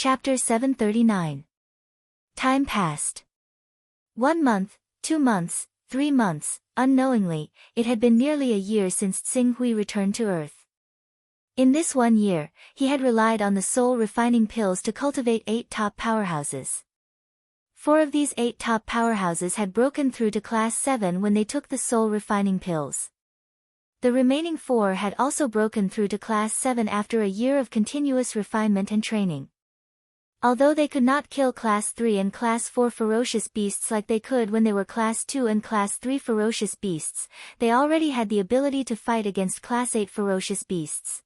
Chapter 739. Time passed. 1 month, 2 months, 3 months, unknowingly, it had been nearly a year since Tsing Hui returned to Earth. In this 1 year, he had relied on the soul-refining pills to cultivate 8 top powerhouses. 4 of these 8 top powerhouses had broken through to Class 7 when they took the soul-refining pills. The remaining 4 had also broken through to Class 7 after a year of continuous refinement and training. Although they could not kill Class 3 and Class 4 ferocious beasts like they could when they were Class 2 and Class 3 ferocious beasts, they already had the ability to fight against Class 8 ferocious beasts.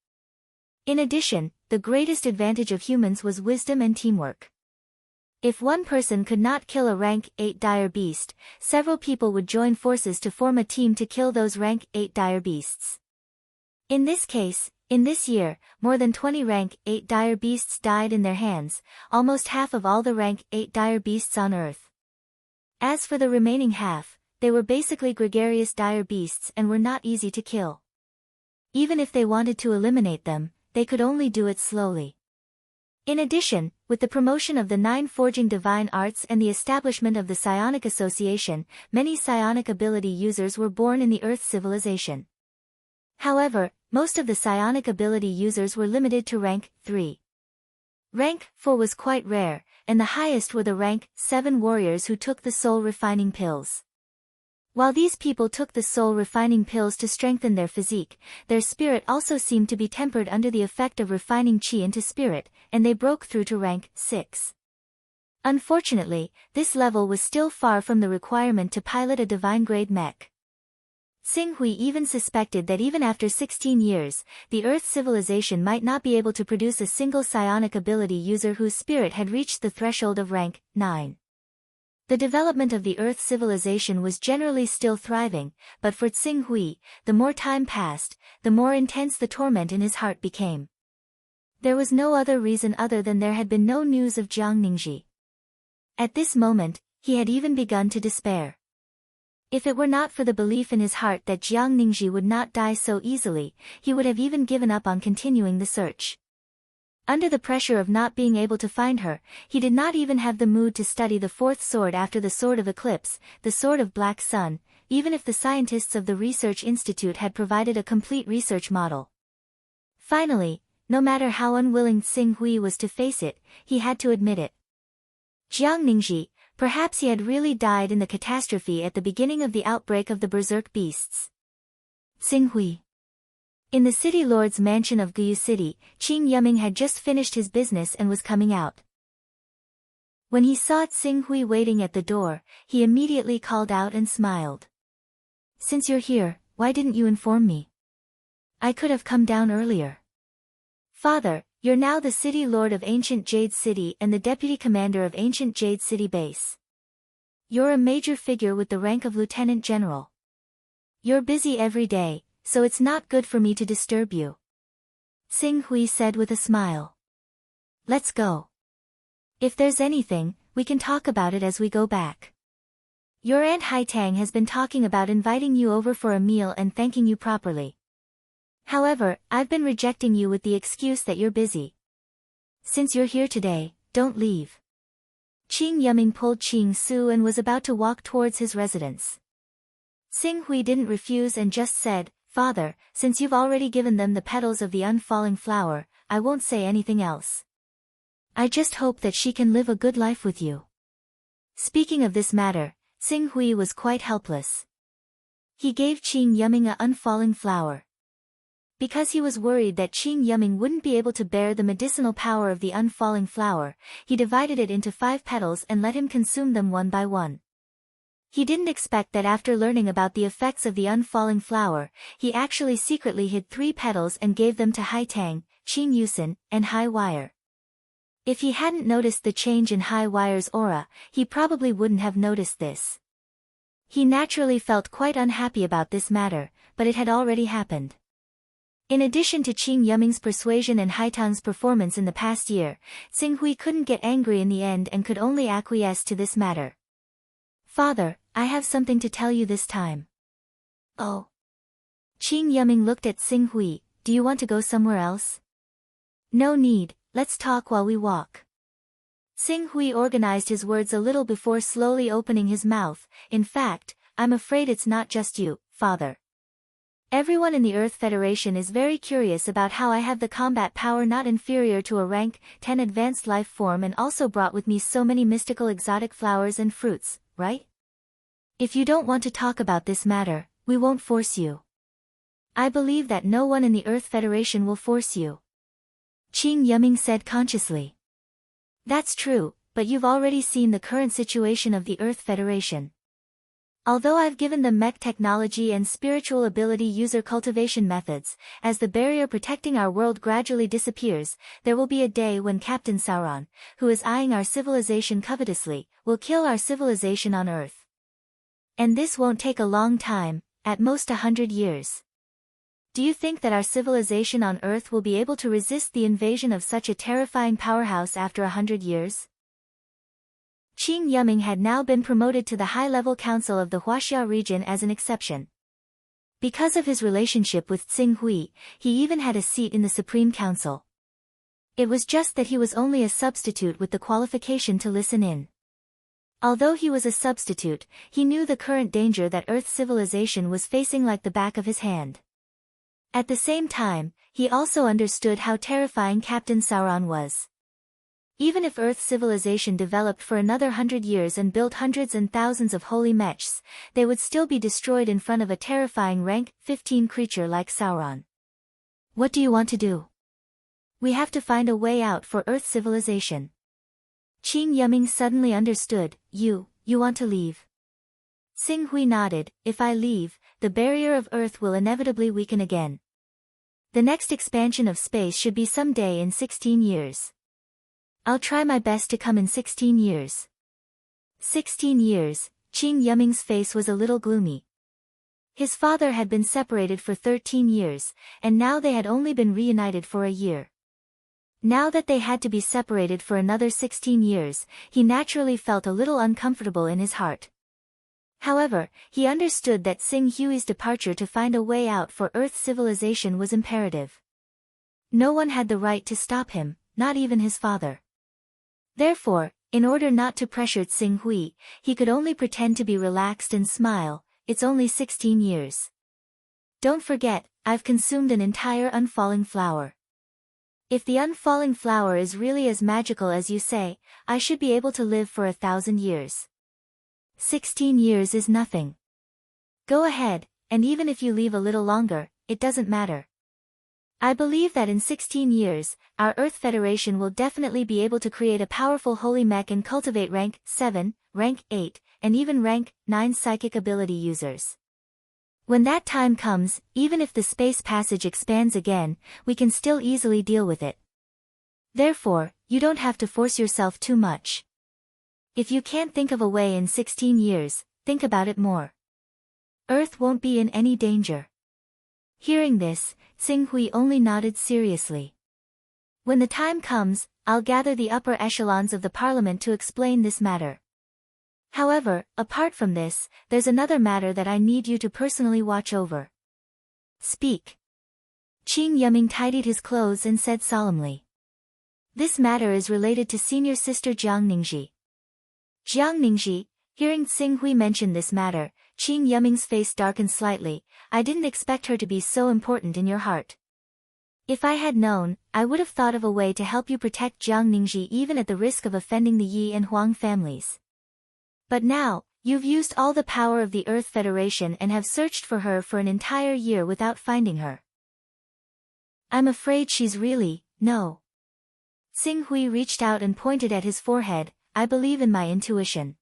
In addition, the greatest advantage of humans was wisdom and teamwork. If one person could not kill a rank 8 dire beast, several people would join forces to form a team to kill those rank 8 dire beasts. In this case, in this year, more than 20 rank 8 dire beasts died in their hands, almost half of all the rank 8 dire beasts on Earth. As for the remaining half, they were basically gregarious dire beasts and were not easy to kill. Even if they wanted to eliminate them, they could only do it slowly. In addition, with the promotion of the 9 forging divine arts and the establishment of the psionic association, many psionic ability users were born in the Earth civilization. However, most of the psionic ability users were limited to rank 3. Rank 4 was quite rare, and the highest were the rank 7 warriors who took the soul-refining pills. While these people took the soul-refining pills to strengthen their physique, their spirit also seemed to be tempered under the effect of refining chi into spirit, and they broke through to rank 6. Unfortunately, this level was still far from the requirement to pilot a divine-grade mech. Tsing Hui even suspected that even after 16 years, the Earth civilization might not be able to produce a single psionic ability user whose spirit had reached the threshold of rank 9. The development of the Earth civilization was generally still thriving, but for Tsing Hui, the more time passed, the more intense the torment in his heart became. There was no other reason other than there had been no news of Jiang Ningji. At this moment, he had even begun to despair. If it were not for the belief in his heart that Jiang Ningji would not die so easily, he would have even given up on continuing the search. Under the pressure of not being able to find her, he did not even have the mood to study the 4th sword after the Sword of Eclipse, the Sword of Black Sun, even if the scientists of the Research Institute had provided a complete research model. Finally, no matter how unwilling Tsing Hui was to face it, he had to admit it. Jiang Ningji, perhaps he had really died in the catastrophe at the beginning of the outbreak of the berserk beasts. Tsing Hui. In the city lord's mansion of Guyu City, Qing Yuming had just finished his business and was coming out. When he saw Tsing Hui waiting at the door, he immediately called out and smiled. "Since you're here, why didn't you inform me? I could have come down earlier." "Father, you're now the city lord of Ancient Jade City and the deputy commander of Ancient Jade City Base. You're a major figure with the rank of lieutenant general. You're busy every day, so it's not good for me to disturb you," Tsing Hui said with a smile. "Let's go. If there's anything, we can talk about it as we go back. Your Aunt Haitang has been talking about inviting you over for a meal and thanking you properly. However, I've been rejecting you with the excuse that you're busy. Since you're here today, don't leave." Qing Yuming pulled Qing Su and was about to walk towards his residence. Tsing Hui didn't refuse and just said, "Father, since you've already given them the petals of the unfalling flower, I won't say anything else. I just hope that she can live a good life with you." Speaking of this matter, Tsing Hui was quite helpless. He gave Qing Yuming a unfalling flower. Because he was worried that Qing Yuming wouldn't be able to bear the medicinal power of the unfalling flower, he divided it into 5 petals and let him consume them one by one. He didn't expect that after learning about the effects of the unfalling flower, he actually secretly hid 3 petals and gave them to Haitang, Qing Yusen, and Hai Wire. If he hadn't noticed the change in Hai Wire's aura, he probably wouldn't have noticed this. He naturally felt quite unhappy about this matter, but it had already happened. In addition to Qing Yuming's persuasion and Haitang's performance in the past year, Tsing Hui couldn't get angry in the end and could only acquiesce to this matter. "Father, I have something to tell you this time." "Oh." Qing Yuming looked at Tsing Hui, "Do you want to go somewhere else?" "No need, let's talk while we walk." Xing Hui organized his words a little before slowly opening his mouth. In fact, I'm afraid it's not just you, Father. Everyone in the Earth Federation is very curious about how I have the combat power not inferior to a rank 10 advanced life form and also brought with me so many mystical exotic flowers and fruits, right? If you don't want to talk about this matter, we won't force you. I believe that no one in the Earth Federation will force you. Qing Yiming said consciously. That's true, but you've already seen the current situation of the Earth Federation. Although I've given them mech technology and spiritual ability user cultivation methods, as the barrier protecting our world gradually disappears, there will be a day when Captain Sauron, who is eyeing our civilization covetously, will kill our civilization on Earth. And this won't take a long time, at most 100 years. Do you think that our civilization on Earth will be able to resist the invasion of such a terrifying powerhouse after 100 years? Qing Yiming had now been promoted to the high-level council of the Huaxia region as an exception. Because of his relationship with Xing Hui, he even had a seat in the Supreme Council. It was just that he was only a substitute with the qualification to listen in. Although he was a substitute, he knew the current danger that Earth's civilization was facing like the back of his hand. At the same time, he also understood how terrifying Captain Sauron was. Even if Earth's civilization developed for another 100 years and built hundreds and thousands of holy mechs, they would still be destroyed in front of a terrifying rank 15 creature like Sauron. What do you want to do? We have to find a way out for Earth's civilization. Qing Yiming suddenly understood. You want to leave? Xing Hui nodded. If I leave, the barrier of Earth will inevitably weaken again. The next expansion of space should be someday in 16 years. I'll try my best to come in 16 years. 16 years, Qing Yiming's face was a little gloomy. His father had been separated for 13 years, and now they had only been reunited for a year. Now that they had to be separated for another 16 years, he naturally felt a little uncomfortable in his heart. However, he understood that Xing Hui's departure to find a way out for Earth's civilization was imperative. No one had the right to stop him, not even his father. Therefore, in order not to pressure Xing Hui, he could only pretend to be relaxed and smile. It's only 16 years. Don't forget, I've consumed an entire unfalling flower. If the unfalling flower is really as magical as you say, I should be able to live for 1,000 years. 16 years is nothing. Go ahead, and even if you leave a little longer, it doesn't matter. I believe that in 16 years, our Earth Federation will definitely be able to create a powerful holy mech and cultivate rank 7, rank 8, and even rank 9 psychic ability users. When that time comes, even if the space passage expands again, we can still easily deal with it. Therefore, you don't have to force yourself too much. If you can't think of a way in 16 years, think about it more. Earth won't be in any danger. Hearing this, Xing Hui only nodded seriously. When the time comes, I'll gather the upper echelons of the parliament to explain this matter. However, apart from this, there's another matter that I need you to personally watch over. Speak. Qing Yiming tidied his clothes and said solemnly. This matter is related to senior sister Jiang Ningxi. Jiang Ningxi, hearing Xing Hui mention this matter, Qing Yiming's face darkened slightly. I didn't expect her to be so important in your heart. If I had known, I would have thought of a way to help you protect Jiang Ningxi even at the risk of offending the Yi and Huang families. But now, you've used all the power of the Earth Federation and have searched for her for an entire year without finding her. I'm afraid she's really, no. Xing Hui reached out and pointed at his forehead. I believe in my intuition.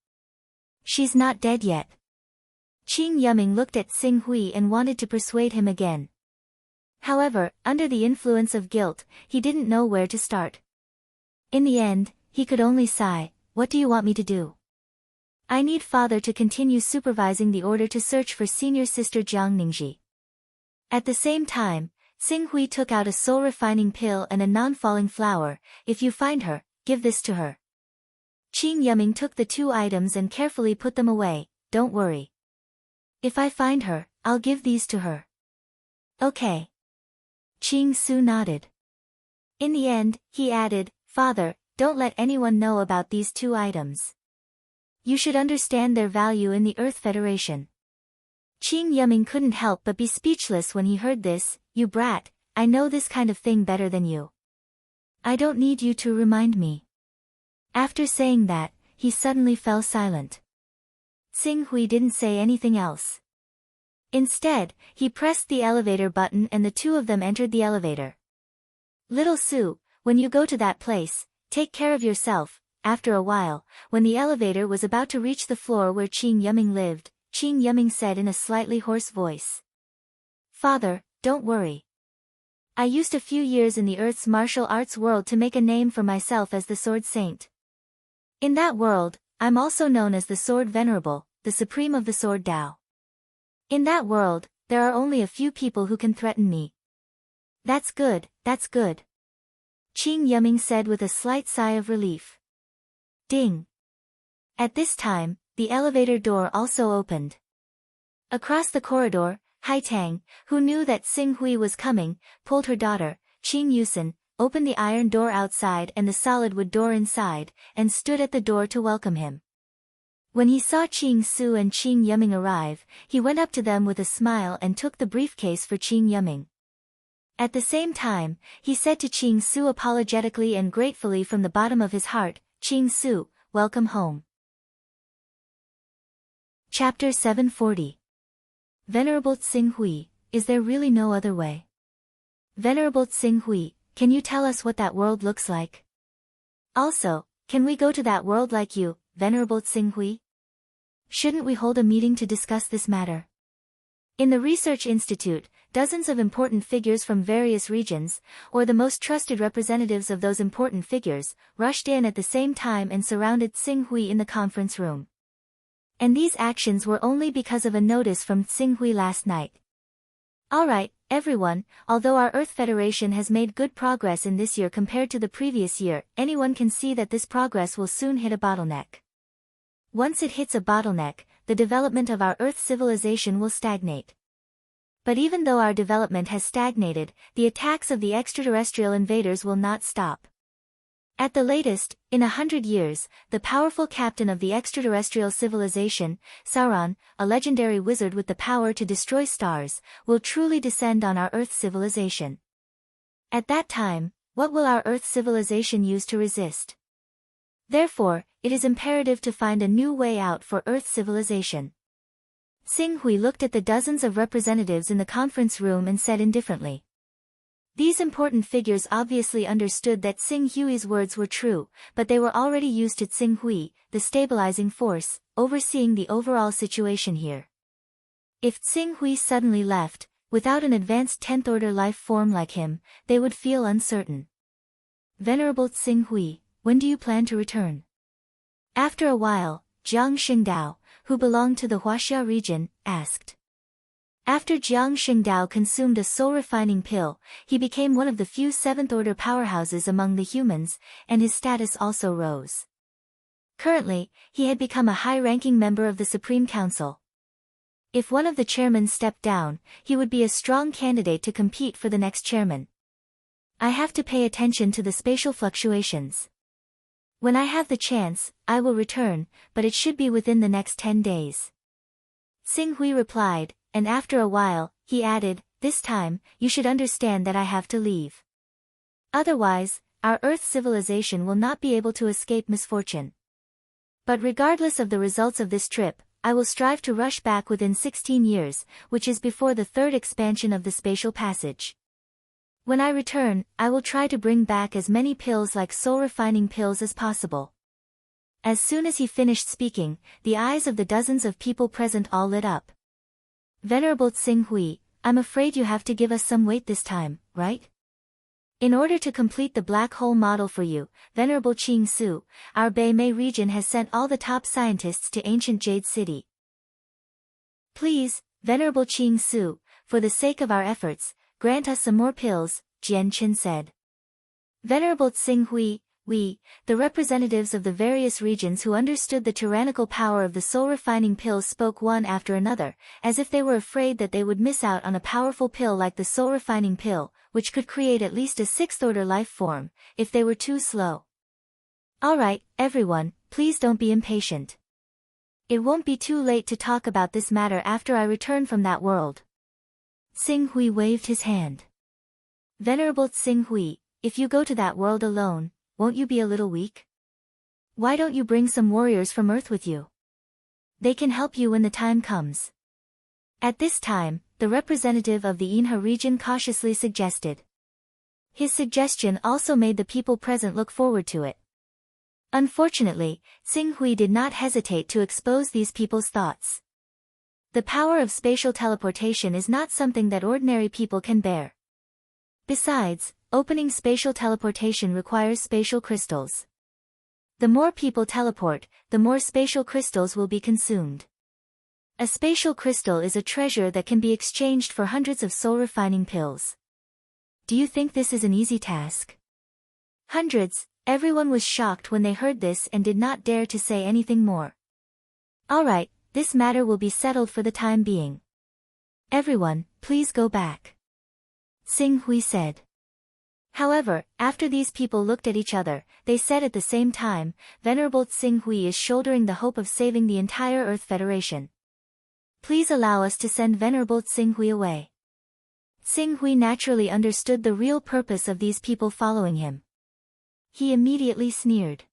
She's not dead yet. Qing Yiming looked at Xing Hui and wanted to persuade him again. However, under the influence of guilt, he didn't know where to start. In the end, he could only sigh. What do you want me to do? I need father to continue supervising the order to search for senior sister Jiang Ningxi. At the same time, Xing Hui took out a soul-refining pill and a non-falling flower. If you find her, give this to her. Qing Yiming took the 2 items and carefully put them away. Don't worry. If I find her, I'll give these to her. Okay. Qing Su nodded. In the end, he added, Father, don't let anyone know about these two items. You should understand their value in the Earth Federation. Qing Yuming couldn't help but be speechless when he heard this. You brat, I know this kind of thing better than you. I don't need you to remind me. After saying that, he suddenly fell silent. Xing Hui didn't say anything else. Instead, he pressed the elevator button and the two of them entered the elevator. Little Su, when you go to that place, take care of yourself. After a while, when the elevator was about to reach the floor where Qing Yuming lived, Qing Yuming said in a slightly hoarse voice. Father, don't worry. I used a few years in the Earth's martial arts world to make a name for myself as the Sword Saint. In that world, I'm also known as the Sword Venerable, the Supreme of the Sword Tao. In that world, there are only a few people who can threaten me. That's good, that's good. Qing Yuming said with a slight sigh of relief. Ding. At this time, the elevator door also opened. Across the corridor, Hai Tang, who knew that Xing Hui was coming, pulled her daughter, Qing Yusen, opened the iron door outside and the solid wood door inside, and stood at the door to welcome him. When he saw Qing Su and Qing Yuming arrive, he went up to them with a smile and took the briefcase for Qing Yuming. At the same time, he said to Qing Su apologetically and gratefully from the bottom of his heart, Qing Su, welcome home. Chapter 740. Venerable Xing Hui, is there really no other way? Venerable Xing Hui, can you tell us what that world looks like? Also, can we go to that world like you, Venerable Xing Hui? Shouldn't we hold a meeting to discuss this matter? In the Research Institute, dozens of important figures from various regions, or the most trusted representatives of those important figures, rushed in at the same time and surrounded Xing Hui in the conference room. And these actions were only because of a notice from Xing Hui last night. Alright, everyone, although our Earth Federation has made good progress in this year compared to the previous year, anyone can see that this progress will soon hit a bottleneck. Once it hits a bottleneck, the development of our Earth civilization will stagnate. But even though our development has stagnated, the attacks of the extraterrestrial invaders will not stop. At the latest, in 100 years, the powerful captain of the extraterrestrial civilization, Sauron, a legendary wizard with the power to destroy stars, will truly descend on our Earth civilization. At that time, what will our Earth civilization use to resist? Therefore, it is imperative to find a new way out for Earth civilization. Xing Hui looked at the dozens of representatives in the conference room and said indifferently. These important figures obviously understood that Xing Hui's words were true, but they were already used to Xing Hui, the stabilizing force, overseeing the overall situation here. If Xing Hui suddenly left, without an advanced 10th order life form like him, they would feel uncertain. Venerable Xing Hui, when do you plan to return? After a while, Jiang Xingdao, who belonged to the Huaxia region, asked. After Jiang Xingdao consumed a soul-refining pill, he became one of the few 7th order powerhouses among the humans, and his status also rose. Currently, he had become a high-ranking member of the Supreme Council. If one of the chairmen stepped down, he would be a strong candidate to compete for the next chairman. I have to pay attention to the spatial fluctuations. When I have the chance, I will return, but it should be within the next 10 days. Xing Hui replied, and after a while, he added, this time, you should understand that I have to leave. Otherwise, our Earth civilization will not be able to escape misfortune. But regardless of the results of this trip, I will strive to rush back within 16 years, which is before the third expansion of the spatial passage. When I return, I will try to bring back as many pills like soul-refining pills as possible. As soon as he finished speaking, the eyes of the dozens of people present all lit up. Venerable Xing Hui, I'm afraid you have to give us some weight this time, right? In order to complete the black hole model for you, Venerable Qing Su, our Beimei region has sent all the top scientists to ancient Jade City. Please, Venerable Qing Su, for the sake of our efforts, grant us some more pills, Jian Chen said. Venerable Xing Hui, we, the representatives of the various regions who understood the tyrannical power of the soul-refining pills spoke one after another, as if they were afraid that they would miss out on a powerful pill like the soul-refining pill, which could create at least a 6th order life form, if they were too slow. Alright, everyone, please don't be impatient. It won't be too late to talk about this matter after I return from that world. Xing Hui waved his hand. Venerable Xing Hui, if you go to that world alone, won't you be a little weak? Why don't you bring some warriors from Earth with you? They can help you when the time comes. At this time, the representative of the Inha region cautiously suggested. His suggestion also made the people present look forward to it. Unfortunately, Xing Hui did not hesitate to expose these people's thoughts. The power of spatial teleportation is not something that ordinary people can bear. Besides, opening spatial teleportation requires spatial crystals. The more people teleport, the more spatial crystals will be consumed. A spatial crystal is a treasure that can be exchanged for hundreds of soul-refining pills. Do you think this is an easy task? Hundreds. Everyone was shocked when they heard this and did not dare to say anything more. Alright, this matter will be settled for the time being. Everyone, please go back. Xing Hui said. However, after these people looked at each other, they said at the same time, Venerable Xing Hui is shouldering the hope of saving the entire Earth Federation. Please allow us to send Venerable Xing Hui away. Xing Hui naturally understood the real purpose of these people following him. He immediately sneered.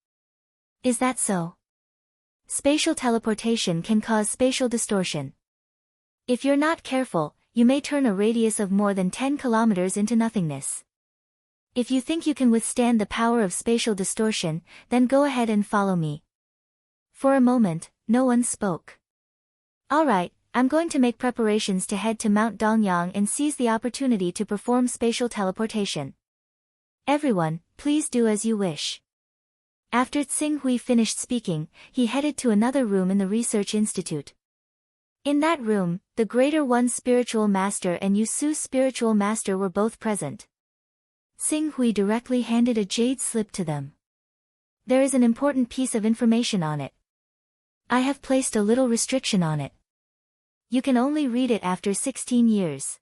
Is that so? Spatial teleportation can cause spatial distortion. If you're not careful, you may turn a radius of more than 10 kilometers into nothingness. If you think you can withstand the power of spatial distortion, then go ahead and follow me. For a moment, no one spoke. Alright, I'm going to make preparations to head to Mount Dongyang and seize the opportunity to perform spatial teleportation. Everyone, please do as you wish. After Xing Hui finished speaking, he headed to another room in the research institute. In that room, the Greater One Spiritual Master and Yusu Spiritual Master were both present. Xing Hui directly handed a jade slip to them. There is an important piece of information on it. I have placed a little restriction on it. You can only read it after 16 years.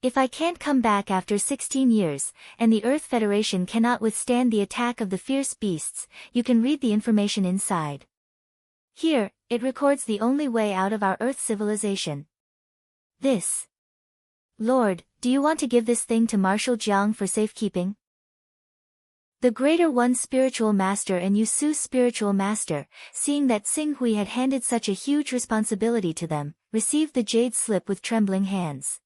If I can't come back after 16 years, and the Earth Federation cannot withstand the attack of the fierce beasts, you can read the information inside. Here, it records the only way out of our Earth civilization. This. Lord, do you want to give this thing to Marshal Jiang for safekeeping? The Greater One Spiritual Master and Yusu Spiritual Master, seeing that Xing Hui had handed such a huge responsibility to them, received the jade slip with trembling hands.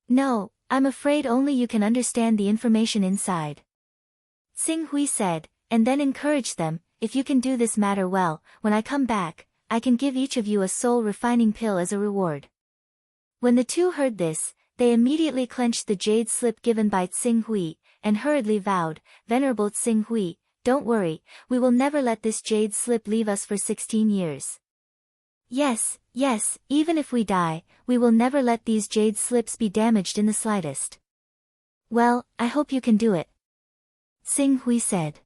No, I'm afraid only you can understand the information inside. Xing Hui said, and then encouraged them, if you can do this matter well, when I come back, I can give each of you a soul-refining pill as a reward. When the two heard this, they immediately clenched the jade slip given by Xing Hui, and hurriedly vowed, Venerable Xing Hui, don't worry, we will never let this jade slip leave us for 16 years. Yes, even if we die, we will never let these jade slips be damaged in the slightest. Well, I hope you can do it. Xing Hui said.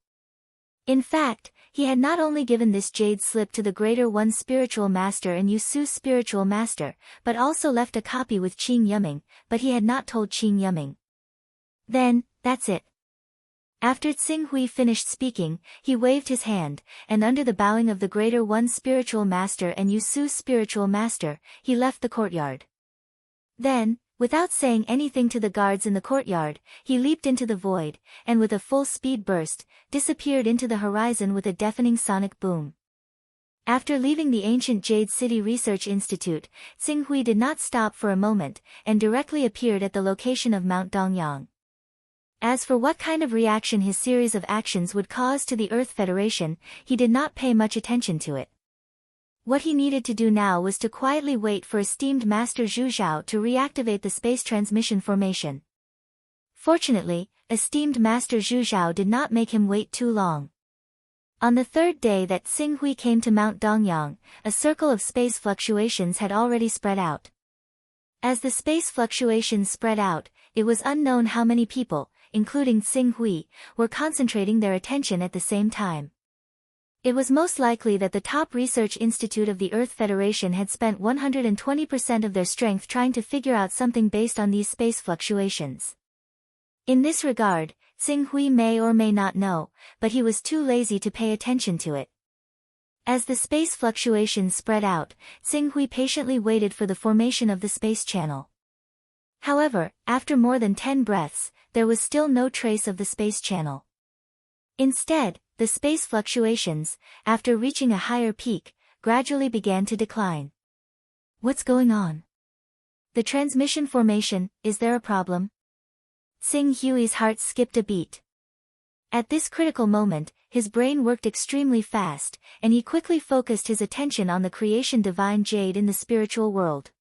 In fact, he had not only given this jade slip to the Greater One Spiritual Master and Yusu Spiritual Master, but also left a copy with Qing Yuming, but he had not told Qing Yuming. Then, that's it. After Xing Hui finished speaking, he waved his hand, and under the bowing of the Greater One Spiritual Master and Yusu Spiritual Master, he left the courtyard. Then, without saying anything to the guards in the courtyard, he leaped into the void, and with a full speed burst, disappeared into the horizon with a deafening sonic boom. After leaving the ancient Jade City Research Institute, Xing Hui did not stop for a moment, and directly appeared at the location of Mount Dongyang. As for what kind of reaction his series of actions would cause to the Earth Federation, he did not pay much attention to it. What he needed to do now was to quietly wait for esteemed Master Zhu Zhao to reactivate the space transmission formation. Fortunately, esteemed Master Zhu Zhao did not make him wait too long. On the third day that Xing Hui came to Mount Dongyang, a circle of space fluctuations had already spread out. As the space fluctuations spread out, it was unknown how many people, including Xing Hui, were concentrating their attention at the same time. It was most likely that the top research institute of the Earth Federation had spent 120% of their strength trying to figure out something based on these space fluctuations. In this regard, Xing Hui may or may not know, but he was too lazy to pay attention to it. As the space fluctuations spread out, Xing Hui patiently waited for the formation of the space channel. However, after more than 10 breaths, there was still no trace of the space channel. Instead, the space fluctuations, after reaching a higher peak, gradually began to decline. What's going on? The transmission formation, is there a problem? Xing Hui's heart skipped a beat. At this critical moment, his brain worked extremely fast, and he quickly focused his attention on the creation divine jade in the spiritual world.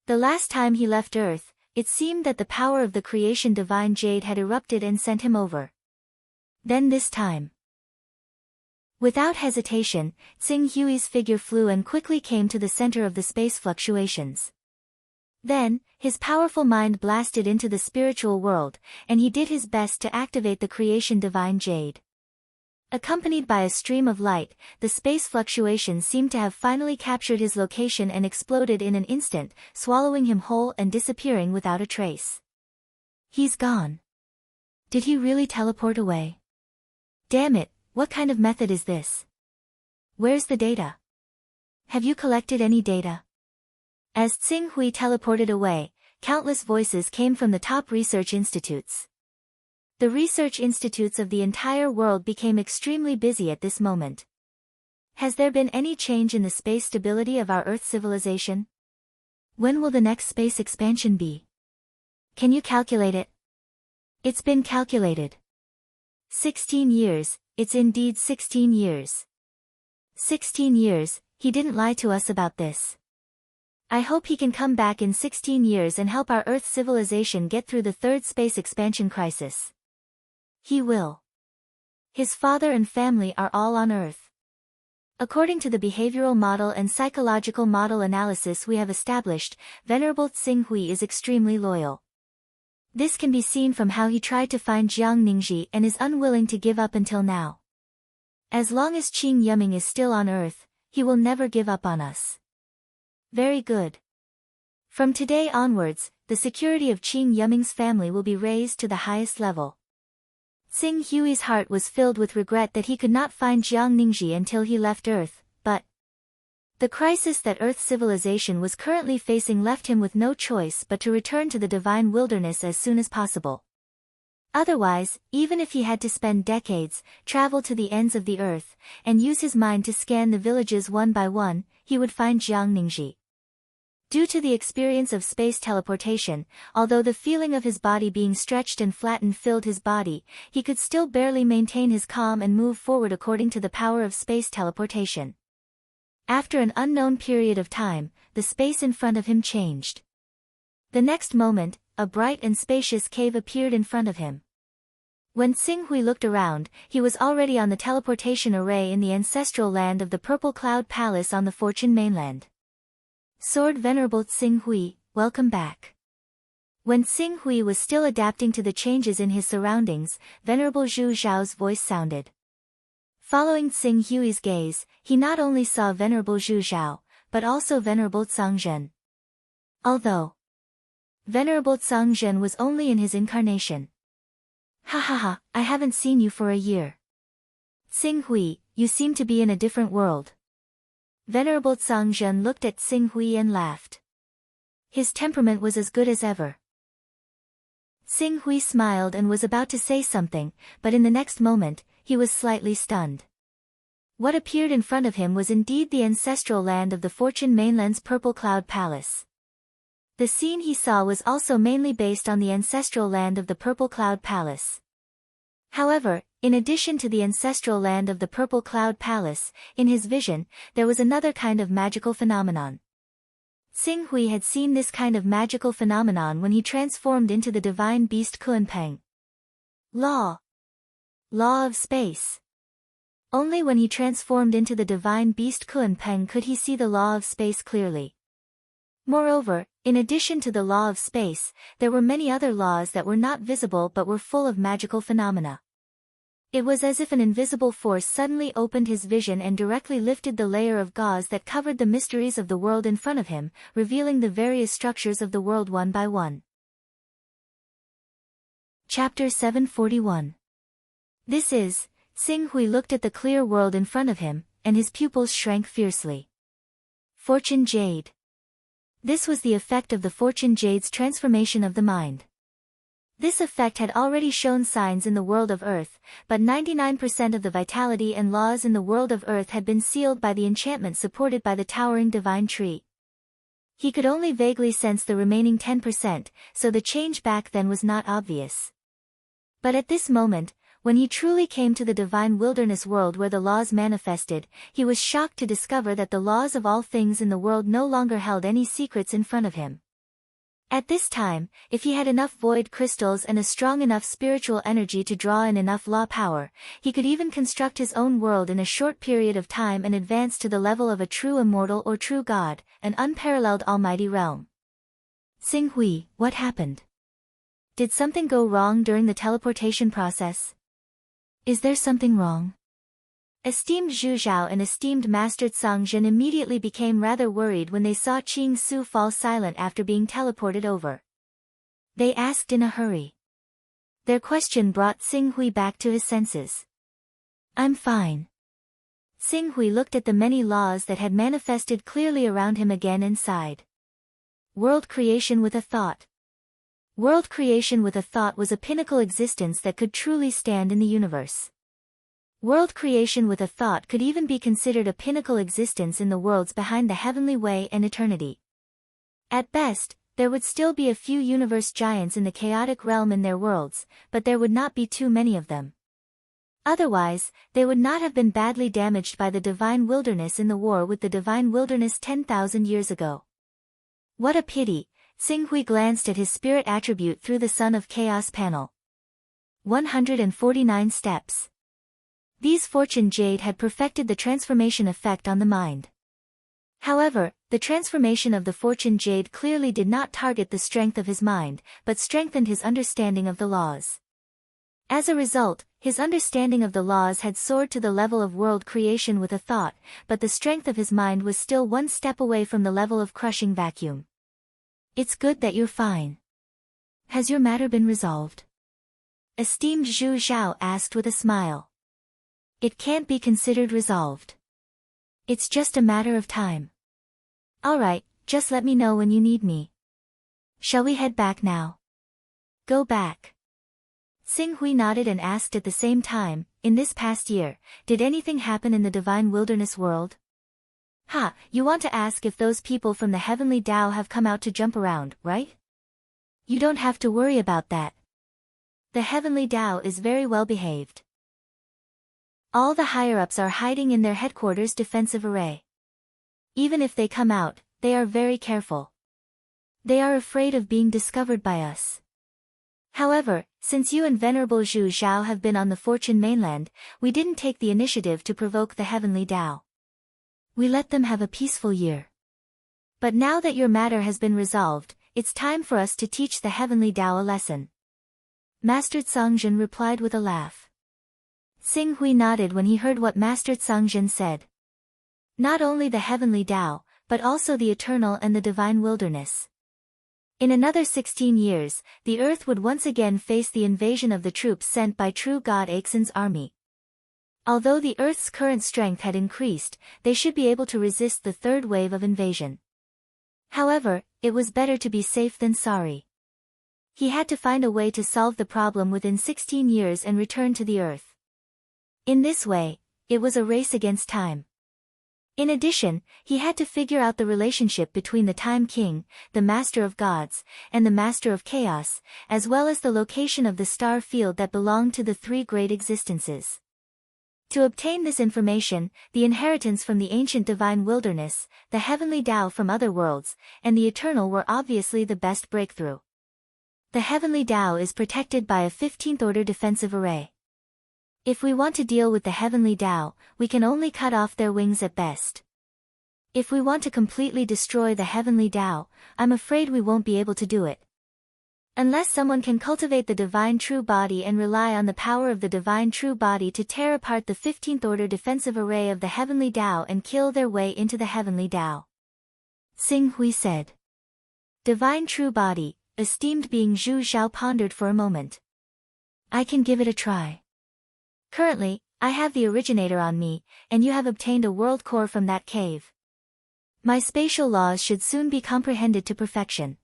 The last time he left Earth, it seemed that the power of the creation divine jade had erupted and sent him over. Then this time. Without hesitation, Xing Hui's figure flew and quickly came to the center of the space fluctuations. Then, his powerful mind blasted into the spiritual world, and he did his best to activate the creation divine jade. Accompanied by a stream of light, the space fluctuations seemed to have finally captured his location and exploded in an instant, swallowing him whole and disappearing without a trace. He's gone. Did he really teleport away? Damn it, what kind of method is this? Where's the data? Have you collected any data? As Xing Hui teleported away, countless voices came from the top research institutes. The research institutes of the entire world became extremely busy at this moment. Has there been any change in the space stability of our Earth civilization? When will the next space expansion be? Can you calculate it? It's been calculated. 16 years, it's indeed 16 years. 16 years, he didn't lie to us about this. I hope he can come back in 16 years and help our Earth civilization get through the third space expansion crisis. He will. His father and family are all on Earth. According to the behavioral model and psychological model analysis we have established, Venerable Xing Hui is extremely loyal. This can be seen from how he tried to find Jiang Ningji and is unwilling to give up until now. As long as Qing Yuming is still on Earth, he will never give up on us. Very good. From today onwards, the security of Qing Yuming's family will be raised to the highest level. Xing Hui's heart was filled with regret that he could not find Jiang Ningji until he left Earth, but the crisis that Earth civilization was currently facing left him with no choice but to return to the divine wilderness as soon as possible. Otherwise, even if he had to spend decades, travel to the ends of the Earth, and use his mind to scan the villages one by one, he would find Jiang Ningji. Due to the experience of space teleportation, although the feeling of his body being stretched and flattened filled his body, he could still barely maintain his calm and move forward according to the power of space teleportation. After an unknown period of time, the space in front of him changed. The next moment, a bright and spacious cave appeared in front of him. When Xing Hui looked around, he was already on the teleportation array in the ancestral land of the Purple Cloud Palace on the Fortune mainland. Sword Venerable Xing Hui, welcome back. When Xing Hui was still adapting to the changes in his surroundings, Venerable Zhu Zhao's voice sounded. Following Xing Hui's gaze, he not only saw Venerable Zhu Zhao, but also Venerable Zhang. Although Venerable Zhang was only in his incarnation. Ha ha ha, I haven't seen you for a year. Xing Hui, you seem to be in a different world. Venerable Zhang looked at Xing Hui and laughed. His temperament was as good as ever. Xing Hui smiled and was about to say something, but in the next moment, he was slightly stunned. What appeared in front of him was indeed the ancestral land of the Fortune mainland's Purple Cloud Palace. The scene he saw was also mainly based on the ancestral land of the Purple Cloud Palace. However, in addition to the ancestral land of the Purple Cloud Palace, in his vision, there was another kind of magical phenomenon. Xing Hui had seen this kind of magical phenomenon when he transformed into the divine beast Kunpeng. Law of space. Only when he transformed into the divine beast Kunpeng could he see the law of space clearly. Moreover, in addition to the law of space, there were many other laws that were not visible but were full of magical phenomena. It was as if an invisible force suddenly opened his vision and directly lifted the layer of gauze that covered the mysteries of the world in front of him, revealing the various structures of the world one by one. Chapter 741. This is, Xing Hui looked at the clear world in front of him, and his pupils shrank fiercely. Fortune Jade. This was the effect of the Fortune Jade's transformation of the mind. This effect had already shown signs in the world of Earth, but 99% of the vitality and laws in the world of Earth had been sealed by the enchantment supported by the towering divine tree. He could only vaguely sense the remaining 10%, so the change back then was not obvious. But at this moment, when he truly came to the divine wilderness world where the laws manifested, he was shocked to discover that the laws of all things in the world no longer held any secrets in front of him. At this time, if he had enough void crystals and a strong enough spiritual energy to draw in enough law power, he could even construct his own world in a short period of time and advance to the level of a true immortal or true god, an unparalleled almighty realm. Xing Hui, what happened? Did something go wrong during the teleportation process? Is there something wrong? Esteemed Zhu Zhao and esteemed Master Tsang Zhen immediately became rather worried when they saw Qing Su fall silent after being teleported over. They asked in a hurry. Their question brought Xing Hui back to his senses. I'm fine. Xing Hui looked at the many laws that had manifested clearly around him again and sighed. World creation with a thought. World creation with a thought was a pinnacle existence that could truly stand in the universe. World creation with a thought could even be considered a pinnacle existence in the worlds behind the heavenly way and eternity. At best, there would still be a few universe giants in the chaotic realm in their worlds, but there would not be too many of them. Otherwise, they would not have been badly damaged by the divine wilderness in the war with the divine wilderness 10,000 years ago. What a pity. Xing Hui glanced at his spirit attribute through the Sun of Chaos panel. 149 steps. These Fortune Jade had perfected the transformation effect on the mind. However, the transformation of the Fortune Jade clearly did not target the strength of his mind, but strengthened his understanding of the laws. As a result, his understanding of the laws had soared to the level of world creation with a thought, but the strength of his mind was still one step away from the level of crushing vacuum. It's good that you're fine. Has your matter been resolved? Esteemed Zhu Zhao asked with a smile. It can't be considered resolved. It's just a matter of time. Alright, just let me know when you need me. Shall we head back now? Go back. Xing Hui nodded and asked at the same time, in this past year, did anything happen in the divine wilderness world? Ha, you want to ask if those people from the heavenly Tao have come out to jump around, right? You don't have to worry about that. The heavenly Tao is very well behaved. All the higher-ups are hiding in their headquarters' defensive array. Even if they come out, they are very careful. They are afraid of being discovered by us. However, since you and Venerable Zhu Zhao have been on the Fortune mainland, we didn't take the initiative to provoke the heavenly Tao. We let them have a peaceful year. But now that your matter has been resolved, it's time for us to teach the heavenly Tao a lesson. Master Tsang Zhen replied with a laugh. Xing Hui nodded when he heard what Master Tsang Zhen said. Not only the heavenly Tao, but also the eternal and the divine wilderness. In another 16 years, the earth would once again face the invasion of the troops sent by true God Aixin's army. Although the Earth's current strength had increased, they should be able to resist the third wave of invasion. However, it was better to be safe than sorry. He had to find a way to solve the problem within 16 years and return to the Earth. In this way, it was a race against time. In addition, he had to figure out the relationship between the Time King, the Master of Gods, and the Master of Chaos, as well as the location of the star field that belonged to the three great existences. To obtain this information, the inheritance from the ancient divine wilderness, the heavenly Tao from other worlds, and the eternal were obviously the best breakthrough. The heavenly Tao is protected by a 15th order defensive array. If we want to deal with the heavenly Tao, we can only cut off their wings at best. If we want to completely destroy the heavenly Tao, I'm afraid we won't be able to do it. Unless someone can cultivate the divine true body and rely on the power of the divine true body to tear apart the 15th order defensive array of the heavenly Tao and kill their way into the heavenly Tao. Xing Hui said. Divine true body, esteemed being Zhu Zhao pondered for a moment. I can give it a try. Currently, I have the originator on me, and you have obtained a world core from that cave. My spatial laws should soon be comprehended to perfection.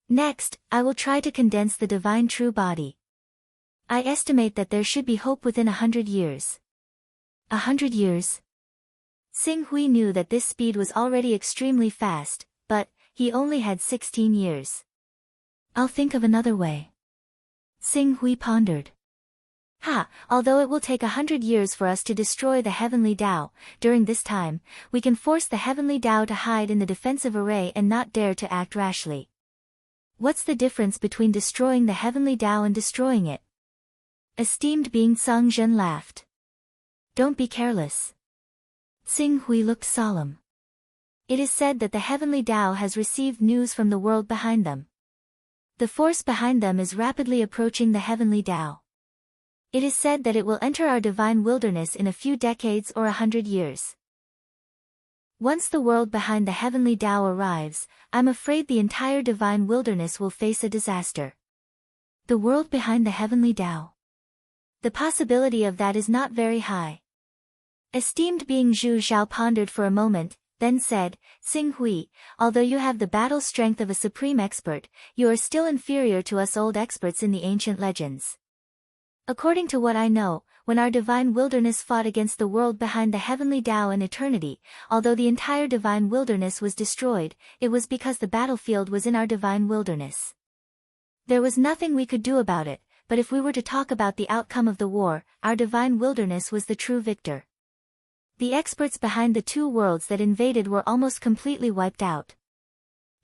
Next, I will try to condense the divine true body. I estimate that there should be hope within 100 years. 100 years? Xing Hui knew that this speed was already extremely fast, but he only had 16 years. I'll think of another way. Xing Hui pondered. Although it will take 100 years for us to destroy the heavenly Tao, during this time, we can force the heavenly Tao to hide in the defensive array and not dare to act rashly. What's the difference between destroying the heavenly Tao and destroying it? Esteemed being Song Zhen laughed. Don't be careless. Xing Hui looked solemn. It is said that the heavenly Tao has received news from the world behind them. The force behind them is rapidly approaching the heavenly Tao. It is said that it will enter our divine wilderness in a few decades or 100 years. Once the world behind the heavenly Tao arrives, I'm afraid the entire divine wilderness will face a disaster. The world behind the heavenly Tao. The possibility of that is not very high. Esteemed being Zhu Xiao pondered for a moment, then said, Xing Hui, although you have the battle strength of a supreme expert, you are still inferior to us old experts in the ancient legends. According to what I know, when our divine wilderness fought against the world behind the heavenly Tao in eternity, although the entire divine wilderness was destroyed, it was because the battlefield was in our divine wilderness. There was nothing we could do about it, but if we were to talk about the outcome of the war, our divine wilderness was the true victor. The experts behind the two worlds that invaded were almost completely wiped out.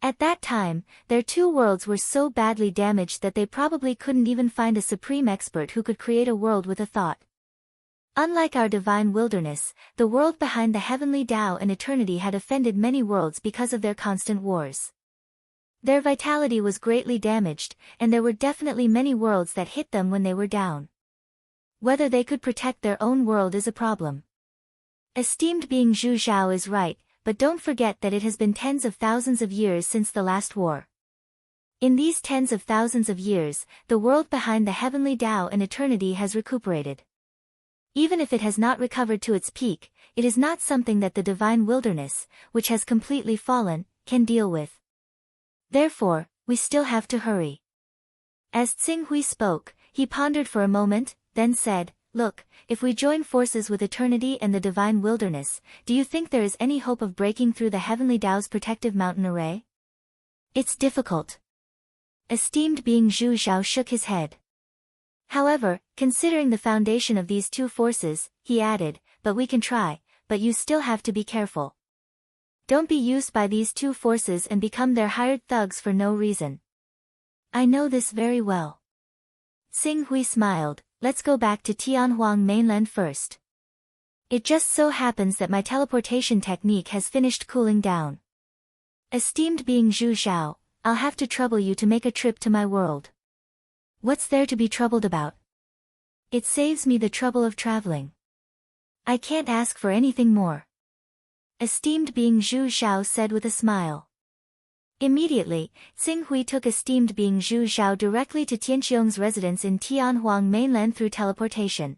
At that time, their two worlds were so badly damaged that they probably couldn't even find a supreme expert who could create a world with a thought. Unlike our divine wilderness, the world behind the heavenly Tao in eternity had offended many worlds because of their constant wars. Their vitality was greatly damaged, and there were definitely many worlds that hit them when they were down. Whether they could protect their own world is a problem. Esteemed being Zhu Xiao is right, but don't forget that it has been tens of thousands of years since the last war. In these tens of thousands of years, the world behind the heavenly Tao in eternity has recuperated. Even if it has not recovered to its peak, it is not something that the divine wilderness, which has completely fallen, can deal with. Therefore, we still have to hurry. As Xing Hui spoke, he pondered for a moment, then said, Look, if we join forces with eternity and the divine wilderness, do you think there is any hope of breaking through the heavenly Tao's protective mountain array? It's difficult. Esteemed being Zhu Xiao shook his head. However, considering the foundation of these two forces, he added, but we can try, but you still have to be careful. Don't be used by these two forces and become their hired thugs for no reason. I know this very well. Xing Hui smiled. Let's go back to Tianhuang mainland first. It just so happens that my teleportation technique has finished cooling down. Esteemed being Zhu Xiao, I'll have to trouble you to make a trip to my world. What's there to be troubled about? It saves me the trouble of traveling. I can't ask for anything more. Esteemed being Zhu Xiao said with a smile. Immediately, Xing Hui took esteemed being Zhu Xiao directly to Tianqiong's residence in Tianhuang mainland through teleportation.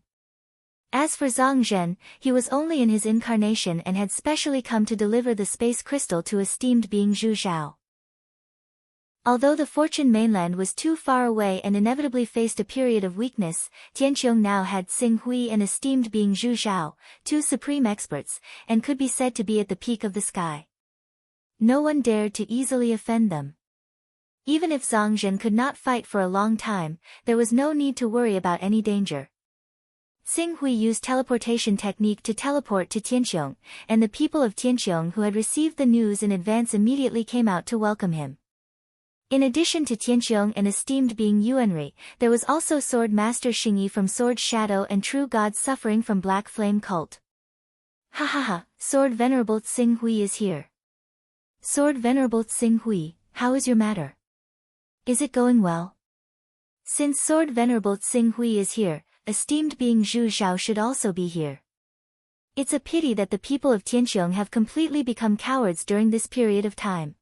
As for Zhang Zhen, he was only in his incarnation and had specially come to deliver the space crystal to esteemed being Zhu Xiao. Although the Fortune mainland was too far away and inevitably faced a period of weakness, Tianqiong now had Xing Hui and esteemed being Zhu Xiao, two supreme experts, and could be said to be at the peak of the sky. No one dared to easily offend them. Even if Zhang Zhen could not fight for a long time, there was no need to worry about any danger. Xing Hui used teleportation technique to teleport to Tianqiong, and the people of Tianqiong who had received the news in advance immediately came out to welcome him. In addition to Tianqiong and esteemed being Yuanri, there was also Sword Master Xingyi from Sword Shadow and True God suffering from Black Flame Cult. Ha ha ha, Sword Venerable Xing Hui is here. Sword Venerable Xing Hui, how is your matter? Is it going well? Since Sword Venerable Xing Hui is here, esteemed being Zhu Xiao should also be here. It's a pity that the people of Tianqiong have completely become cowards during this period of time.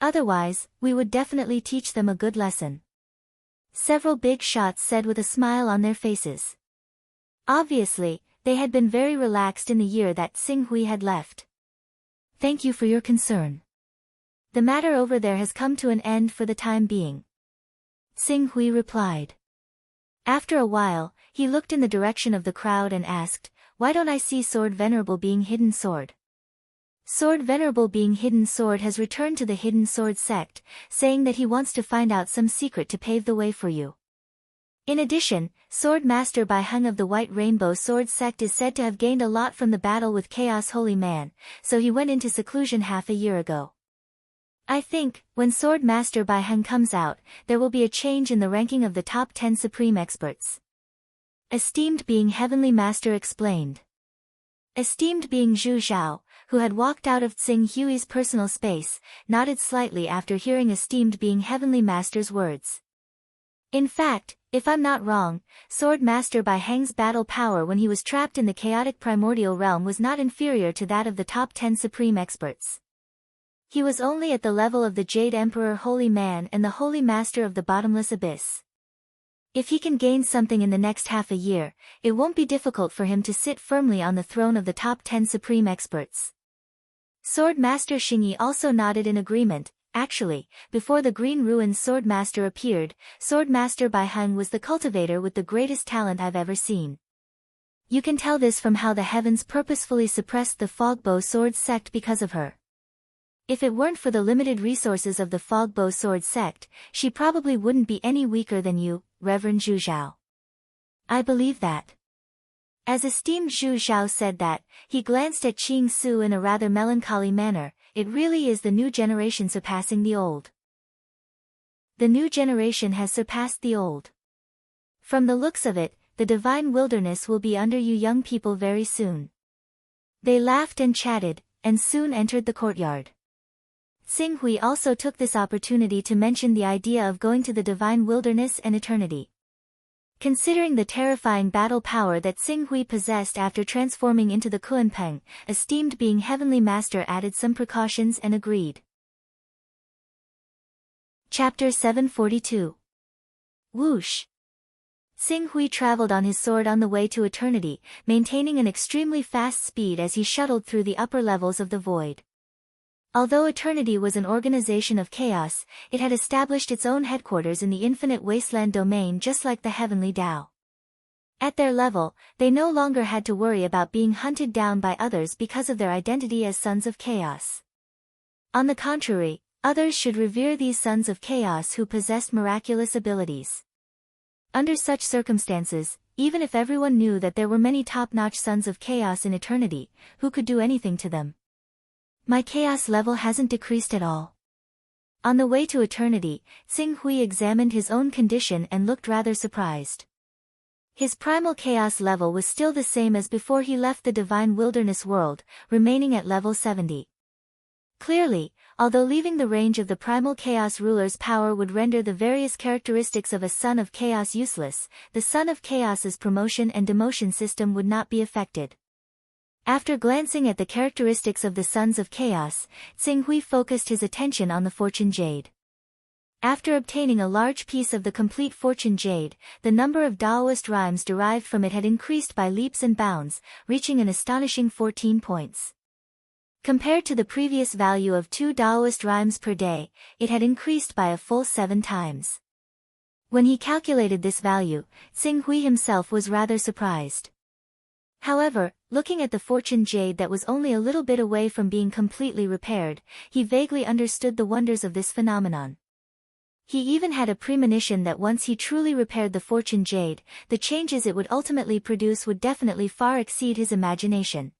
Otherwise, we would definitely teach them a good lesson. several big shots said with a smile on their faces. Obviously, they had been very relaxed in the year that Xinghui had left. Thank you for your concern. The matter over there has come to an end for the time being. Xinghui replied. After a while, he looked in the direction of the crowd and asked, "Why don't I see Sword Venerable Being Hidden Sword?" Sword Venerable Being Hidden Sword has returned to the Hidden Sword sect, saying that he wants to find out some secret to pave the way for you. In addition, Sword Master Bai Heng of the White Rainbow Sword sect is said to have gained a lot from the battle with Chaos Holy Man, so he went into seclusion half a year ago. I think, when Sword Master Bai Heng comes out, there will be a change in the ranking of the top 10 supreme experts. Esteemed Being Heavenly Master explained. Esteemed Being Zhu Zhao, who had walked out of Tsing Hui's personal space, nodded slightly after hearing Esteemed Being Heavenly Master's words. In fact, if I'm not wrong, Sword Master Bai Heng's battle power when he was trapped in the chaotic primordial realm was not inferior to that of the top 10 supreme experts. He was only at the level of the Jade Emperor Holy Man and the Holy Master of the Bottomless Abyss. If he can gain something in the next half a year, it won't be difficult for him to sit firmly on the throne of the top 10 supreme experts. Sword Master Xingyi also nodded in agreement. Actually, before the Green Ruined Sword Master appeared, Sword Master Bai Heng was the cultivator with the greatest talent I've ever seen. You can tell this from how the heavens purposefully suppressed the Fogbow Sword sect because of her. If it weren't for the limited resources of the Fogbow Sword sect, she probably wouldn't be any weaker than you, Reverend Zhu Zhao. I believe that. As esteemed Zhu Zhao said that, he glanced at Qing Su in a rather melancholy manner. It really is the new generation surpassing the old. The new generation has surpassed the old. From the looks of it, the divine wilderness will be under you young people very soon. They laughed and chatted, and soon entered the courtyard. Xinghui also took this opportunity to mention the idea of going to the divine wilderness and eternity. Considering the terrifying battle power that Xinghui possessed after transforming into the Kunpeng, Esteemed Being Heavenly Master added some precautions and agreed. Chapter 742. Whoosh! Xinghui traveled on his sword on the way to eternity, maintaining an extremely fast speed as he shuttled through the upper levels of the void. Although Eternity was an organization of chaos, it had established its own headquarters in the infinite wasteland domain just like the heavenly Tao. At their level, they no longer had to worry about being hunted down by others because of their identity as sons of chaos. On the contrary, others should revere these sons of chaos who possessed miraculous abilities. Under such circumstances, even if everyone knew that there were many top-notch sons of chaos in Eternity, who could do anything to them? My chaos level hasn't decreased at all. On the way to eternity, Xinghui examined his own condition and looked rather surprised. His primal chaos level was still the same as before he left the divine wilderness world, remaining at level 70. Clearly, although leaving the range of the primal chaos ruler's power would render the various characteristics of a son of chaos useless, the son of chaos's promotion and demotion system would not be affected. After glancing at the characteristics of the Sons of Chaos, Xinghui focused his attention on the Fortune Jade. After obtaining a large piece of the complete Fortune Jade, the number of Daoist rhymes derived from it had increased by leaps and bounds, reaching an astonishing 14 points. Compared to the previous value of 2 Daoist rhymes per day, it had increased by a full 7 times. When he calculated this value, Xinghui himself was rather surprised. However, looking at the Fortune Jade that was only a little bit away from being completely repaired, he vaguely understood the wonders of this phenomenon. He even had a premonition that once he truly repaired the Fortune Jade, the changes it would ultimately produce would definitely far exceed his imagination.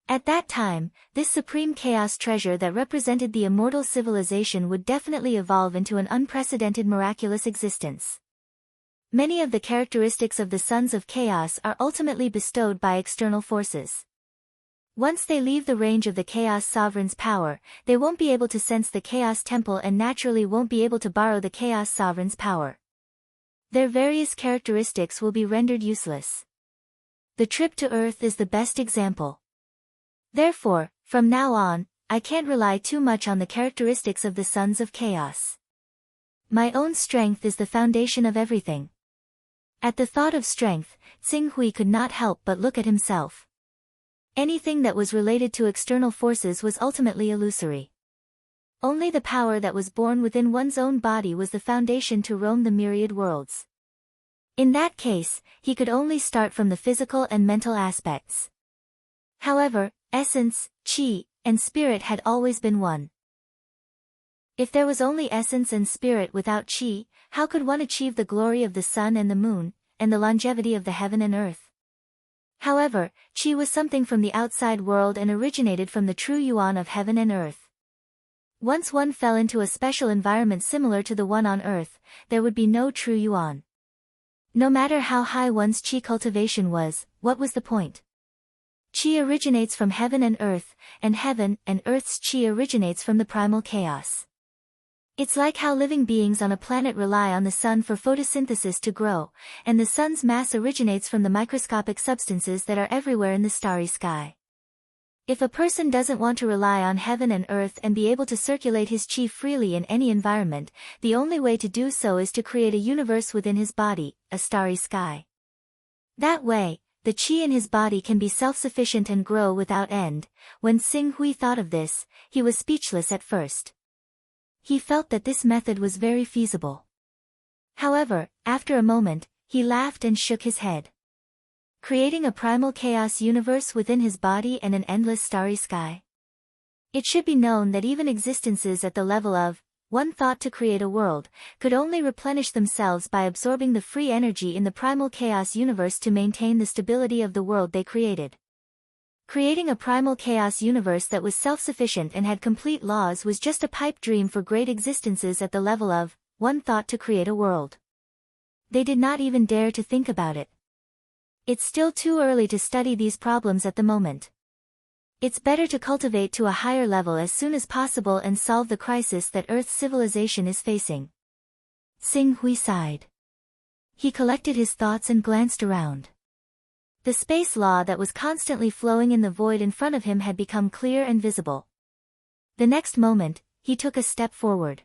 At that time, this supreme chaos treasure that represented the immortal civilization would definitely evolve into an unprecedented miraculous existence. Many of the characteristics of the Sons of Chaos are ultimately bestowed by external forces. Once they leave the range of the Chaos Sovereign's power, they won't be able to sense the Chaos Temple and naturally won't be able to borrow the Chaos Sovereign's power. Their various characteristics will be rendered useless. The trip to Earth is the best example. Therefore, from now on, I can't rely too much on the characteristics of the Sons of Chaos. My own strength is the foundation of everything. At the thought of strength, Xing Hui could not help but look at himself. Anything that was related to external forces was ultimately illusory. Only the power that was born within one's own body was the foundation to roam the myriad worlds. In that case, he could only start from the physical and mental aspects. However, essence, qi, and spirit had always been one. If there was only essence and spirit without qi, how could one achieve the glory of the sun and the moon, and the longevity of the heaven and earth? However, qi was something from the outside world and originated from the true yuan of heaven and earth. Once one fell into a special environment similar to the one on earth, there would be no true yuan. No matter how high one's qi cultivation was, what was the point? Qi originates from heaven and earth, and heaven and earth's qi originates from the primal chaos. It's like how living beings on a planet rely on the sun for photosynthesis to grow, and the sun's mass originates from the microscopic substances that are everywhere in the starry sky. If a person doesn't want to rely on heaven and earth and be able to circulate his qi freely in any environment, the only way to do so is to create a universe within his body, a starry sky. That way, the qi in his body can be self-sufficient and grow without end. When Xing Hui thought of this, he was speechless at first. He felt that this method was very feasible. However, after a moment, he laughed and shook his head. Creating a primal chaos universe within his body and an endless starry sky. It should be known that even existences at the level of one thought to create a world could only replenish themselves by absorbing the free energy in the primal chaos universe to maintain the stability of the world they created. Creating a primal chaos universe that was self-sufficient and had complete laws was just a pipe dream for great existences at the level of one thought to create a world. They did not even dare to think about it. It's still too early to study these problems at the moment. It's better to cultivate to a higher level as soon as possible and solve the crisis that Earth's civilization is facing. Xing Hui sighed. He collected his thoughts and glanced around. The space law that was constantly flowing in the void in front of him had become clear and visible. The next moment, he took a step forward.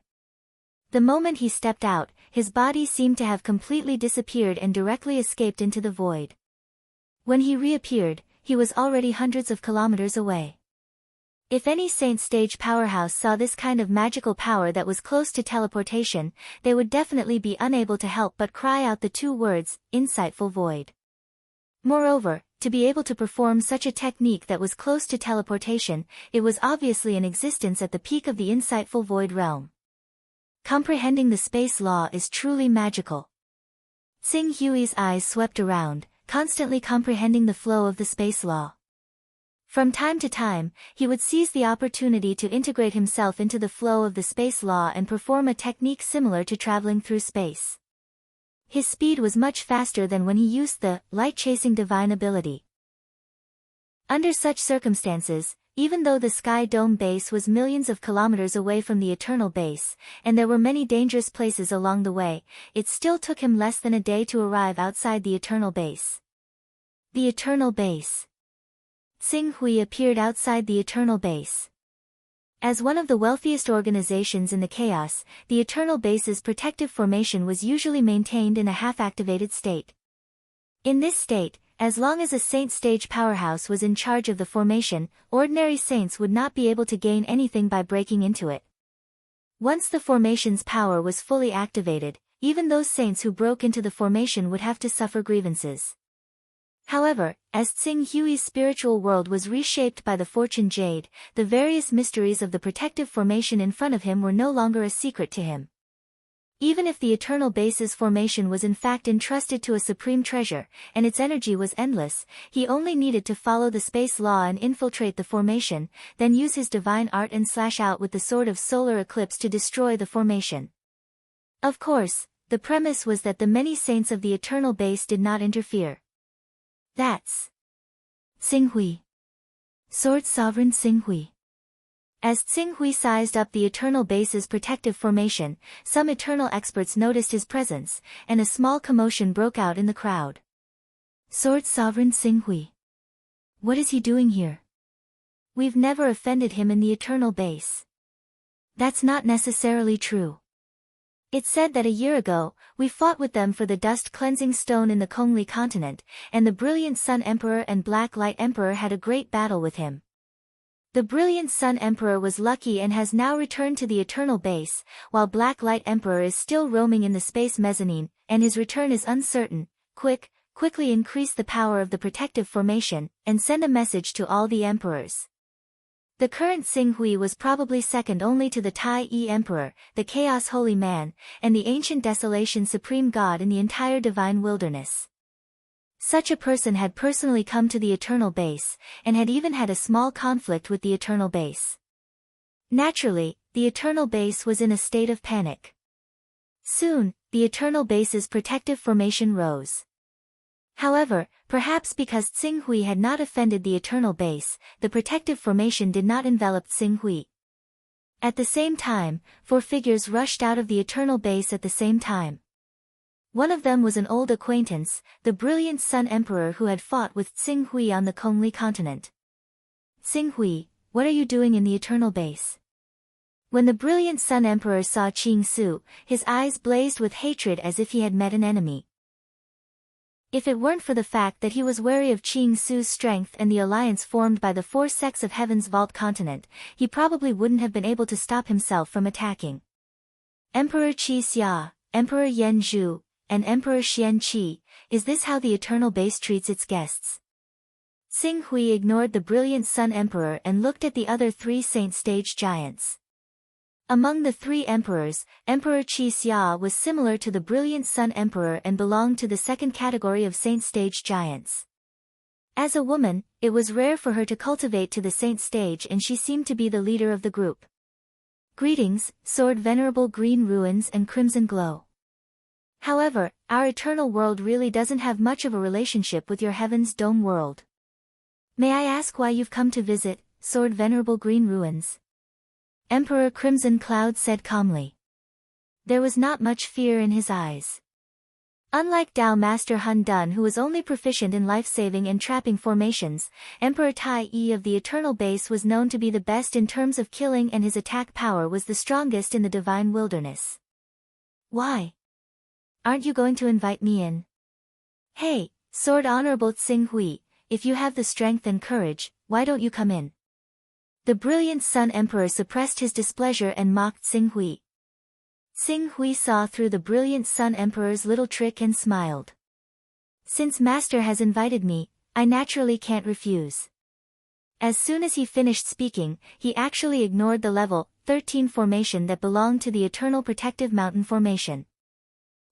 The moment he stepped out, his body seemed to have completely disappeared and directly escaped into the void. When he reappeared, he was already hundreds of kilometers away. If any saint stage powerhouse saw this kind of magical power that was close to teleportation, they would definitely be unable to help but cry out the two words, insightful void. Moreover, to be able to perform such a technique that was close to teleportation, it was obviously in existence at the peak of the insightful void realm. Comprehending the space law is truly magical. Xing Hui's eyes swept around, constantly comprehending the flow of the space law. From time to time, he would seize the opportunity to integrate himself into the flow of the space law and perform a technique similar to traveling through space. His speed was much faster than when he used the light-chasing divine ability. Under such circumstances, even though the Sky Dome base was millions of kilometers away from the Eternal base, and there were many dangerous places along the way, it still took him less than a day to arrive outside the Eternal base. The Eternal base. Xing Hui appeared outside the Eternal base. As one of the wealthiest organizations in the chaos, the Eternal Base's protective formation was usually maintained in a half-activated state. In this state, as long as a saint stage powerhouse was in charge of the formation, ordinary saints would not be able to gain anything by breaking into it. Once the formation's power was fully activated, even those saints who broke into the formation would have to suffer grievances. However, as Xing Hui's spiritual world was reshaped by the Fortune Jade, the various mysteries of the protective formation in front of him were no longer a secret to him. Even if the Eternal Base's formation was in fact entrusted to a supreme treasure, and its energy was endless, he only needed to follow the space law and infiltrate the formation, then use his divine art and slash out with the sword of solar eclipse to destroy the formation. Of course, the premise was that the many saints of the Eternal Base did not interfere. That's Xing Hui. Sword Sovereign Xing Hui. As Xing Hui sized up the Eternal Base's protective formation, some Eternal experts noticed his presence, and a small commotion broke out in the crowd. Sword Sovereign Xing Hui. What is he doing here? We've never offended him in the Eternal Base. That's not necessarily true. It said that a year ago, we fought with them for the dust-cleansing stone in the Kongli continent, and the Brilliant Sun Emperor and Black Light Emperor had a great battle with him. The Brilliant Sun Emperor was lucky and has now returned to the Eternal Base, while Black Light Emperor is still roaming in the space mezzanine, and his return is uncertain. Quickly increase the power of the protective formation, and send a message to all the emperors. The current Xing Hui was probably second only to the Tai Yi Emperor, the Chaos Holy Man, and the Ancient Desolation Supreme God in the entire Divine Wilderness. Such a person had personally come to the Eternal Base, and had even had a small conflict with the Eternal Base. Naturally, the Eternal Base was in a state of panic. Soon, the Eternal Base's protective formation rose. However, perhaps because Xing Hui had not offended the Eternal Base, the protective formation did not envelop Xing Hui. At the same time, 4 figures rushed out of the Eternal Base at the same time. One of them was an old acquaintance, the Brilliant Sun Emperor who had fought with Xing Hui on the Kongli continent. Xing Hui, what are you doing in the Eternal Base? When the Brilliant Sun Emperor saw Qing Su, his eyes blazed with hatred as if he had met an enemy. If it weren't for the fact that he was wary of Qing Su's strength and the alliance formed by the 4 sects of Heaven's Vault continent, he probably wouldn't have been able to stop himself from attacking. Emperor Qi Xia, Emperor Yan Zhu, and Emperor Xian Qi, is this how the Eternal Base treats its guests? Xing Hui ignored the Brilliant Sun Emperor and looked at the other 3 Saint Stage giants. Among the 3 emperors, Emperor Qi Xia was similar to the Brilliant Sun Emperor and belonged to the second category of Saint Stage giants. As a woman, it was rare for her to cultivate to the Saint Stage, and she seemed to be the leader of the group. Greetings, Sword Venerable Green Ruins and Crimson Glow. However, our eternal world really doesn't have much of a relationship with your Heaven's Dome world. May I ask why you've come to visit, Sword Venerable Green Ruins? Emperor Crimson Cloud said calmly. There was not much fear in his eyes. Unlike Dao Master Hun Dun, who was only proficient in life-saving and trapping formations, Emperor Tai Yi of the Eternal Base was known to be the best in terms of killing, and his attack power was the strongest in the Divine Wilderness. Why? Aren't you going to invite me in? Hey, Sword Honorable Xing Hui, if you have the strength and courage, why don't you come in? The Brilliant Sun Emperor suppressed his displeasure and mocked Xing Hui. Xing Hui saw through the Brilliant Sun Emperor's little trick and smiled. Since Master has invited me, I naturally can't refuse. As soon as he finished speaking, he actually ignored the level 13 formation that belonged to the Eternal Protective Mountain formation.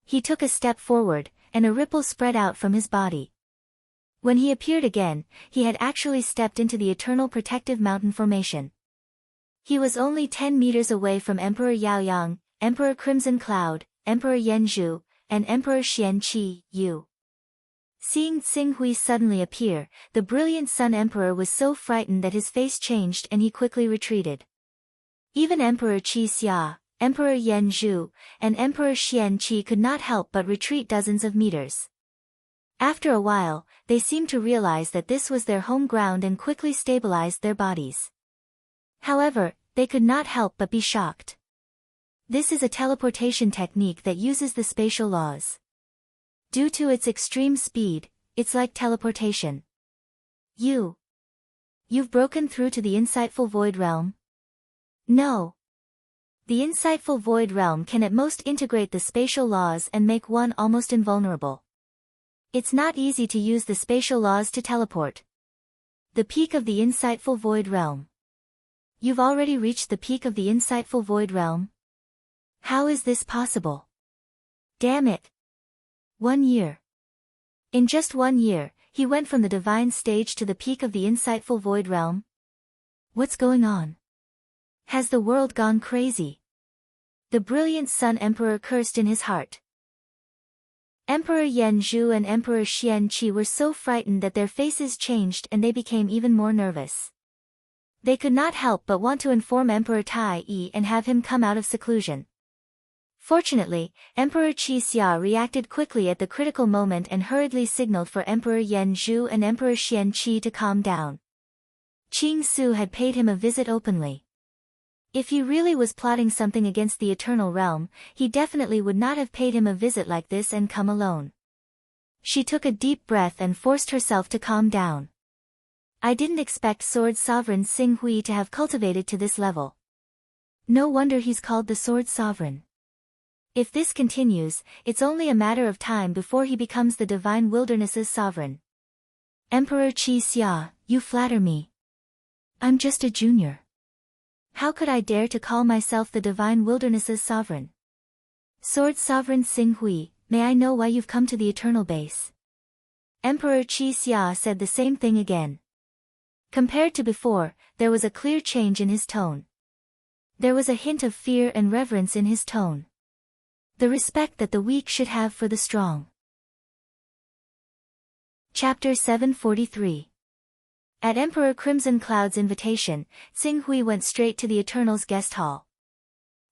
He took a step forward, and a ripple spread out from his body. When he appeared again, he had actually stepped into the Eternal Protective Mountain formation. He was only 10 meters away from Emperor Yaoyang, Emperor Crimson Cloud, Emperor Yan Zhu, and Emperor Xian Qi Yu. Seeing Xing Hui suddenly appear, the Brilliant Sun Emperor was so frightened that his face changed and he quickly retreated. Even Emperor Qi Xia, Emperor Yan Zhu, and Emperor Xian Qi could not help but retreat dozens of meters. After a while, they seemed to realize that this was their home ground and quickly stabilized their bodies. However, they could not help but be shocked. This is a teleportation technique that uses the spatial laws. Due to its extreme speed, it's like teleportation. You've broken through to the insightful Void Realm? No. The insightful Void Realm can at most integrate the spatial laws and make one almost invulnerable. It's not easy to use the spatial laws to teleport. The peak of the insightful Void Realm. You've already reached the peak of the insightful Void Realm? How is this possible? Damn it. 1 year. In just 1 year, he went from the divine stage to the peak of the insightful Void Realm? What's going on? Has the world gone crazy? The Brilliant Sun Emperor cursed in his heart. Emperor Yan Zhu and Emperor Xian Qi were so frightened that their faces changed and they became even more nervous. They could not help but want to inform Emperor Tai Yi and have him come out of seclusion. Fortunately, Emperor Qi Xia reacted quickly at the critical moment and hurriedly signaled for Emperor Yan Zhu and Emperor Xian Qi to calm down. Qing Su had paid him a visit openly. If he really was plotting something against the Eternal Realm, he definitely would not have paid him a visit like this and come alone. She took a deep breath and forced herself to calm down. I didn't expect Sword Sovereign Xing Hui to have cultivated to this level. No wonder he's called the Sword Sovereign. If this continues, it's only a matter of time before he becomes the Divine Wilderness's sovereign. Emperor Qi Xia, you flatter me. I'm just a junior. How could I dare to call myself the Divine Wilderness's sovereign? Sword Sovereign Xing Hui, may I know why you've come to the Eternal Base? Emperor Qi Xia said the same thing again. Compared to before, there was a clear change in his tone. There was a hint of fear and reverence in his tone. The respect that the weak should have for the strong. Chapter 743. At Emperor Crimson Cloud's invitation, Xing Hui went straight to the Eternal's guest hall.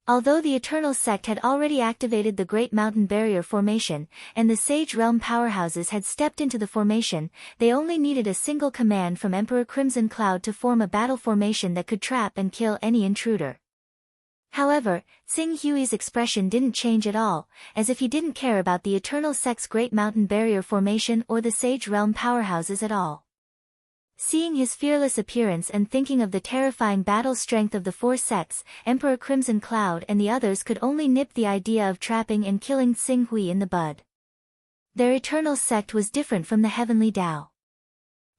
Although the Eternal Sect had already activated the Great Mountain Barrier formation, and the Sage Realm powerhouses had stepped into the formation, they only needed a single command from Emperor Crimson Cloud to form a battle formation that could trap and kill any intruder. However, Xing Hui's expression didn't change at all, as if he didn't care about the Eternal Sect's Great Mountain Barrier formation or the Sage Realm powerhouses at all. Seeing his fearless appearance and thinking of the terrifying battle strength of the four sects, Emperor Crimson Cloud and the others could only nip the idea of trapping and killing Xing Hui in the bud. Their Eternal Sect was different from the Heavenly Tao.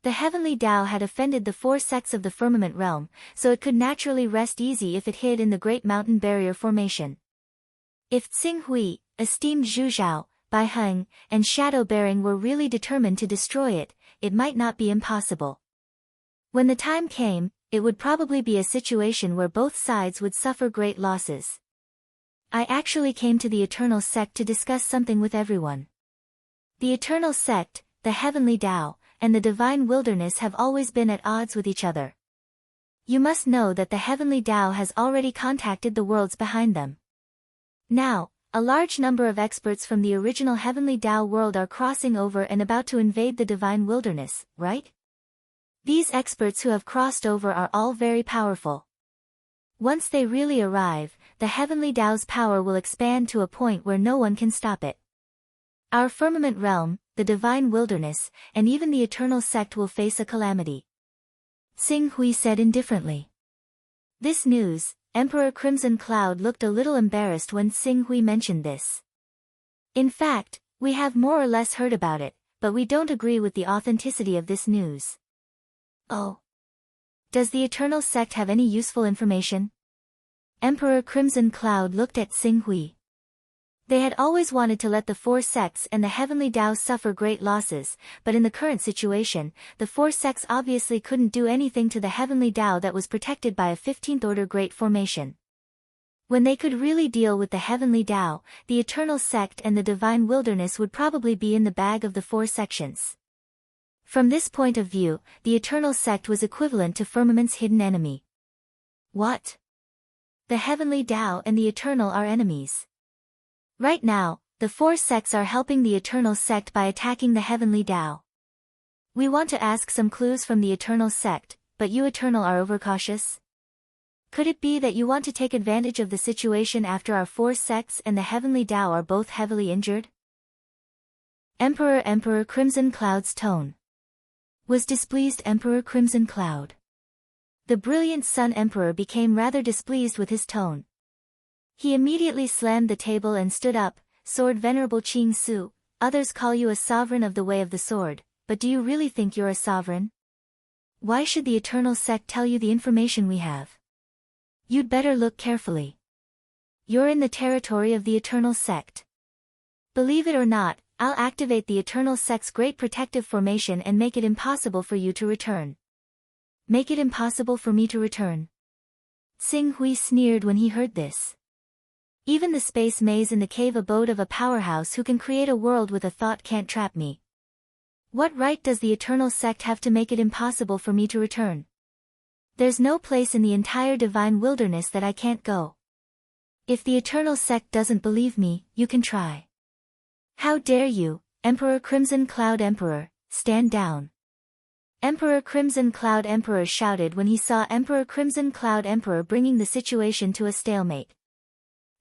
The Heavenly Tao had offended the four sects of the Firmament Realm, so it could naturally rest easy if it hid in the Great Mountain Barrier formation. If Xing Hui, esteemed Zhu Zhao, Bai Heng, and Shadow Bearing were really determined to destroy it, it might not be impossible. When the time came, it would probably be a situation where both sides would suffer great losses. I actually came to the Eternal Sect to discuss something with everyone. The Eternal Sect, the Heavenly Tao, and the Divine Wilderness have always been at odds with each other. You must know that the Heavenly Tao has already contacted the worlds behind them. Now, a large number of experts from the original Heavenly Tao world are crossing over and about to invade the Divine Wilderness, right? These experts who have crossed over are all very powerful. Once they really arrive, the Heavenly Tao's power will expand to a point where no one can stop it. Our Firmament Realm, the Divine Wilderness, and even the Eternal Sect will face a calamity. Xing Hui said indifferently. This news, Emperor Crimson Cloud looked a little embarrassed when Xing Hui mentioned this. In fact, we have more or less heard about it, but we don't agree with the authenticity of this news. Oh. Does the Eternal Sect have any useful information? Emperor Crimson Cloud looked at Xing Hui. They had always wanted to let the four sects and the Heavenly Tao suffer great losses, but in the current situation, the four sects obviously couldn't do anything to the Heavenly Tao that was protected by a 15th Order Great Formation. When they could really deal with the Heavenly Tao, the Eternal Sect and the Divine Wilderness would probably be in the bag of the four sections. From this point of view, the Eternal Sect was equivalent to Firmament's hidden enemy. What? The Heavenly Tao and the Eternal are enemies. Right now, the four sects are helping the Eternal Sect by attacking the Heavenly Tao. We want to ask some clues from the Eternal Sect, but you Eternal are overcautious? Could it be that you want to take advantage of the situation after our four sects and the Heavenly Tao are both heavily injured? Emperor Crimson Cloud's tone was displeased. Emperor Crimson Cloud. The brilliant Sun Emperor became rather displeased with his tone. He immediately slammed the table and stood up. Sword Venerable Qing Su, others call you a sovereign of the way of the sword, but do you really think you're a sovereign? Why should the Eternal Sect tell you the information we have? You'd better look carefully. You're in the territory of the Eternal Sect. Believe it or not, I'll activate the Eternal Sect's great protective formation and make it impossible for you to return. Make it impossible for me to return. Xing Hui sneered when he heard this. Even the space maze in the cave abode of a powerhouse who can create a world with a thought can't trap me. What right does the Eternal Sect have to make it impossible for me to return? There's no place in the entire Divine Wilderness that I can't go. If the Eternal Sect doesn't believe me, you can try. How dare you, Emperor Crimson Cloud Emperor, stand down. Emperor Crimson Cloud Emperor shouted when he saw Emperor Crimson Cloud Emperor bringing the situation to a stalemate.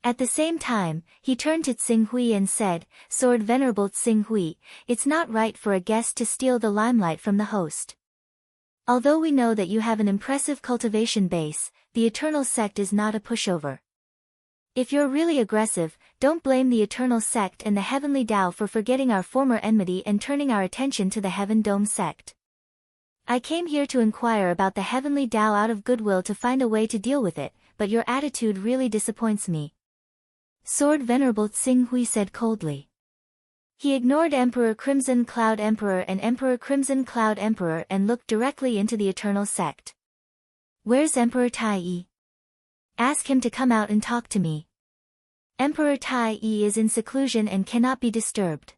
At the same time, he turned to Tsing Hui and said, "Sword Venerable Tsing Hui, it's not right for a guest to steal the limelight from the host. Although we know that you have an impressive cultivation base, the Eternal Sect is not a pushover. If you're really aggressive, don't blame the Eternal Sect and the Heavenly Tao for forgetting our former enmity and turning our attention to the Heaven Dome Sect. I came here to inquire about the Heavenly Tao out of goodwill to find a way to deal with it, but your attitude really disappoints me." Sword Venerable Tsing Hui said coldly. He ignored Emperor Crimson Cloud Emperor and Emperor Crimson Cloud Emperor and looked directly into the Eternal Sect. "Where's Emperor Tai Yi? Ask him to come out and talk to me. Emperor Tai Yi is in seclusion and cannot be disturbed.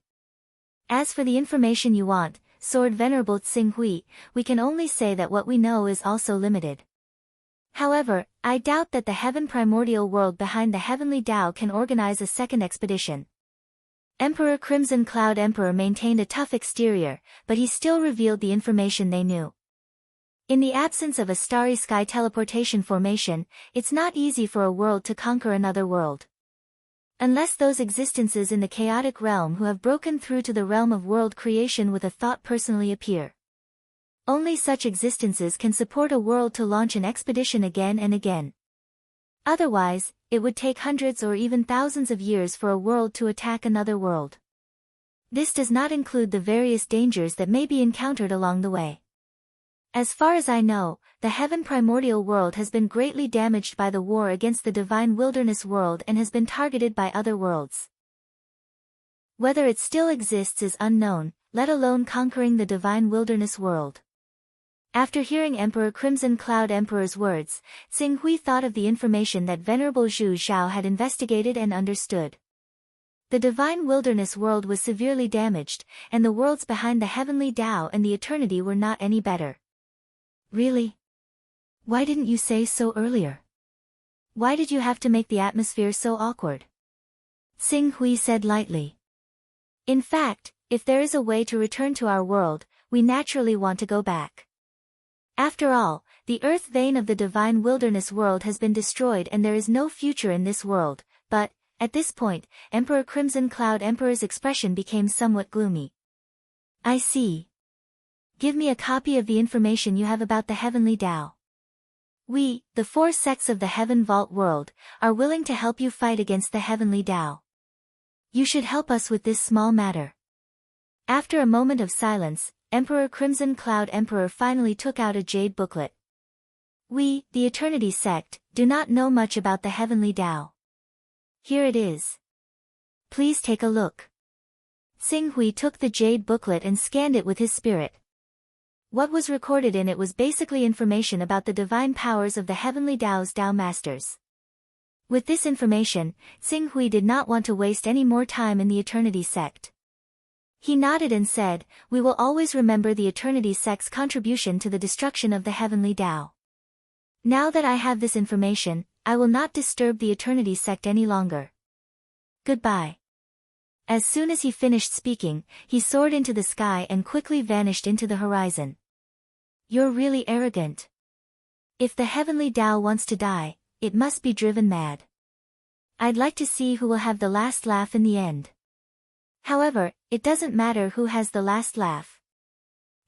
As for the information you want, Sword Venerable Tsing Hui, we can only say that what we know is also limited. However, I doubt that the Heaven Primordial world behind the Heavenly Tao can organize a second expedition." Emperor Crimson Cloud Emperor maintained a tough exterior, but he still revealed the information they knew. In the absence of a starry sky teleportation formation, it's not easy for a world to conquer another world. Unless those existences in the chaotic realm who have broken through to the realm of world creation with a thought personally appear. Only such existences can support a world to launch an expedition again and again. Otherwise, it would take hundreds or even thousands of years for a world to attack another world. This does not include the various dangers that may be encountered along the way. As far as I know, the Heaven Primordial world has been greatly damaged by the war against the Divine Wilderness world and has been targeted by other worlds. Whether it still exists is unknown, let alone conquering the Divine Wilderness world. After hearing Emperor Crimson Cloud Emperor's words, Tsing Hui thought of the information that Venerable Zhu Zhao had investigated and understood. The Divine Wilderness world was severely damaged, and the worlds behind the Heavenly Tao and the Eternity were not any better. Really? Why didn't you say so earlier? Why did you have to make the atmosphere so awkward? Tsing Hui said lightly. In fact, if there is a way to return to our world, we naturally want to go back. After all, the earth vein of the Divine Wilderness world has been destroyed and there is no future in this world, but, at this point, Emperor Crimson Cloud Emperor's expression became somewhat gloomy. I see. Give me a copy of the information you have about the Heavenly Tao. We, the 4 sects of the Heaven Vault world, are willing to help you fight against the Heavenly Tao. You should help us with this small matter. After a moment of silence, Emperor Crimson Cloud Emperor finally took out a jade booklet. We, the Eternity Sect, do not know much about the Heavenly Tao. Here it is. Please take a look. Tsing Hui took the jade booklet and scanned it with his spirit. What was recorded in it was basically information about the divine powers of the Heavenly Tao's Tao Masters. With this information, Tsing Hui did not want to waste any more time in the Eternity Sect. He nodded and said, "We will always remember the Eternity Sect's contribution to the destruction of the Heavenly Tao. Now that I have this information, I will not disturb the Eternity Sect any longer. Goodbye." As soon as he finished speaking, he soared into the sky and quickly vanished into the horizon. You're really arrogant. If the Heavenly Tao wants to die, it must be driven mad. I'd like to see who will have the last laugh in the end. However, it doesn't matter who has the last laugh.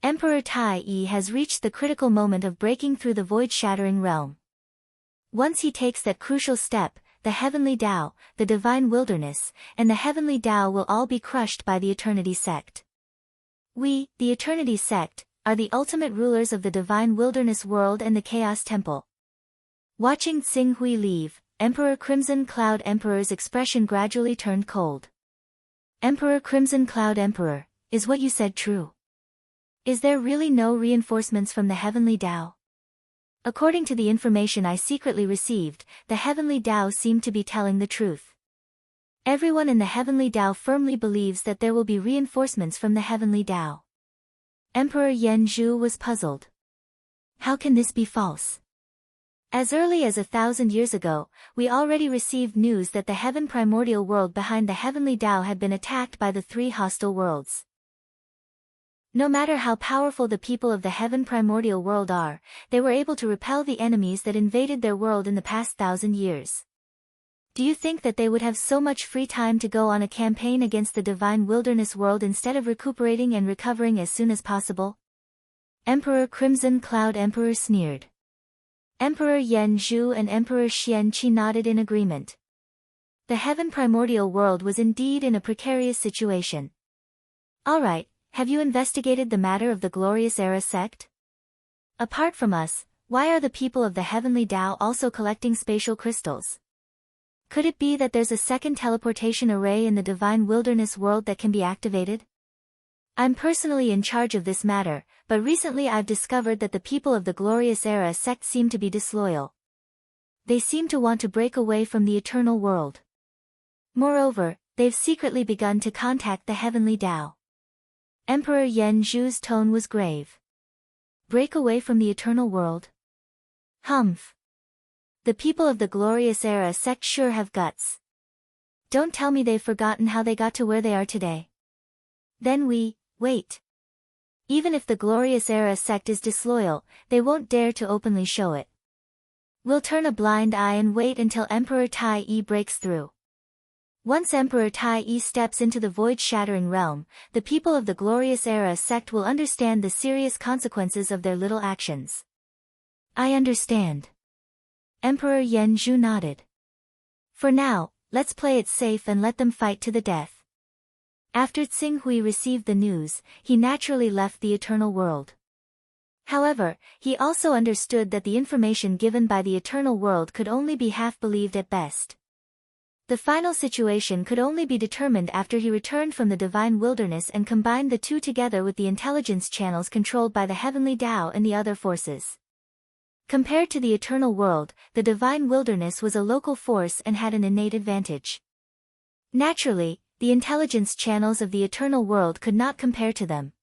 Emperor Tai Yi has reached the critical moment of breaking through the void-shattering realm. Once he takes that crucial step, the Heavenly Tao, the Divine Wilderness, and the Heavenly Tao will all be crushed by the Eternity Sect. We, the Eternity Sect, are the ultimate rulers of the Divine Wilderness world and the Chaos Temple. Watching Tsing Hui leave, Emperor Crimson Cloud Emperor's expression gradually turned cold. Emperor Crimson Cloud Emperor, is what you said true? Is there really no reinforcements from the Heavenly Tao? According to the information I secretly received, the Heavenly Tao seemed to be telling the truth. Everyone in the Heavenly Tao firmly believes that there will be reinforcements from the Heavenly Tao. Emperor Yen Zhu was puzzled. How can this be false? As early as 1,000 years ago, we already received news that the Heaven Primordial world behind the Heavenly Tao had been attacked by the 3 hostile worlds. No matter how powerful the people of the heaven primordial world are, they were able to repel the enemies that invaded their world in the past 1,000 years. Do you think that they would have so much free time to go on a campaign against the divine wilderness world instead of recuperating and recovering as soon as possible? Emperor Crimson Cloud Emperor sneered. Emperor Yen Zhu and Emperor Xian Qi nodded in agreement. The heaven primordial world was indeed in a precarious situation. Alright, have you investigated the matter of the Glorious Era sect? Apart from us, why are the people of the Heavenly Tao also collecting spatial crystals? Could it be that there's a second teleportation array in the divine wilderness world that can be activated? I'm personally in charge of this matter, but recently I've discovered that the people of the Glorious Era sect seem to be disloyal. They seem to want to break away from the eternal world. Moreover, they've secretly begun to contact the Heavenly Tao. Emperor Yen Zhu's tone was grave. Break away from the eternal world? Humph. The people of the Glorious Era sect sure have guts. Don't tell me they've forgotten how they got to where they are today. Then wait. Even if the Glorious Era sect is disloyal, they won't dare to openly show it. We'll turn a blind eye and wait until Emperor Tai Yi breaks through. Once Emperor Tai Yi steps into the void-shattering realm, the people of the Glorious Era sect will understand the serious consequences of their little actions. I understand. Emperor Yen Zhu nodded. For now, let's play it safe and let them fight to the death. After Tsing Hui received the news, he naturally left the eternal world. However, he also understood that the information given by the eternal world could only be half-believed at best. The final situation could only be determined after he returned from the divine wilderness and combined the two together with the intelligence channels controlled by the Heavenly Tao and the other forces. Compared to the eternal world, the divine wilderness was a local force and had an innate advantage. Naturally, the intelligence channels of the eternal world could not compare to them.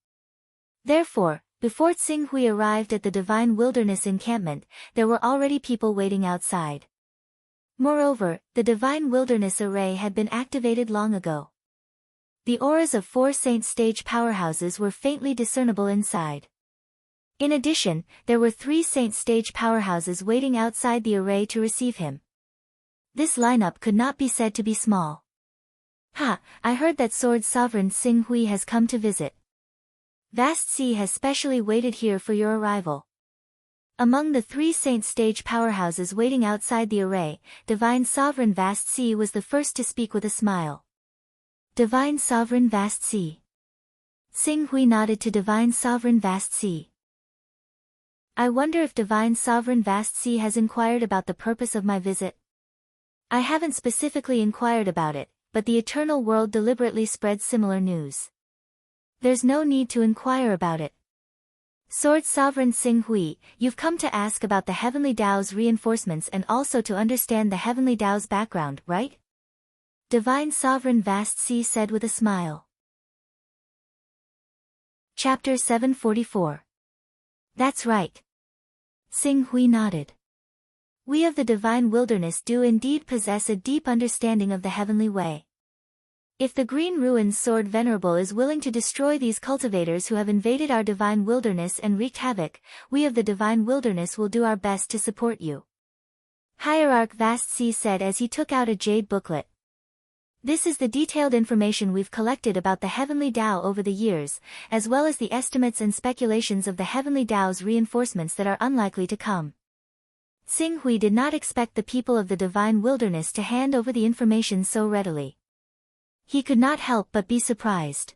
Therefore, before Tsing Hui arrived at the divine wilderness encampment, there were already people waiting outside. Moreover, the divine wilderness array had been activated long ago. The auras of 4 saint stage powerhouses were faintly discernible inside. In addition, there were 3 saint stage powerhouses waiting outside the array to receive him. This lineup could not be said to be small. Ha, I heard that Sword Sovereign Tsing Hui has come to visit. Vast Sea has specially waited here for your arrival. Among the 3 saint stage powerhouses waiting outside the array, Divine Sovereign Vast Sea was the first to speak with a smile. Divine Sovereign Vast Sea. Tsing Hui nodded to Divine Sovereign Vast Sea. I wonder if Divine Sovereign Vast Sea has inquired about the purpose of my visit. I haven't specifically inquired about it, but the eternal world deliberately spreads similar news. There's no need to inquire about it. Sword Sovereign Tsing Hui, you've come to ask about the Heavenly Tao's reinforcements and also to understand the Heavenly Tao's background, right? Divine Sovereign Vast Sea said with a smile. Chapter 744. That's right. Tsing Hui nodded. We of the divine wilderness do indeed possess a deep understanding of the heavenly way. If the Green Ruins Sword Venerable is willing to destroy these cultivators who have invaded our divine wilderness and wreaked havoc, we of the divine wilderness will do our best to support you. Hierarch Vast Sea said as he took out a jade booklet. This is the detailed information we've collected about the Heavenly Tao over the years, as well as the estimates and speculations of the Heavenly Tao's reinforcements that are unlikely to come. Tsing Hui did not expect the people of the divine wilderness to hand over the information so readily. He could not help but be surprised.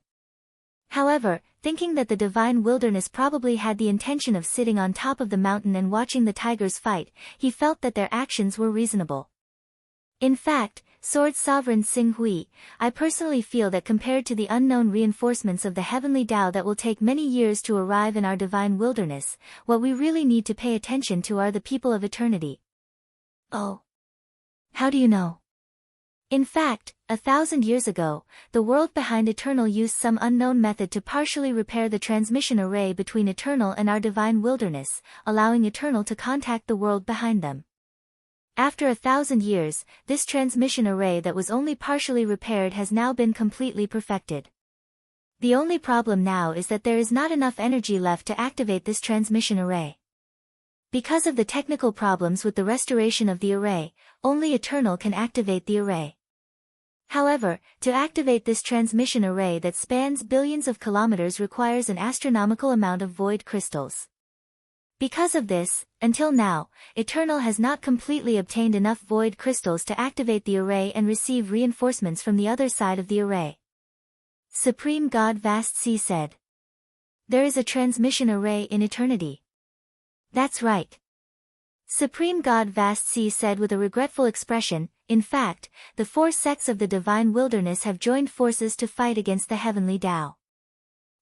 However, thinking that the divine wilderness probably had the intention of sitting on top of the mountain and watching the tigers fight, he felt that their actions were reasonable. In fact, Sword Sovereign Tsing Hui, I personally feel that compared to the unknown reinforcements of the Heavenly Tao that will take many years to arrive in our divine wilderness, what we really need to pay attention to are the people of eternity. Oh. How do you know? In fact, 1,000 years ago, the world behind Eternal used some unknown method to partially repair the transmission array between Eternal and our divine wilderness, allowing Eternal to contact the world behind them. After 1,000 years, this transmission array that was only partially repaired has now been completely perfected. The only problem now is that there is not enough energy left to activate this transmission array. Because of the technical problems with the restoration of the array, only Eternal can activate the array. However, to activate this transmission array that spans billions of kilometers requires an astronomical amount of void crystals. Because of this, until now, Eternal has not completely obtained enough void crystals to activate the array and receive reinforcements from the other side of the array. Supreme God Vast Sea said. There is a transmission array in eternity. That's right. Supreme God Vast Sea said with a regretful expression. In fact, the 4 sects of the divine wilderness have joined forces to fight against the heavenly Tao.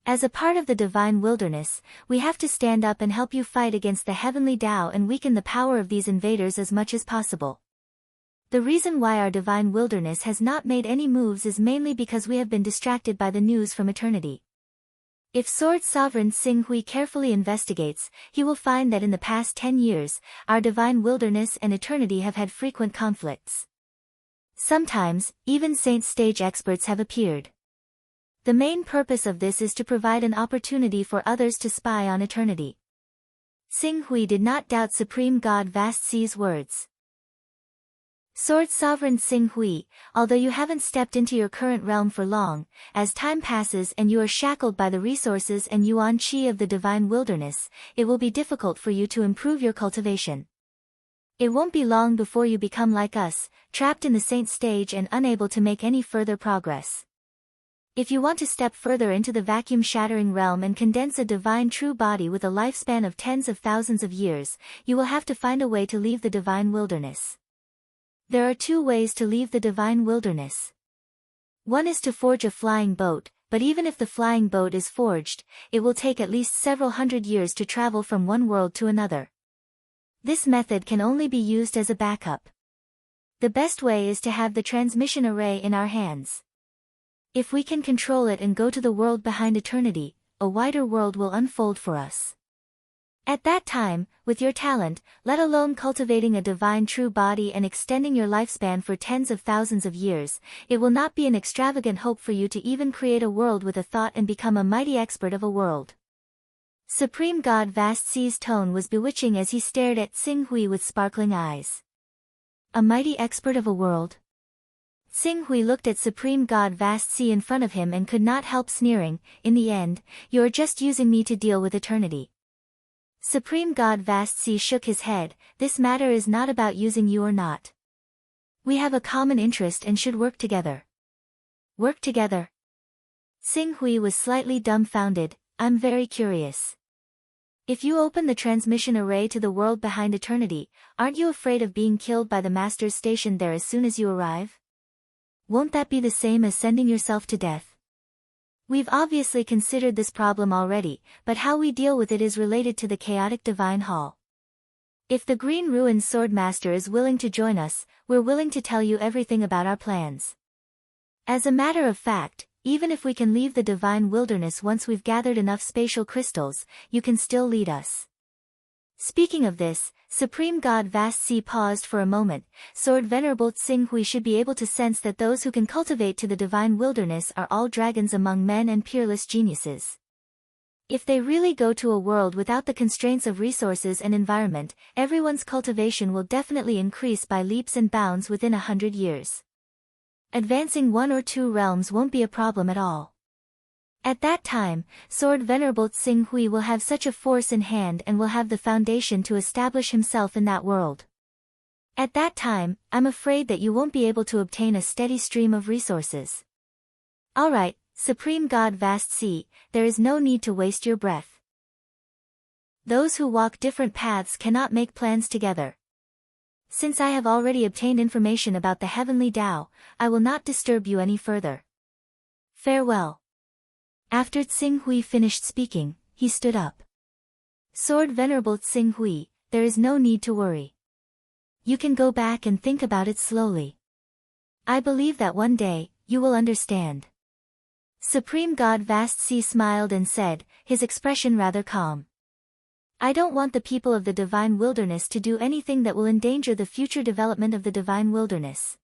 As a part of the divine wilderness, we have to stand up and help you fight against the heavenly Tao and weaken the power of these invaders as much as possible. The reason why our divine wilderness has not made any moves is mainly because we have been distracted by the news from eternity. If Sword Sovereign Xing Hui carefully investigates, he will find that in the past 10 years, our divine wilderness and eternity have had frequent conflicts. Sometimes, even saint stage experts have appeared. The main purpose of this is to provide an opportunity for others to spy on eternity. Xing Hui did not doubt Supreme God Vast Sea's words. Sword Sovereign Xing Hui, although you haven't stepped into your current realm for long, as time passes and you are shackled by the resources and yuan qi of the divine wilderness, it will be difficult for you to improve your cultivation. It won't be long before you become like us, trapped in the saint stage and unable to make any further progress. If you want to step further into the vacuum-shattering realm and condense a divine true body with a lifespan of tens of thousands of years, you will have to find a way to leave the divine wilderness. There are 2 ways to leave the divine wilderness. One is to forge a flying boat, but even if the flying boat is forged, it will take at least several hundred years to travel from one world to another. This method can only be used as a backup. The best way is to have the transmission array in our hands. If we can control it and go to the world behind eternity, a wider world will unfold for us. At that time, with your talent, let alone cultivating a divine true body and extending your lifespan for tens of thousands of years, it will not be an extravagant hope for you to even create a world with a thought and become a mighty expert of a world. Supreme God Vast Sea's tone was bewitching as he stared at Xing Hui with sparkling eyes. A mighty expert of a world? Xing Hui looked at Supreme God Vast Sea in front of him and could not help sneering. In the end, you're just using me to deal with eternity. Supreme God Vast Sea shook his head. This matter is not about using you or not. We have a common interest and should work together. Work together? Xing Hui was slightly dumbfounded. I'm very curious. If you open the transmission array to the world behind eternity, aren't you afraid of being killed by the Masters stationed there as soon as you arrive? Won't that be the same as sending yourself to death? We've obviously considered this problem already, but how we deal with it is related to the chaotic divine hall. If the Green Ruin Swordmaster is willing to join us, we're willing to tell you everything about our plans. As a matter of fact, even if we can leave the divine wilderness once we've gathered enough spatial crystals, you can still lead us. Speaking of this, Supreme God Vast Sea paused for a moment. Sword Venerable Xing Hui should be able to sense that those who can cultivate to the divine wilderness are all dragons among men and peerless geniuses. If they really go to a world without the constraints of resources and environment, everyone's cultivation will definitely increase by leaps and bounds within 100 years. Advancing 1 or 2 realms won't be a problem at all. At that time, Sword Venerable Xing Hui will have such a force in hand and will have the foundation to establish himself in that world. At that time, I'm afraid that you won't be able to obtain a steady stream of resources. Alright, Supreme God Vast Sea, there is no need to waste your breath. Those who walk different paths cannot make plans together. Since I have already obtained information about the Heavenly Tao, I will not disturb you any further. Farewell. After Xing Hui finished speaking, he stood up. Sword Venerable Xing Hui, there is no need to worry. You can go back and think about it slowly. I believe that one day, you will understand. Supreme God Vast Sea smiled and said, his expression rather calm. I don't want the people of the divine wilderness to do anything that will endanger the future development of the divine wilderness.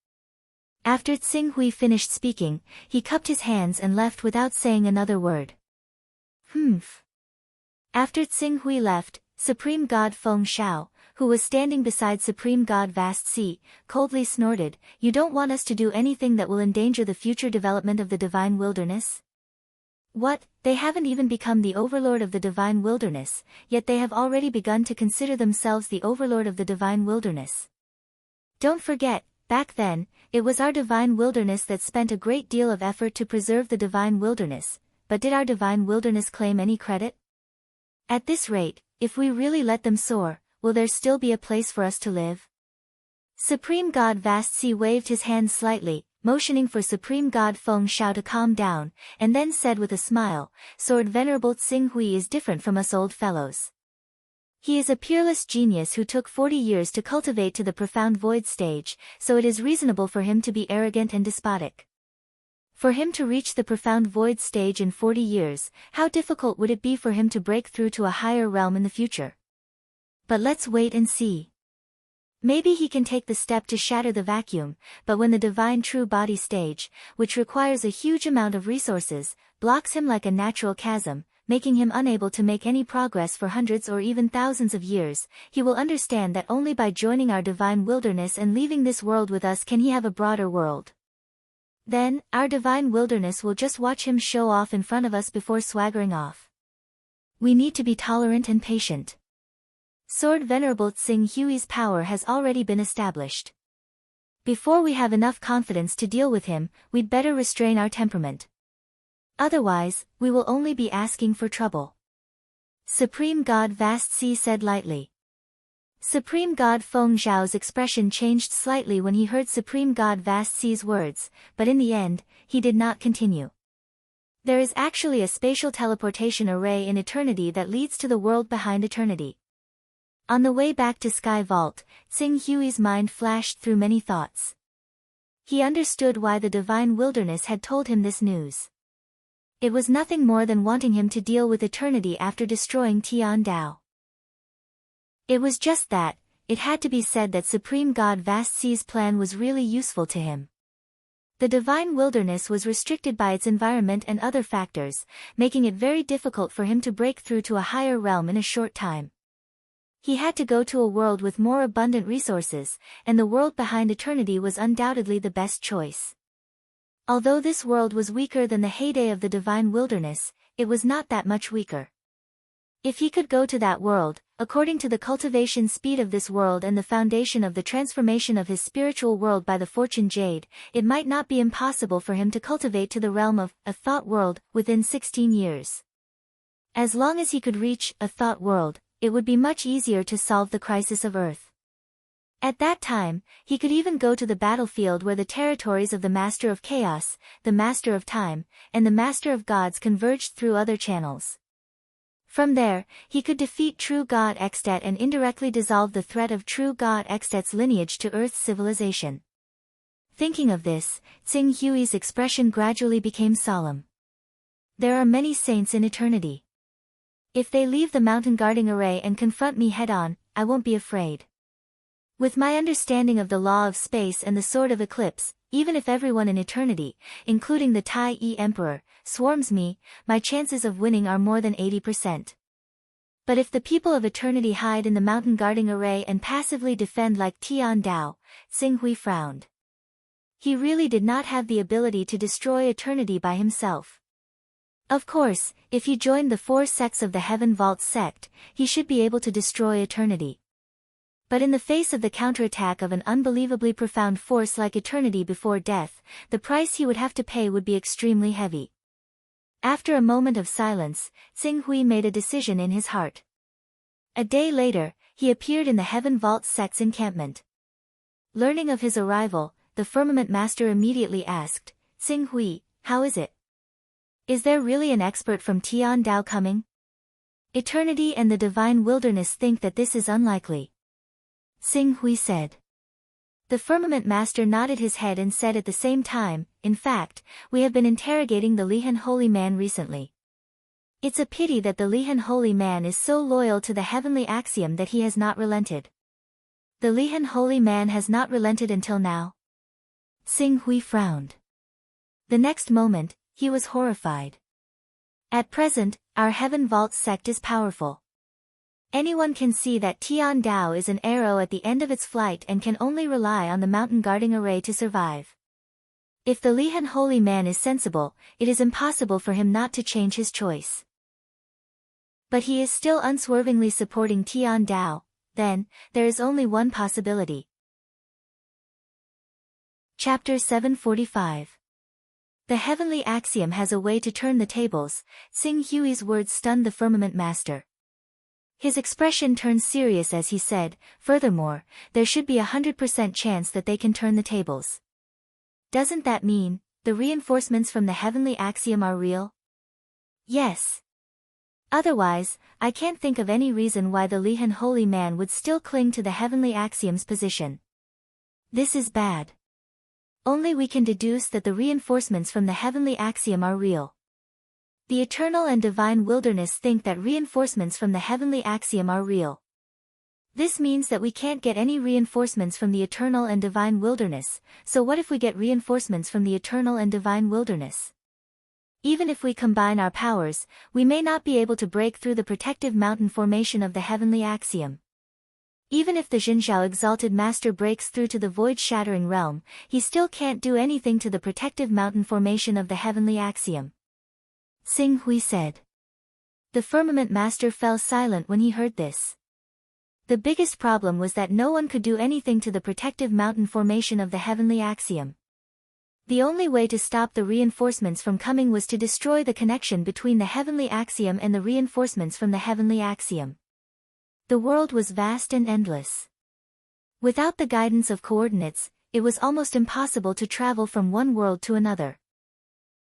After Tsing Hui finished speaking, he cupped his hands and left without saying another word. Humph. After Tsing Hui left, Supreme God Feng Shao, who was standing beside Supreme God Vast Sea, coldly snorted, "You don't want us to do anything that will endanger the future development of the Divine Wilderness?" What, they haven't even become the overlord of the Divine Wilderness, yet they have already begun to consider themselves the overlord of the Divine Wilderness. Don't forget, back then, it was our Divine Wilderness that spent a great deal of effort to preserve the Divine Wilderness, but did our Divine Wilderness claim any credit? At this rate, if we really let them soar, will there still be a place for us to live? Supreme God Vast Sea waved his hand slightly, motioning for Supreme God Feng Shao to calm down, and then said with a smile, "Sword Venerable Tsing Hui is different from us old fellows. He is a peerless genius who took 40 years to cultivate to the profound void stage, so it is reasonable for him to be arrogant and despotic. For him to reach the profound void stage in 40 years, how difficult would it be for him to break through to a higher realm in the future? But let's wait and see. Maybe he can take the step to shatter the vacuum, but when the divine true body stage, which requires a huge amount of resources, blocks him like a natural chasm, making him unable to make any progress for hundreds or even thousands of years, he will understand that only by joining our Divine Wilderness and leaving this world with us can he have a broader world. Then, our Divine Wilderness will just watch him show off in front of us before swaggering off. We need to be tolerant and patient. Sword Venerable Tsing Hui's power has already been established. Before we have enough confidence to deal with him, we'd better restrain our temperament. Otherwise, we will only be asking for trouble." Supreme God Vast Sea said lightly. Supreme God Feng Zhao's expression changed slightly when he heard Supreme God Vast Sea's words, but in the end, he did not continue. There is actually a spatial teleportation array in eternity that leads to the world behind eternity. On the way back to Sky Vault, Tsing Hui's mind flashed through many thoughts. He understood why the Divine Wilderness had told him this news. It was nothing more than wanting him to deal with eternity after destroying Tian Dao. It was just that, it had to be said that Supreme God Vast Sea's plan was really useful to him. The Divine Wilderness was restricted by its environment and other factors, making it very difficult for him to break through to a higher realm in a short time. He had to go to a world with more abundant resources, and the world behind eternity was undoubtedly the best choice. Although this world was weaker than the heyday of the Divine Wilderness, it was not that much weaker. If he could go to that world, according to the cultivation speed of this world and the foundation of the transformation of his spiritual world by the Fortune Jade, it might not be impossible for him to cultivate to the realm of a thought world within 16 years. As long as he could reach a thought world, it would be much easier to solve the crisis of Earth. At that time, he could even go to the battlefield where the territories of the Master of Chaos, the Master of Time, and the Master of Gods converged through other channels. From there, he could defeat True God Extet and indirectly dissolve the threat of True God Extet's lineage to Earth's civilization. Thinking of this, Tsing Hui's expression gradually became solemn. There are many saints in eternity. If they leave the mountain guarding array and confront me head-on, I won't be afraid. With my understanding of the law of space and the sword of eclipse, even if everyone in eternity, including the Tai Yi Emperor, swarms me, my chances of winning are more than 80%. But if the people of eternity hide in the mountain guarding array and passively defend like Tian Dao, Tsing Hui frowned. He really did not have the ability to destroy eternity by himself. Of course, if he joined the 4 sects of the Heaven Vault sect, he should be able to destroy eternity. But in the face of the counterattack of an unbelievably profound force like eternity before death, the price he would have to pay would be extremely heavy. After a moment of silence, Tsing Hui made a decision in his heart. A day later, he appeared in the Heaven Vault sect's encampment. Learning of his arrival, the Firmament Master immediately asked, "Tsing Hui, how is it? Is there really an expert from Tian Dao coming? Eternity and the Divine Wilderness think that this is unlikely." Tsing Hui said. The Firmament Master nodded his head and said at the same time, "In fact, we have been interrogating the Lihan Holy Man recently. It's a pity that the Lihan Holy Man is so loyal to the heavenly axiom that he has not relented." The Lihan Holy Man has not relented until now? Xing Hui frowned. The next moment, he was horrified. At present, our Heaven Vault sect is powerful. Anyone can see that Tian Dao is an arrow at the end of its flight and can only rely on the mountain guarding array to survive. If the Lihan holy man is sensible, it is impossible for him not to change his choice. But he is still unswervingly supporting Tian Dao, then, there is only one possibility. Chapter 745. The heavenly axiom has a way to turn the tables. Xing Hui's words stunned the firmament master. His expression turned serious as he said, furthermore, there should be 100% chance that they can turn the tables. Doesn't that mean, the reinforcements from the heavenly axiom are real? Yes. Otherwise, I can't think of any reason why the Lihan holy man would still cling to the heavenly axiom's position. This is bad. Only we can deduce that the reinforcements from the heavenly axiom are real. The eternal and divine wilderness think that reinforcements from the heavenly axiom are real. This means that we can't get any reinforcements from the eternal and divine wilderness, so what if we get reinforcements from the eternal and divine wilderness? Even if we combine our powers, we may not be able to break through the protective mountain formation of the heavenly axiom. Even if the Jinzhao exalted master breaks through to the void-shattering realm, he still can't do anything to the protective mountain formation of the heavenly axiom. Xing Hui said. The firmament master fell silent when he heard this. The biggest problem was that no one could do anything to the protective mountain formation of the heavenly axiom. The only way to stop the reinforcements from coming was to destroy the connection between the heavenly axiom and the reinforcements from the heavenly axiom. The world was vast and endless. Without the guidance of coordinates, it was almost impossible to travel from one world to another.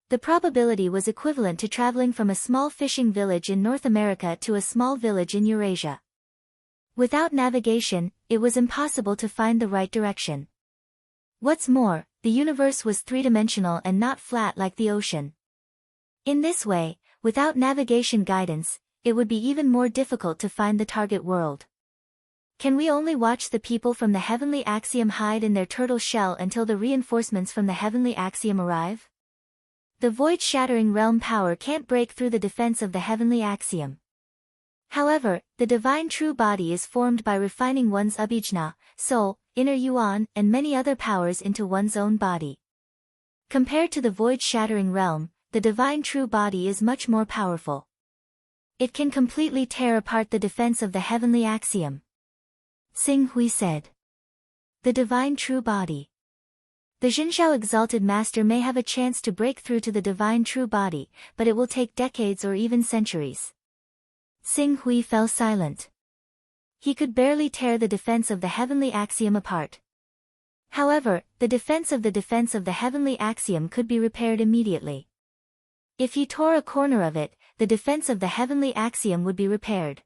The probability was equivalent to traveling from a small fishing village in North America to a small village in Eurasia. Without navigation, it was impossible to find the right direction. What's more, the universe was three-dimensional and not flat like the ocean. In this way, without navigation guidance, it would be even more difficult to find the target world. Can we only watch the people from the heavenly axiom hide in their turtle shell until the reinforcements from the heavenly axiom arrive? The void-shattering realm power can't break through the defense of the heavenly axiom. However, the divine true body is formed by refining one's abhijna, soul, inner yuan, and many other powers into one's own body. Compared to the void-shattering realm, the divine true body is much more powerful. It can completely tear apart the defense of the heavenly axiom. Xing Hui said. The divine true body. The Jinzhao exalted master may have a chance to break through to the divine true body, but it will take decades or even centuries. Xing Hui fell silent. He could barely tear the defense of the heavenly axiom apart. However, the defense of the heavenly axiom could be repaired immediately. If he tore a corner of it, the defense of the heavenly axiom would be repaired.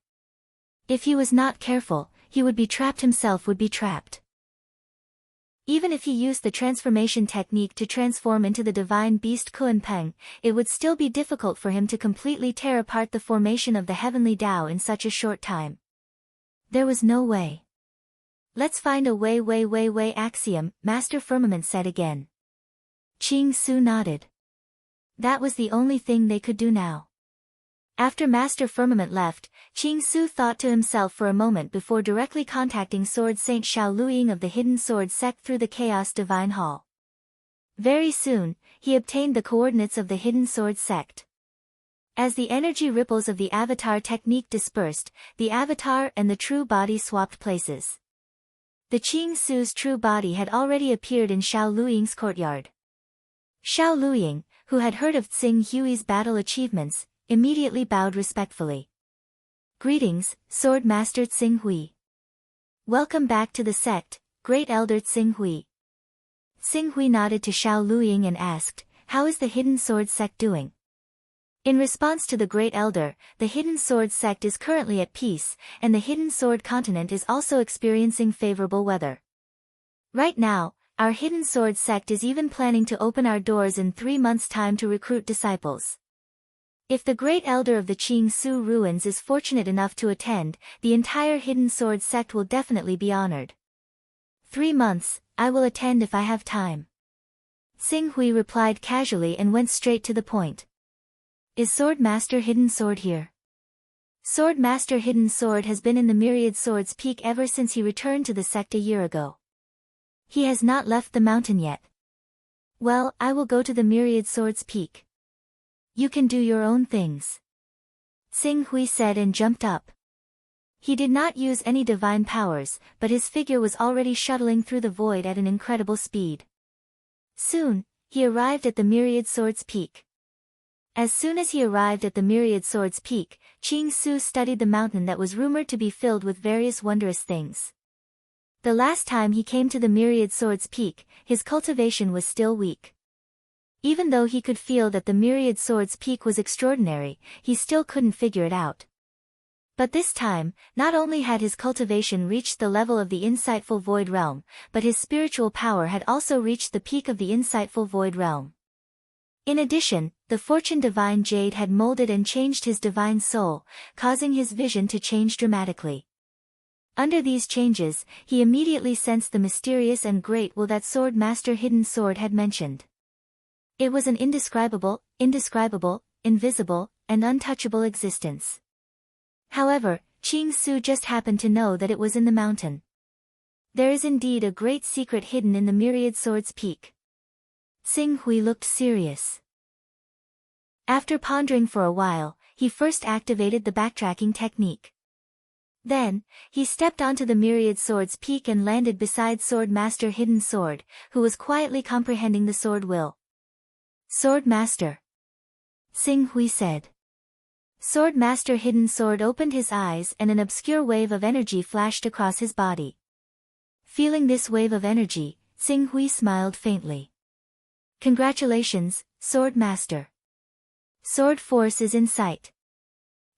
If he was not careful, he would be trapped himself would be trapped. Even if he used the transformation technique to transform into the divine beast Kuan-Peng, it would still be difficult for him to completely tear apart the formation of the heavenly Tao in such a short time. There was no way. Let's find a way axiom, Master Firmament said again. Qing Su nodded. That was the only thing they could do now. After Master Firmament left, Qing Su thought to himself for a moment before directly contacting Sword Saint Xiao Luiying of the Hidden Sword Sect through the Chaos Divine Hall. Very soon, he obtained the coordinates of the Hidden Sword Sect. As the energy ripples of the avatar technique dispersed, the avatar and the true body swapped places. The Qing Su's true body had already appeared in Xiao Luiying's courtyard. Xiao Luiying, who had heard of Xing Hui's battle achievements, immediately bowed respectfully. Greetings, Sword Master Xing Hui. Welcome back to the sect, Great Elder Xing Hui. Xing Hui nodded to Xiao Luiying and asked, how is the Hidden Sword Sect doing? In response to the Great Elder, the Hidden Sword Sect is currently at peace, and the Hidden Sword Continent is also experiencing favorable weather. Right now, our Hidden Sword Sect is even planning to open our doors in 3 months' time to recruit disciples. If the Great Elder of the Qing Su ruins is fortunate enough to attend, the entire Hidden Sword Sect will definitely be honored. 3 months, I will attend if I have time. Xing Hui replied casually and went straight to the point. Is Sword Master Hidden Sword here? Sword Master Hidden Sword has been in the Myriad Swords Peak ever since he returned to the sect a year ago. He has not left the mountain yet. Well, I will go to the Myriad Swords Peak. You can do your own things. Xing Hui said and jumped up. He did not use any divine powers, but his figure was already shuttling through the void at an incredible speed. Soon, he arrived at the Myriad Swords Peak. As soon as he arrived at the Myriad Swords Peak, Qing Su studied the mountain that was rumored to be filled with various wondrous things. The last time he came to the Myriad Swords Peak, his cultivation was still weak. Even though he could feel that the Myriad Swords Peak was extraordinary, he still couldn't figure it out. But this time, not only had his cultivation reached the level of the insightful Void Realm, but his spiritual power had also reached the peak of the insightful Void Realm. In addition, the Fortune Divine Jade had molded and changed his divine soul, causing his vision to change dramatically. Under these changes, he immediately sensed the mysterious and great will that Sword Master Hidden Sword had mentioned. It was an indescribable, invisible, and untouchable existence. However, Qing Su just happened to know that it was in the mountain. There is indeed a great secret hidden in the Myriad Swords Peak. Xing Hui looked serious. After pondering for a while, he first activated the backtracking technique. Then, he stepped onto the Myriad Swords Peak and landed beside Sword Master Hidden Sword, who was quietly comprehending the sword will. Sword Master. Xing Hui said. Sword Master Hidden Sword opened his eyes and an obscure wave of energy flashed across his body. Feeling this wave of energy, Xing Hui smiled faintly. Congratulations, Sword Master. Sword Force is in sight.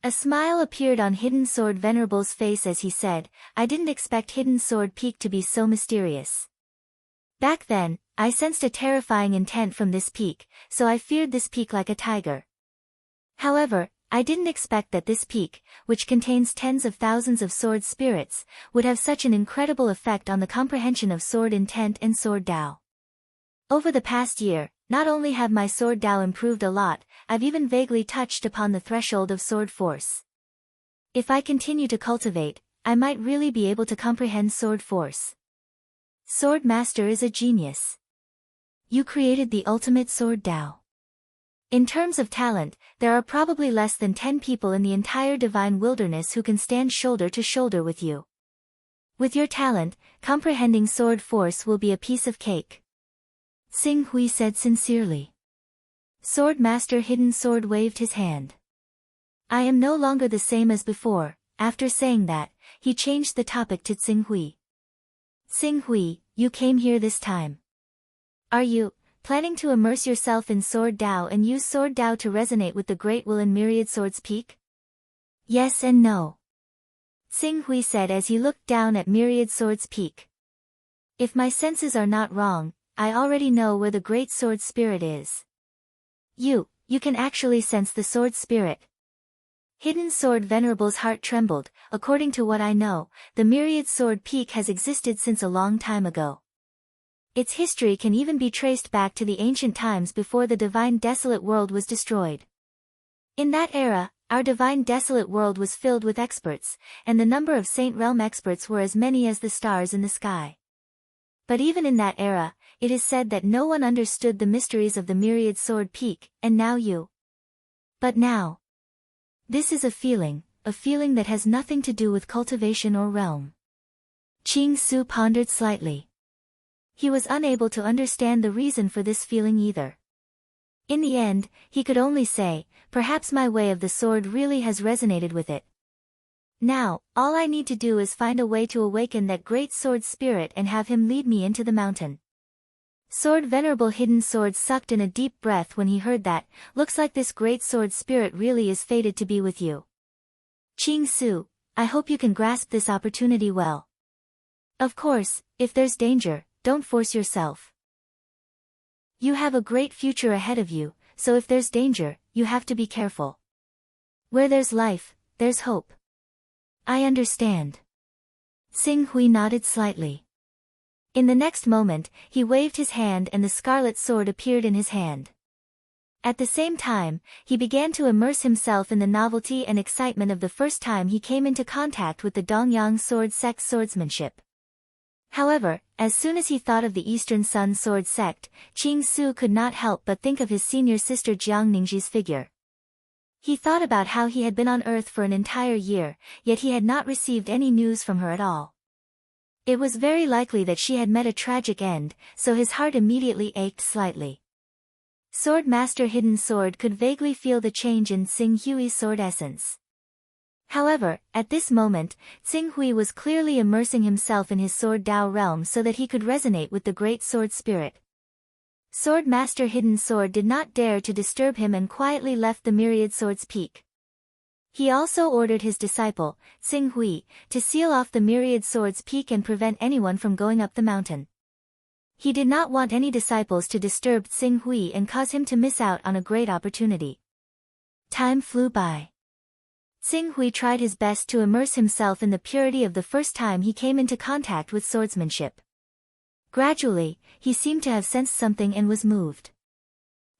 A smile appeared on Hidden Sword Venerable's face as he said, I didn't expect Hidden Sword Peak to be so mysterious. Back then, I sensed a terrifying intent from this peak, so I feared this peak like a tiger. However, I didn't expect that this peak, which contains tens of thousands of sword spirits, would have such an incredible effect on the comprehension of sword intent and sword Tao. Over the past year, not only have my sword Tao improved a lot, I've even vaguely touched upon the threshold of sword force. If I continue to cultivate, I might really be able to comprehend sword force. Sword Master is a genius. You created the ultimate sword Tao. In terms of talent, there are probably less than 10 people in the entire divine wilderness who can stand shoulder to shoulder with you. With your talent, comprehending sword force will be a piece of cake. Xing Hui said sincerely. Sword Master Hidden Sword waved his hand. I am no longer the same as before. After saying that, he changed the topic to Xing Hui. Xing Hui, you came here this time. Are you planning to immerse yourself in Sword Tao and use Sword Tao to resonate with the Great Will in Myriad Swords Peak? Yes and no. Xing Hui said as he looked down at Myriad Swords Peak. If my senses are not wrong, I already know where the Great Sword Spirit is. You can actually sense the Sword Spirit. Hidden Sword Venerable's heart trembled. According to what I know, the Myriad Sword Peak has existed since a long time ago. Its history can even be traced back to the ancient times before the divine desolate world was destroyed. In that era, our divine desolate world was filled with experts, and the number of Saint Realm experts were as many as the stars in the sky. But even in that era, it is said that no one understood the mysteries of the Myriad Sword Peak, and now you. But now. This is a feeling that has nothing to do with cultivation or realm. Qing Su pondered slightly. He was unable to understand the reason for this feeling either. In the end, he could only say, perhaps my way of the sword really has resonated with it. Now, all I need to do is find a way to awaken that great sword spirit and have him lead me into the mountain. Sword Venerable Hidden Sword sucked in a deep breath when he heard that. Looks like this great sword spirit really is fated to be with you. Qing Su, I hope you can grasp this opportunity well. Of course, if there's danger, don't force yourself. You have a great future ahead of you, so if there's danger, you have to be careful. Where there's life, there's hope. I understand. Xing Hui nodded slightly. In the next moment, he waved his hand and the scarlet sword appeared in his hand. At the same time, he began to immerse himself in the novelty and excitement of the first time he came into contact with the Dongyang sword sect's swordsmanship. However, as soon as he thought of the Eastern Sun sword sect, Qing Su could not help but think of his senior sister Jiang Ningji's figure. He thought about how he had been on Earth for an entire year, yet he had not received any news from her at all. It was very likely that she had met a tragic end, so his heart immediately ached slightly. Sword Master Hidden Sword could vaguely feel the change in Xing Hui's sword essence. However, at this moment, Xing Hui was clearly immersing himself in his sword Dao realm so that he could resonate with the great sword spirit. Sword Master Hidden Sword did not dare to disturb him and quietly left the Myriad Sword's peak. He also ordered his disciple, Xing Hui, to seal off the Myriad Sword's peak and prevent anyone from going up the mountain. He did not want any disciples to disturb Xing Hui and cause him to miss out on a great opportunity. Time flew by. Xing Hui tried his best to immerse himself in the purity of the first time he came into contact with swordsmanship. Gradually, he seemed to have sensed something and was moved.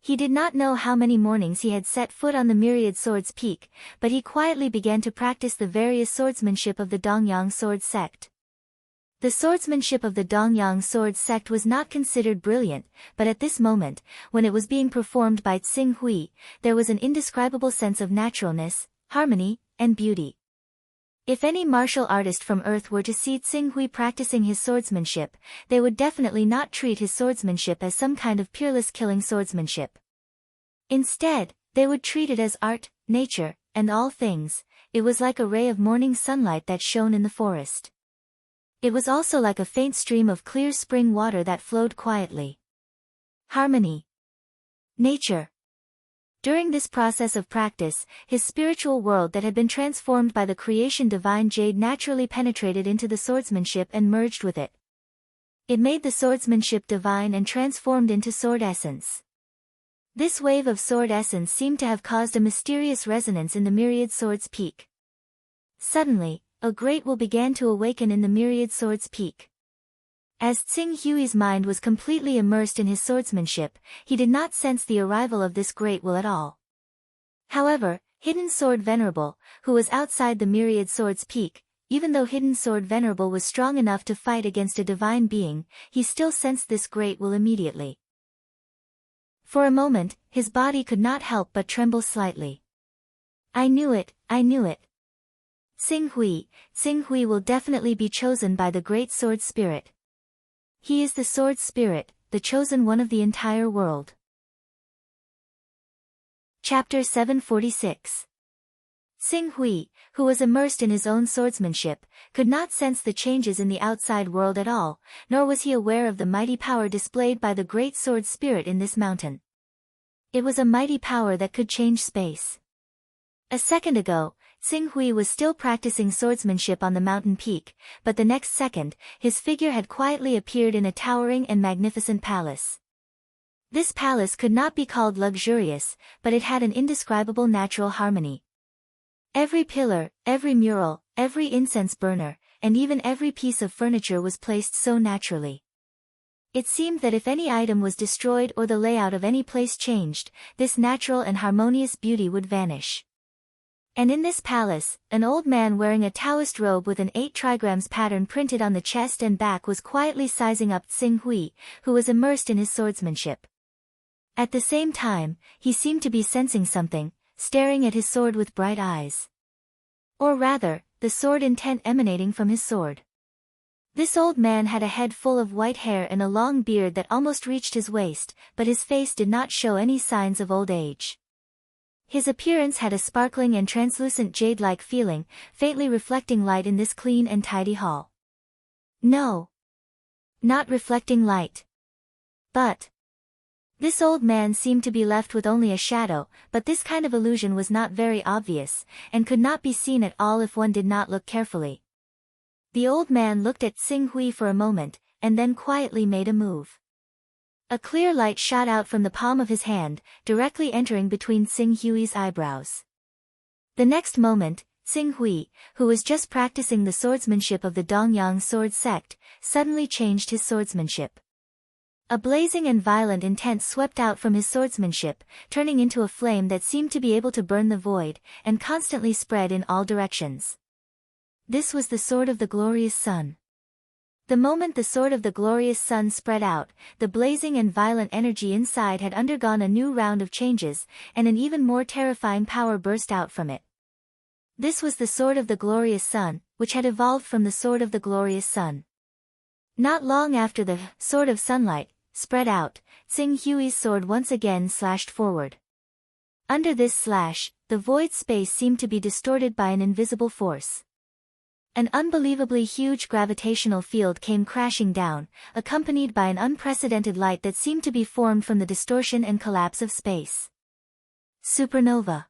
He did not know how many mornings he had set foot on the Myriad Sword's peak, but he quietly began to practice the various swordsmanship of the Dongyang sword sect. The swordsmanship of the Dongyang sword sect was not considered brilliant, but at this moment, when it was being performed by Xing Hui, there was an indescribable sense of naturalness, harmony, and beauty. If any martial artist from Earth were to see Xing Hui practicing his swordsmanship, they would definitely not treat his swordsmanship as some kind of peerless killing swordsmanship. Instead, they would treat it as art, nature, and all things. It was like a ray of morning sunlight that shone in the forest. It was also like a faint stream of clear spring water that flowed quietly. Harmony. Nature. During this process of practice, his spiritual world that had been transformed by the creation divine jade naturally penetrated into the swordsmanship and merged with it. It made the swordsmanship divine and transformed into sword essence. This wave of sword essence seemed to have caused a mysterious resonance in the Myriad Sword's peak. Suddenly, a great will began to awaken in the Myriad Sword's peak. As Xing Hui's mind was completely immersed in his swordsmanship, he did not sense the arrival of this great will at all. However, Hidden Sword Venerable, who was outside the Myriad Sword's peak, even though Hidden Sword Venerable was strong enough to fight against a divine being, he still sensed this great will immediately. For a moment, his body could not help but tremble slightly. I knew it, I knew it. Xing Hui will definitely be chosen by the great sword spirit. He is the sword spirit, the chosen one of the entire world. Chapter 746. Xing Hui, who was immersed in his own swordsmanship, could not sense the changes in the outside world at all, nor was he aware of the mighty power displayed by the great sword spirit in this mountain. It was a mighty power that could change space. A second ago, Xing Hui was still practicing swordsmanship on the mountain peak, but the next second, his figure had quietly appeared in a towering and magnificent palace. This palace could not be called luxurious, but it had an indescribable natural harmony. Every pillar, every mural, every incense burner, and even every piece of furniture was placed so naturally. It seemed that if any item was destroyed or the layout of any place changed, this natural and harmonious beauty would vanish. And in this palace, an old man wearing a Taoist robe with an 8 trigrams pattern printed on the chest and back was quietly sizing up Xing Hui, who was immersed in his swordsmanship. At the same time, he seemed to be sensing something, staring at his sword with bright eyes. Or rather, the sword intent emanating from his sword. This old man had a head full of white hair and a long beard that almost reached his waist, but his face did not show any signs of old age. His appearance had a sparkling and translucent jade-like feeling, faintly reflecting light in this clean and tidy hall. No. Not reflecting light. But this old man seemed to be left with only a shadow, but this kind of illusion was not very obvious, and could not be seen at all if one did not look carefully. The old man looked at Xing Hui for a moment, and then quietly made a move. A clear light shot out from the palm of his hand, directly entering between Xing Hui's eyebrows. The next moment, Xing Hui, who was just practicing the swordsmanship of the Dongyang sword sect, suddenly changed his swordsmanship. A blazing and violent intent swept out from his swordsmanship, turning into a flame that seemed to be able to burn the void, and constantly spread in all directions. This was the sword of the glorious sun. The moment the sword of the glorious sun spread out, the blazing and violent energy inside had undergone a new round of changes, and an even more terrifying power burst out from it. This was the sword of the glorious sun, which had evolved from the sword of the glorious sun. Not long after the sword of sunlight spread out, Xing Hui's sword once again slashed forward. Under this slash, the void space seemed to be distorted by an invisible force. An unbelievably huge gravitational field came crashing down, accompanied by an unprecedented light that seemed to be formed from the distortion and collapse of space. Supernova.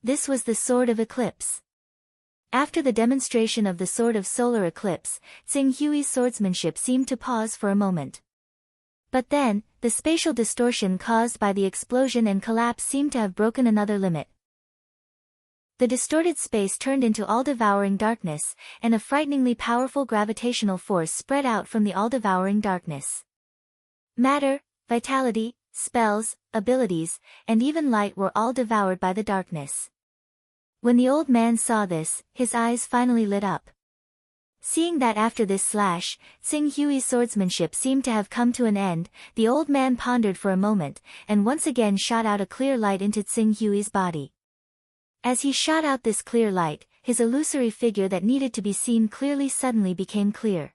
This was the sword of eclipse. After the demonstration of the sword of solar eclipse, Xing Hui's swordsmanship seemed to pause for a moment. But then, the spatial distortion caused by the explosion and collapse seemed to have broken another limit. The distorted space turned into all-devouring darkness, and a frighteningly powerful gravitational force spread out from the all-devouring darkness. Matter, vitality, spells, abilities, and even light were all devoured by the darkness. When the old man saw this, his eyes finally lit up. Seeing that after this slash, Xing Hui's swordsmanship seemed to have come to an end, the old man pondered for a moment, and once again shot out a clear light into Xing Hui's body. As he shot out this clear light, his illusory figure that needed to be seen clearly suddenly became clear.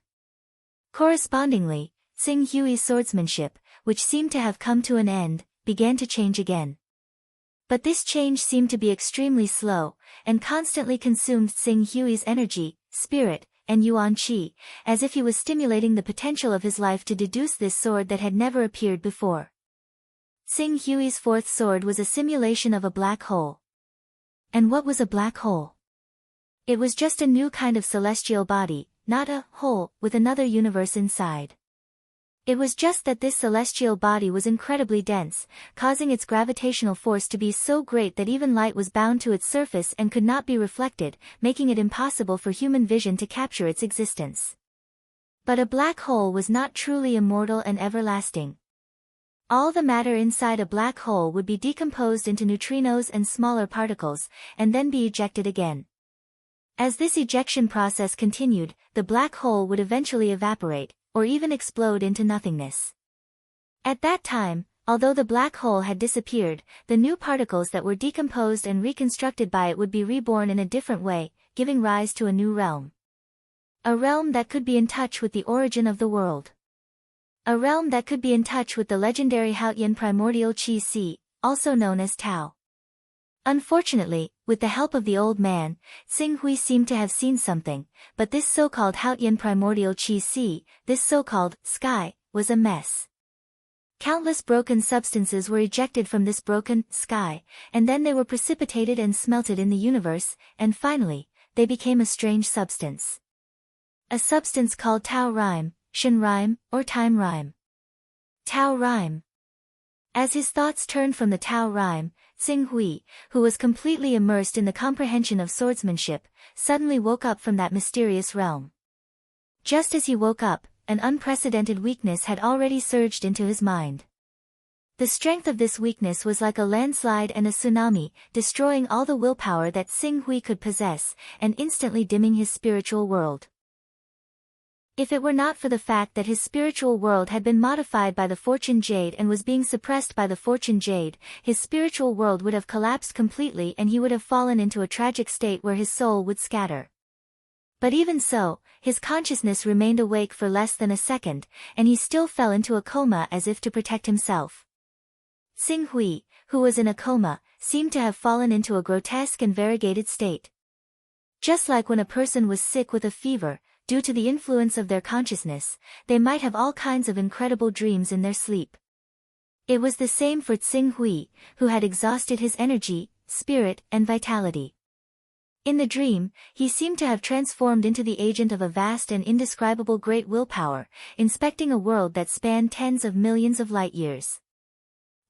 Correspondingly, Xing Hui's swordsmanship, which seemed to have come to an end, began to change again. But this change seemed to be extremely slow, and constantly consumed Xing Hui's energy, spirit, and yuan qi, as if he was stimulating the potential of his life to deduce this sword that had never appeared before. Xing Hui's fourth sword was a simulation of a black hole. And what was a black hole? It was just a new kind of celestial body, not a hole with another universe inside. It was just that this celestial body was incredibly dense, causing its gravitational force to be so great that even light was bound to its surface and could not be reflected, making it impossible for human vision to capture its existence. But a black hole was not truly immortal and everlasting. All the matter inside a black hole would be decomposed into neutrinos and smaller particles, and then be ejected again. As this ejection process continued, the black hole would eventually evaporate, or even explode into nothingness. At that time, although the black hole had disappeared, the new particles that were decomposed and reconstructed by it would be reborn in a different way, giving rise to a new realm. A realm that could be in touch with the origin of the world. A realm that could be in touch with the legendary Haotian primordial Qi Si, also known as Tao. Unfortunately, with the help of the old man, Xing Hui seemed to have seen something, but this so-called Haotian primordial Qi Si, this so-called sky, was a mess. Countless broken substances were ejected from this broken sky, and then they were precipitated and smelted in the universe, and finally, they became a strange substance. A substance called Tao Rime, Shen Rime, or Time Rime. Tao Rime. As his thoughts turned from the Tao Rime, Xing Hui, who was completely immersed in the comprehension of swordsmanship, suddenly woke up from that mysterious realm. Just as he woke up, an unprecedented weakness had already surged into his mind. The strength of this weakness was like a landslide and a tsunami, destroying all the willpower that Xing Hui could possess, and instantly dimming his spiritual world. If it were not for the fact that his spiritual world had been modified by the Fortune Jade and was being suppressed by the Fortune Jade, his spiritual world would have collapsed completely and he would have fallen into a tragic state where his soul would scatter. But even so, his consciousness remained awake for less than a second, and he still fell into a coma as if to protect himself. Xing Hui, who was in a coma, seemed to have fallen into a grotesque and variegated state. Just like when a person was sick with a fever, due to the influence of their consciousness, they might have all kinds of incredible dreams in their sleep. It was the same for Xing Hui, who had exhausted his energy, spirit, and vitality. In the dream, he seemed to have transformed into the agent of a vast and indescribable great willpower, inspecting a world that spanned tens of millions of light years.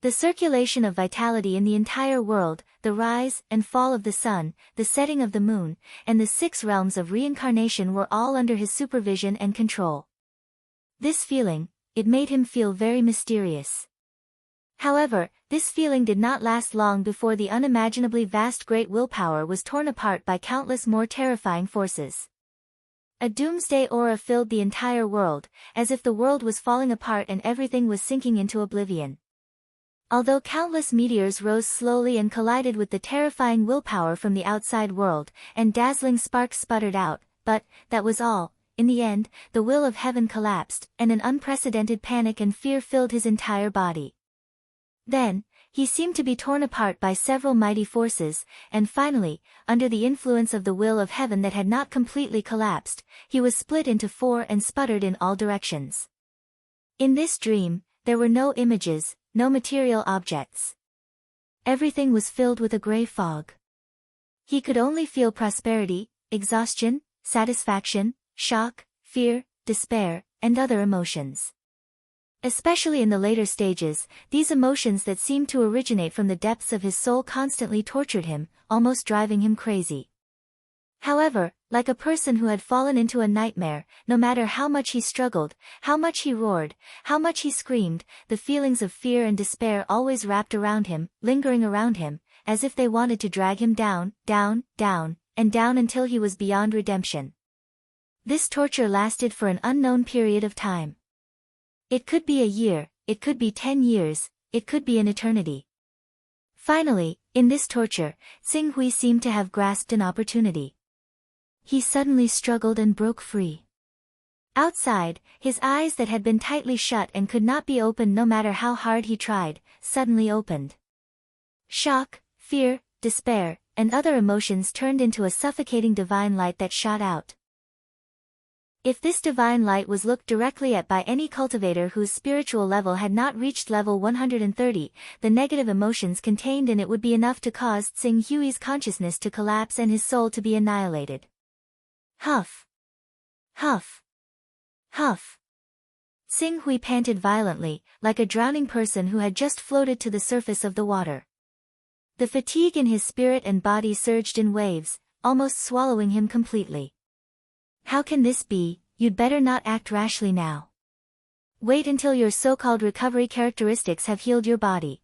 The circulation of vitality in the entire world, the rise and fall of the sun, the setting of the moon, and the 6 realms of reincarnation were all under his supervision and control. This feeling, it made him feel very mysterious. However, this feeling did not last long before the unimaginably vast great willpower was torn apart by countless more terrifying forces. A doomsday aura filled the entire world, as if the world was falling apart and everything was sinking into oblivion. Although countless meteors rose slowly and collided with the terrifying willpower from the outside world, and dazzling sparks sputtered out, but, that was all. In the end, the will of heaven collapsed, and an unprecedented panic and fear filled his entire body. Then, he seemed to be torn apart by several mighty forces, and finally, under the influence of the will of heaven that had not completely collapsed, he was split into 4 and sputtered in all directions. In this dream, there were no images, no material objects. Everything was filled with a gray fog. He could only feel prosperity, exhaustion, satisfaction, shock, fear, despair, and other emotions. Especially in the later stages, these emotions that seemed to originate from the depths of his soul constantly tortured him, almost driving him crazy. However, like a person who had fallen into a nightmare, no matter how much he struggled, how much he roared, how much he screamed, the feelings of fear and despair always wrapped around him, lingering around him, as if they wanted to drag him down, down, down, and down until he was beyond redemption. This torture lasted for an unknown period of time. It could be a year, it could be 10 years, it could be an eternity. Finally, in this torture, Xing Hui seemed to have grasped an opportunity. He suddenly struggled and broke free. Outside, his eyes that had been tightly shut and could not be opened no matter how hard he tried, suddenly opened. Shock, fear, despair, and other emotions turned into a suffocating divine light that shot out. If this divine light was looked directly at by any cultivator whose spiritual level had not reached level 130, the negative emotions contained in it would be enough to cause Xing Hui's consciousness to collapse and his soul to be annihilated. Huff! Huff! Huff! Xing Hui panted violently, like a drowning person who had just floated to the surface of the water. The fatigue in his spirit and body surged in waves, almost swallowing him completely. How can this be? You'd better not act rashly now. Wait until your so-called recovery characteristics have healed your body.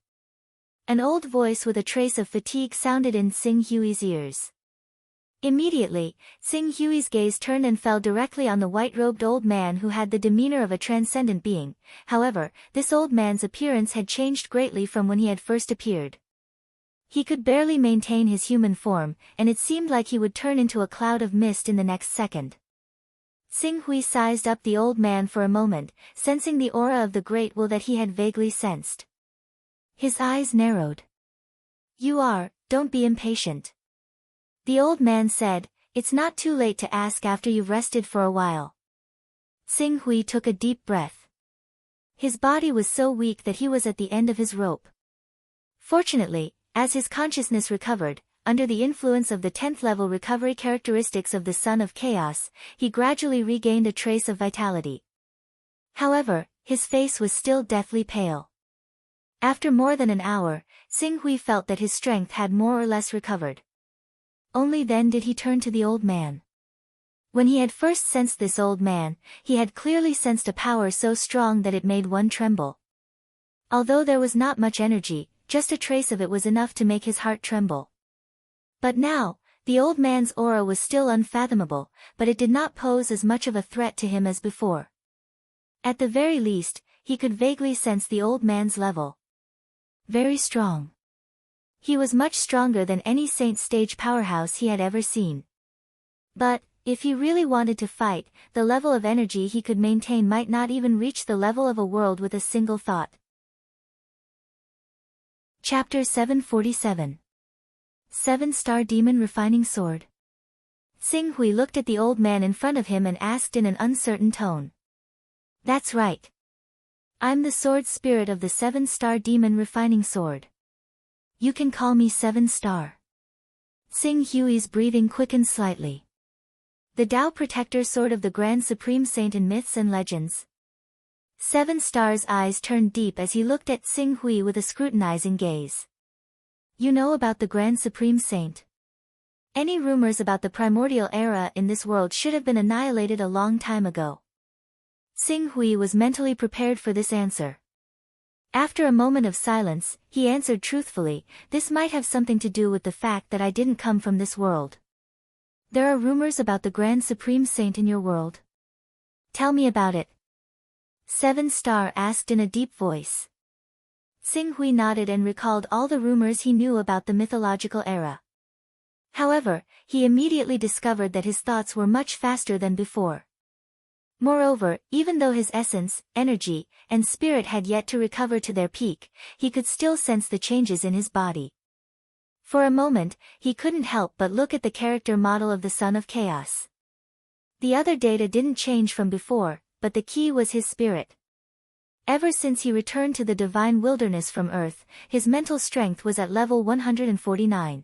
An old voice with a trace of fatigue sounded in Xing Hui's ears. Immediately, Xing Hui's gaze turned and fell directly on the white-robed old man who had the demeanor of a transcendent being. However, this old man's appearance had changed greatly from when he had first appeared. He could barely maintain his human form, and it seemed like he would turn into a cloud of mist in the next second. Xing Hui sized up the old man for a moment, sensing the aura of the great will that he had vaguely sensed. His eyes narrowed. Don't be impatient. The old man said, it's not too late to ask after you've rested for a while. Xing Hui took a deep breath. His body was so weak that he was at the end of his rope. Fortunately, as his consciousness recovered, under the influence of the 10th level recovery characteristics of the Son of Chaos, he gradually regained a trace of vitality. However, his face was still deathly pale. After more than an hour, Xing Hui felt that his strength had more or less recovered. Only then did he turn to the old man. When he had first sensed this old man, he had clearly sensed a power so strong that it made one tremble. Although there was not much energy, just a trace of it was enough to make his heart tremble. But now, the old man's aura was still unfathomable, but it did not pose as much of a threat to him as before. At the very least, he could vaguely sense the old man's level. Very strong. He was much stronger than any Saint Stage powerhouse he had ever seen. But, if he really wanted to fight, the level of energy he could maintain might not even reach the level of a world with a single thought. Chapter 747. 7-Star Demon Refining Sword. Xing Hui looked at the old man in front of him and asked in an uncertain tone. That's right. I'm the sword spirit of the 7-Star Demon Refining Sword. You can call me 7-Star. Xing Hui's breathing quickened slightly. The Tao Protector Sword of the Grand Supreme Saint in Myths and Legends. Seven Star's eyes turned deep as he looked at Xing Hui with a scrutinizing gaze. You know about the Grand Supreme Saint? Any rumors about the primordial era in this world should have been annihilated a long time ago. Xing Hui was mentally prepared for this answer. After a moment of silence, he answered truthfully, this might have something to do with the fact that I didn't come from this world. There are rumors about the Grand Supreme Saint in your world. Tell me about it. Seven Star asked in a deep voice. Xing Hui nodded and recalled all the rumors he knew about the mythological era. However, he immediately discovered that his thoughts were much faster than before. Moreover, even though his essence, energy, and spirit had yet to recover to their peak, he could still sense the changes in his body. For a moment, he couldn't help but look at the character model of the Son of Chaos. The other data didn't change from before, but the key was his spirit. Ever since he returned to the divine wilderness from Earth, his mental strength was at level 149.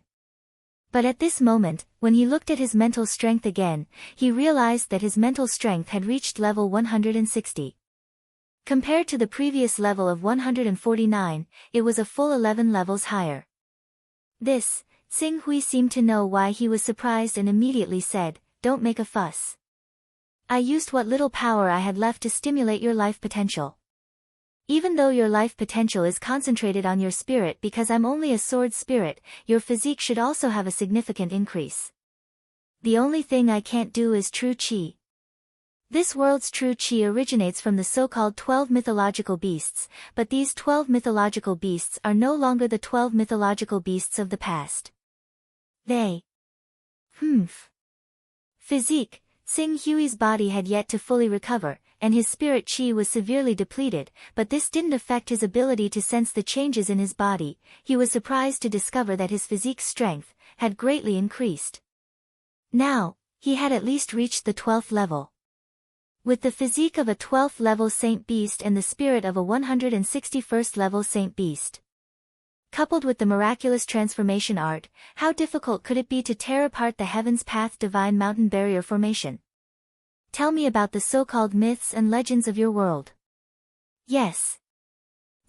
But at this moment, when he looked at his mental strength again, he realized that his mental strength had reached level 160. Compared to the previous level of 149, it was a full 11 levels higher. This, Xing Hui seemed to know why he was surprised and immediately said, "Don't make a fuss. I used what little power I had left to stimulate your life potential. Even though your life potential is concentrated on your spirit because I'm only a sword spirit, your physique should also have a significant increase. The only thing I can't do is true qi. This world's true qi originates from the so-called 12 mythological beasts, but these 12 mythological beasts are no longer the 12 mythological beasts of the past. They. Physique, Xing Hui's body had yet to fully recover, and his spirit qi was severely depleted, but this didn't affect his ability to sense the changes in his body. He was surprised to discover that his physique's strength had greatly increased. Now, he had at least reached the 12th level. With the physique of a 12th level Saint Beast and the spirit of a 161st level Saint Beast. Coupled with the miraculous transformation art, how difficult could it be to tear apart the Heaven's Path Divine Mountain Barrier Formation? Tell me about the so-called myths and legends of your world. Yes.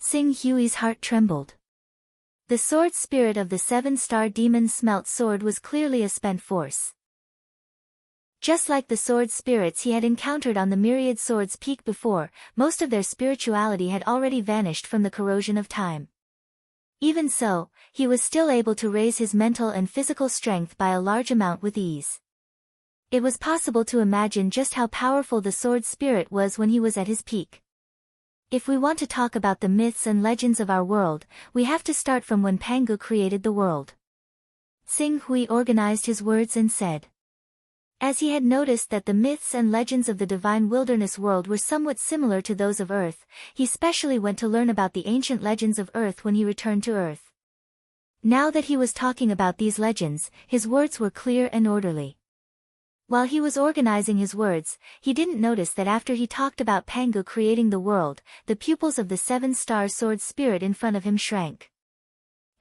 Xing Hui's heart trembled. The sword spirit of the seven-star demon smelt sword was clearly a spent force. Just like the sword spirits he had encountered on the Myriad Swords Peak before, most of their spirituality had already vanished from the corrosion of time. Even so, he was still able to raise his mental and physical strength by a large amount with ease. It was possible to imagine just how powerful the sword spirit was when he was at his peak. If we want to talk about the myths and legends of our world, we have to start from when Pangu created the world. Xing Hui organized his words and said. As he had noticed that the myths and legends of the divine wilderness world were somewhat similar to those of Earth, he specially went to learn about the ancient legends of Earth when he returned to Earth. Now that he was talking about these legends, his words were clear and orderly. While he was organizing his words, he didn't notice that after he talked about Pangu creating the world, the pupils of the seven-star sword spirit in front of him shrank.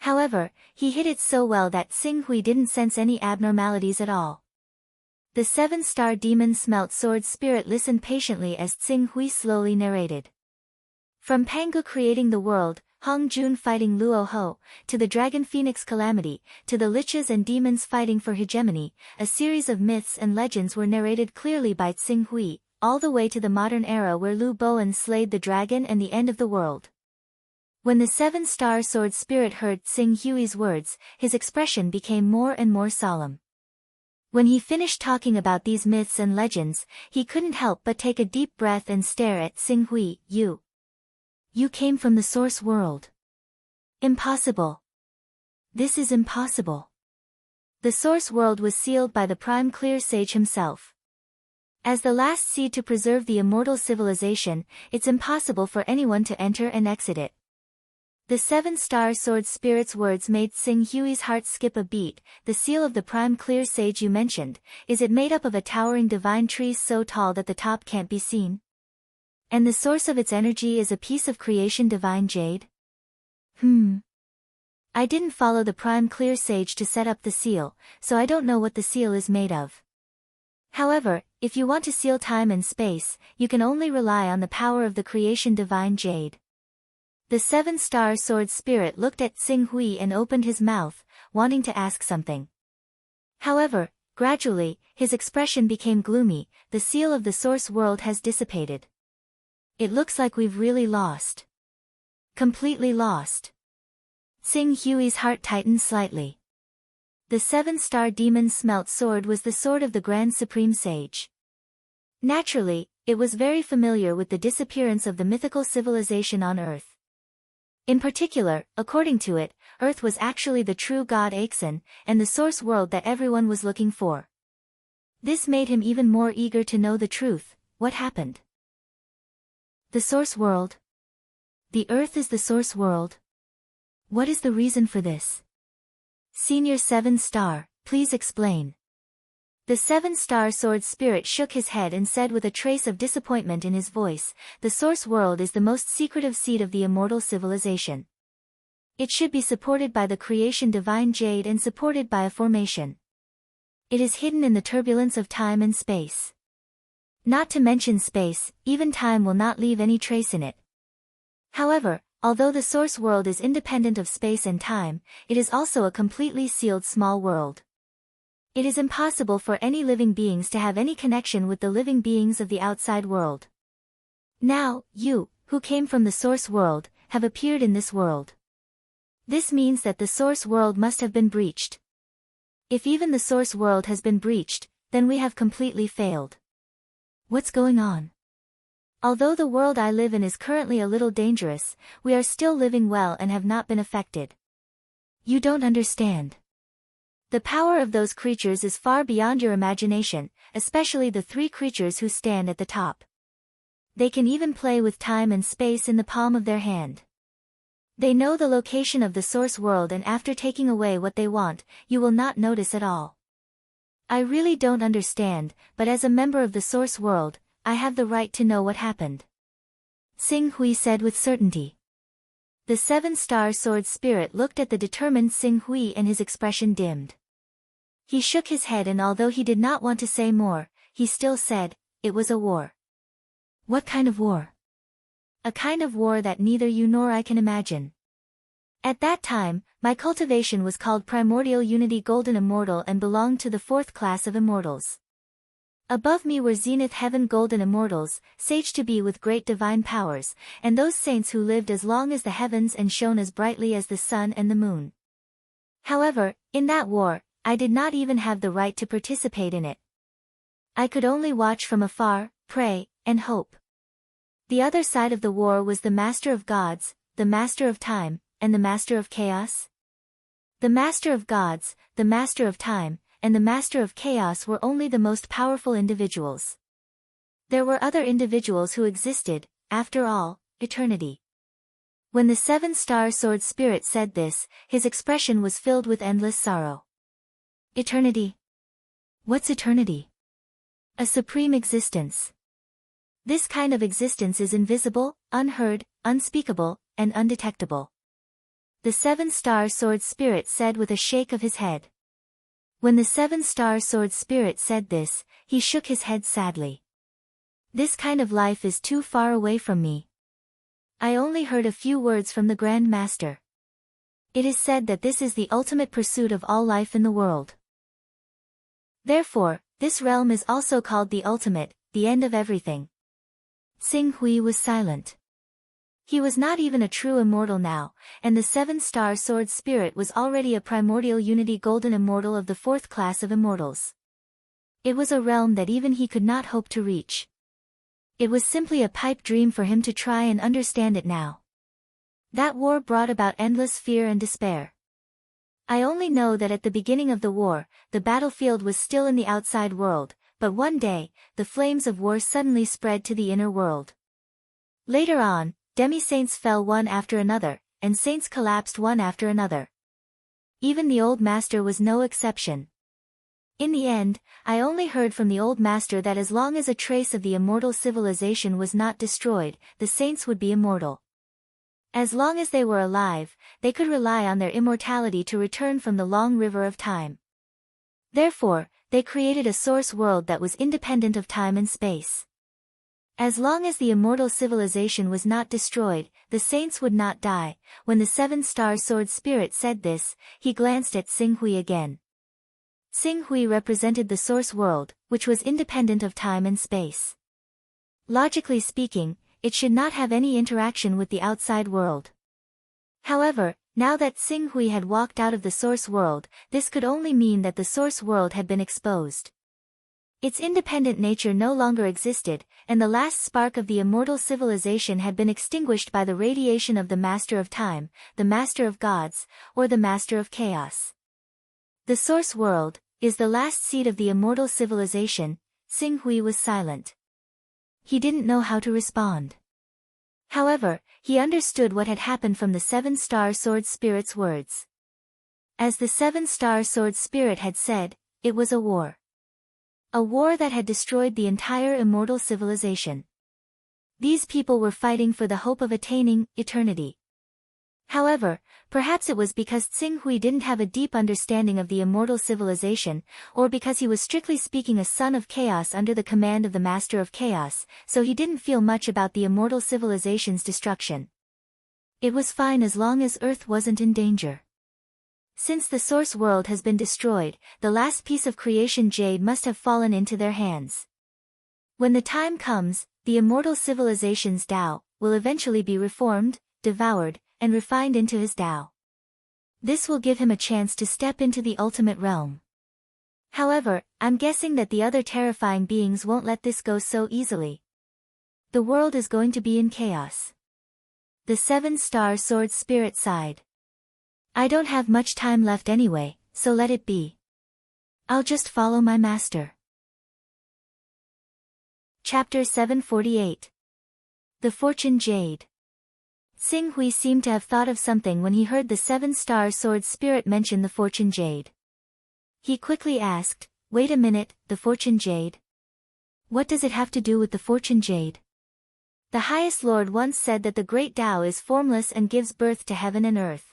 However, he hid it so well that Xing Hui didn't sense any abnormalities at all. The seven-star demon smelt sword spirit listened patiently as Xing Hui slowly narrated. From Pangu creating the world, Hong Jun fighting Luo Ho, to the Dragon Phoenix calamity, to the liches and demons fighting for hegemony, a series of myths and legends were narrated clearly by Xing Hui, all the way to the modern era where Lu Bowen slayed the dragon and the end of the world. When the seven-star sword spirit heard Xing Hui's words, his expression became more and more solemn. When he finished talking about these myths and legends, he couldn't help but take a deep breath and stare at Xing Hui. You came from the source world. Impossible. This is impossible. The source world was sealed by the prime clear sage himself. As the last seed to preserve the immortal civilization, it's impossible for anyone to enter and exit it. The seven-star sword spirit's words made Xing Hui's heart skip a beat. The seal of the prime clear sage you mentioned, is it made up of a towering divine tree so tall that the top can't be seen? And the source of its energy is a piece of creation divine jade? I didn't follow the prime clear sage to set up the seal, so I don't know what the seal is made of. However, if you want to seal time and space, you can only rely on the power of the creation divine jade. The seven-star sword spirit looked at Xing Hui and opened his mouth, wanting to ask something. However, gradually, his expression became gloomy. The seal of the source world has dissipated. It looks like we've really lost. Completely lost. Xing Hui's heart tightened slightly. The seven-star demon smelt sword was the sword of the Grand Supreme Sage. Naturally, it was very familiar with the disappearance of the mythical civilization on Earth. In particular, according to it, Earth was actually the true god Axon, and the source world that everyone was looking for. This made him even more eager to know the truth. What happened? The source world? The Earth is the source world? What is the reason for this? Senior 7-star, please explain. The 7-star sword spirit shook his head and said with a trace of disappointment in his voice, the source world is the most secretive seed of the immortal civilization. It should be supported by the creation divine jade and supported by a formation. It is hidden in the turbulence of time and space. Not to mention space, even time will not leave any trace in it. However, although the source world is independent of space and time, it is also a completely sealed small world. It is impossible for any living beings to have any connection with the living beings of the outside world. Now, you, who came from the source world, have appeared in this world. This means that the source world must have been breached. If even the source world has been breached, then we have completely failed. What's going on? Although the world I live in is currently a little dangerous, we are still living well and have not been affected. You don't understand. The power of those creatures is far beyond your imagination, especially the 3 creatures who stand at the top. They can even play with time and space in the palm of their hand. They know the location of the source world, and after taking away what they want, you will not notice at all. I really don't understand, but as a member of the source world, I have the right to know what happened. Xing Hui said with certainty. The 7-star sword spirit looked at the determined Xing Hui and his expression dimmed. He shook his head, and although he did not want to say more, he still said, it was a war. What kind of war? A kind of war that neither you nor I can imagine. At that time, my cultivation was called Primordial Unity Golden Immortal and belonged to the 4th class of immortals. Above me were Zenith Heaven Golden Immortals, saged to be with great divine powers, and those saints who lived as long as the heavens and shone as brightly as the sun and the moon. However, in that war, I did not even have the right to participate in it. I could only watch from afar, pray, and hope. The other side of the war was the Master of Gods, the Master of Time, and the Master of Chaos. The Master of Gods, the Master of Time, and the Master of Chaos were only the most powerful individuals. There were other individuals who existed, after all, eternity. When the 7-star sword spirit said this, his expression was filled with endless sorrow. Eternity? What's eternity? A supreme existence. This kind of existence is invisible, unheard, unspeakable, and undetectable. The 7-star sword spirit said with a shake of his head. When the 7-star sword spirit said this, he shook his head sadly. This kind of life is too far away from me. I only heard a few words from the Grand Master. It is said that this is the ultimate pursuit of all life in the world. Therefore, this realm is also called the ultimate, the end of everything. Xing Hui was silent. He was not even a true immortal now, and the 7-star sword spirit was already a primordial unity golden immortal of the 4th class of immortals. It was a realm that even he could not hope to reach. It was simply a pipe dream for him to try and understand it now. That war brought about endless fear and despair. I only know that at the beginning of the war, the battlefield was still in the outside world, but one day, the flames of war suddenly spread to the inner world. Later on, demi-saints fell one after another, and saints collapsed one after another. Even the old master was no exception. In the end, I only heard from the old master that as long as a trace of the immortal civilization was not destroyed, the saints would be immortal. As long as they were alive, they could rely on their immortality to return from the long river of time. Therefore, they created a source world that was independent of time and space. As long as the immortal civilization was not destroyed, the saints would not die. When the seven-star sword spirit said this, he glanced at Xinghui again. Xinghui represented the source world, which was independent of time and space. Logically speaking, it should not have any interaction with the outside world. However, now that Xinghui had walked out of the source world, this could only mean that the source world had been exposed. Its independent nature no longer existed, and the last spark of the immortal civilization had been extinguished by the radiation of the Master of Time, the Master of Gods, or the Master of Chaos. The source world is the last seed of the immortal civilization. Xinghui was silent. He didn't know how to respond. However, he understood what had happened from the seven-star sword spirit's words. As the seven-star sword spirit had said, it was a war. A war that had destroyed the entire immortal civilization. These people were fighting for the hope of attaining eternity. However, perhaps it was because Xinghui didn't have a deep understanding of the immortal civilization, or because he was strictly speaking a son of chaos under the command of the Master of Chaos, so he didn't feel much about the immortal civilization's destruction. It was fine as long as Earth wasn't in danger. Since the source world has been destroyed, the last piece of creation jade must have fallen into their hands. When the time comes, the immortal civilization's Tao will eventually be reformed, devoured, and refined into his Tao. This will give him a chance to step into the ultimate realm. However, I'm guessing that the other terrifying beings won't let this go so easily. The world is going to be in chaos. The seven-star sword spirit sighed. I don't have much time left anyway, so let it be. I'll just follow my master. Chapter 748. The Fortune Jade. Xinghui seemed to have thought of something when he heard the seven-star sword spirit mention the Fortune Jade. He quickly asked, wait a minute, the Fortune Jade? What does it have to do with the Fortune Jade? The highest lord once said that the great Tao is formless and gives birth to heaven and earth.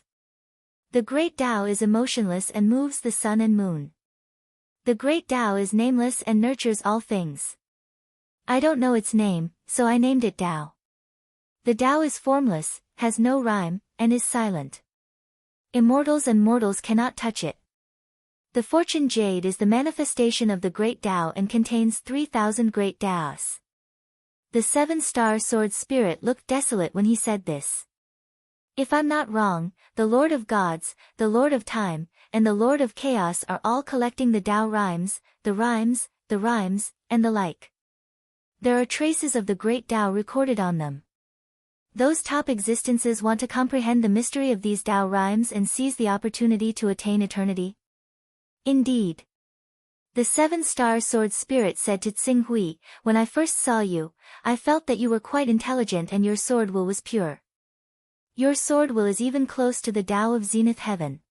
The great Tao is emotionless and moves the sun and moon. The great Tao is nameless and nurtures all things. I don't know its name, so I named it Tao. The Tao is formless, has no rhyme, and is silent. Immortals and mortals cannot touch it. The Fortune Jade is the manifestation of the great Tao and contains 3,000 great Taos. The seven-star sword spirit looked desolate when he said this. If I'm not wrong, the Lord of Gods, the Lord of Time, and the Lord of Chaos are all collecting the Tao rhymes, and the like. There are traces of the great Tao recorded on them. Those top existences want to comprehend the mystery of these Tao rhymes and seize the opportunity to attain eternity. Indeed. The seven-star sword spirit said to Xinghui, when I first saw you, I felt that you were quite intelligent and your sword will was pure. Your sword will is even close to the Tao of Zenith Heaven.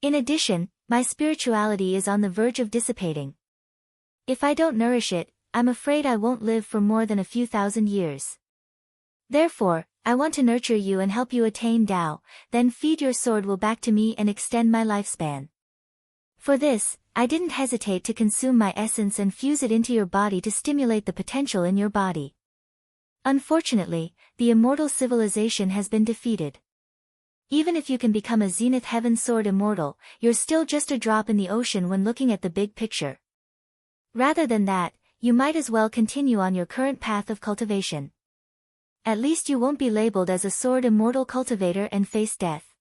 In addition, my spirituality is on the verge of dissipating. If I don't nourish it, I'm afraid I won't live for more than a few thousand years. Therefore, I want to nurture you and help you attain Tao, then feed your sword will back to me and extend my lifespan. For this, I didn't hesitate to consume my essence and fuse it into your body to stimulate the potential in your body. Unfortunately, the immortal civilization has been defeated. Even if you can become a Zenith Heaven Sword immortal, you're still just a drop in the ocean when looking at the big picture. Rather than that, you might as well continue on your current path of cultivation. At least you won't be labeled as a sword immortal cultivator and face death.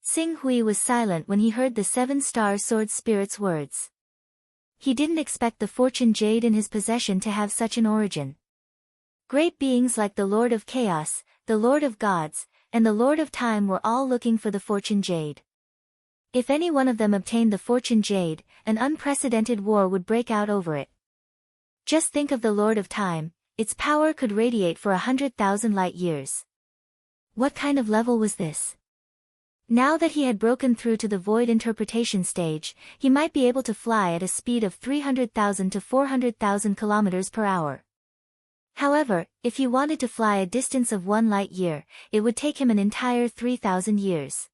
Xinghui was silent when he heard the seven-star sword spirit's words. He didn't expect the Fortune Jade in his possession to have such an origin. Great beings like the Lord of Chaos, the Lord of Gods, and the Lord of Time were all looking for the Fortune Jade. If any one of them obtained the Fortune Jade, an unprecedented war would break out over it. Just think of the Lord of Time, its power could radiate for 100,000 light years. What kind of level was this? Now that he had broken through to the void interpretation stage, he might be able to fly at a speed of 300,000 to 400,000 kilometers per hour. However, if he wanted to fly a distance of 1 light year, it would take him an entire 3,000 years.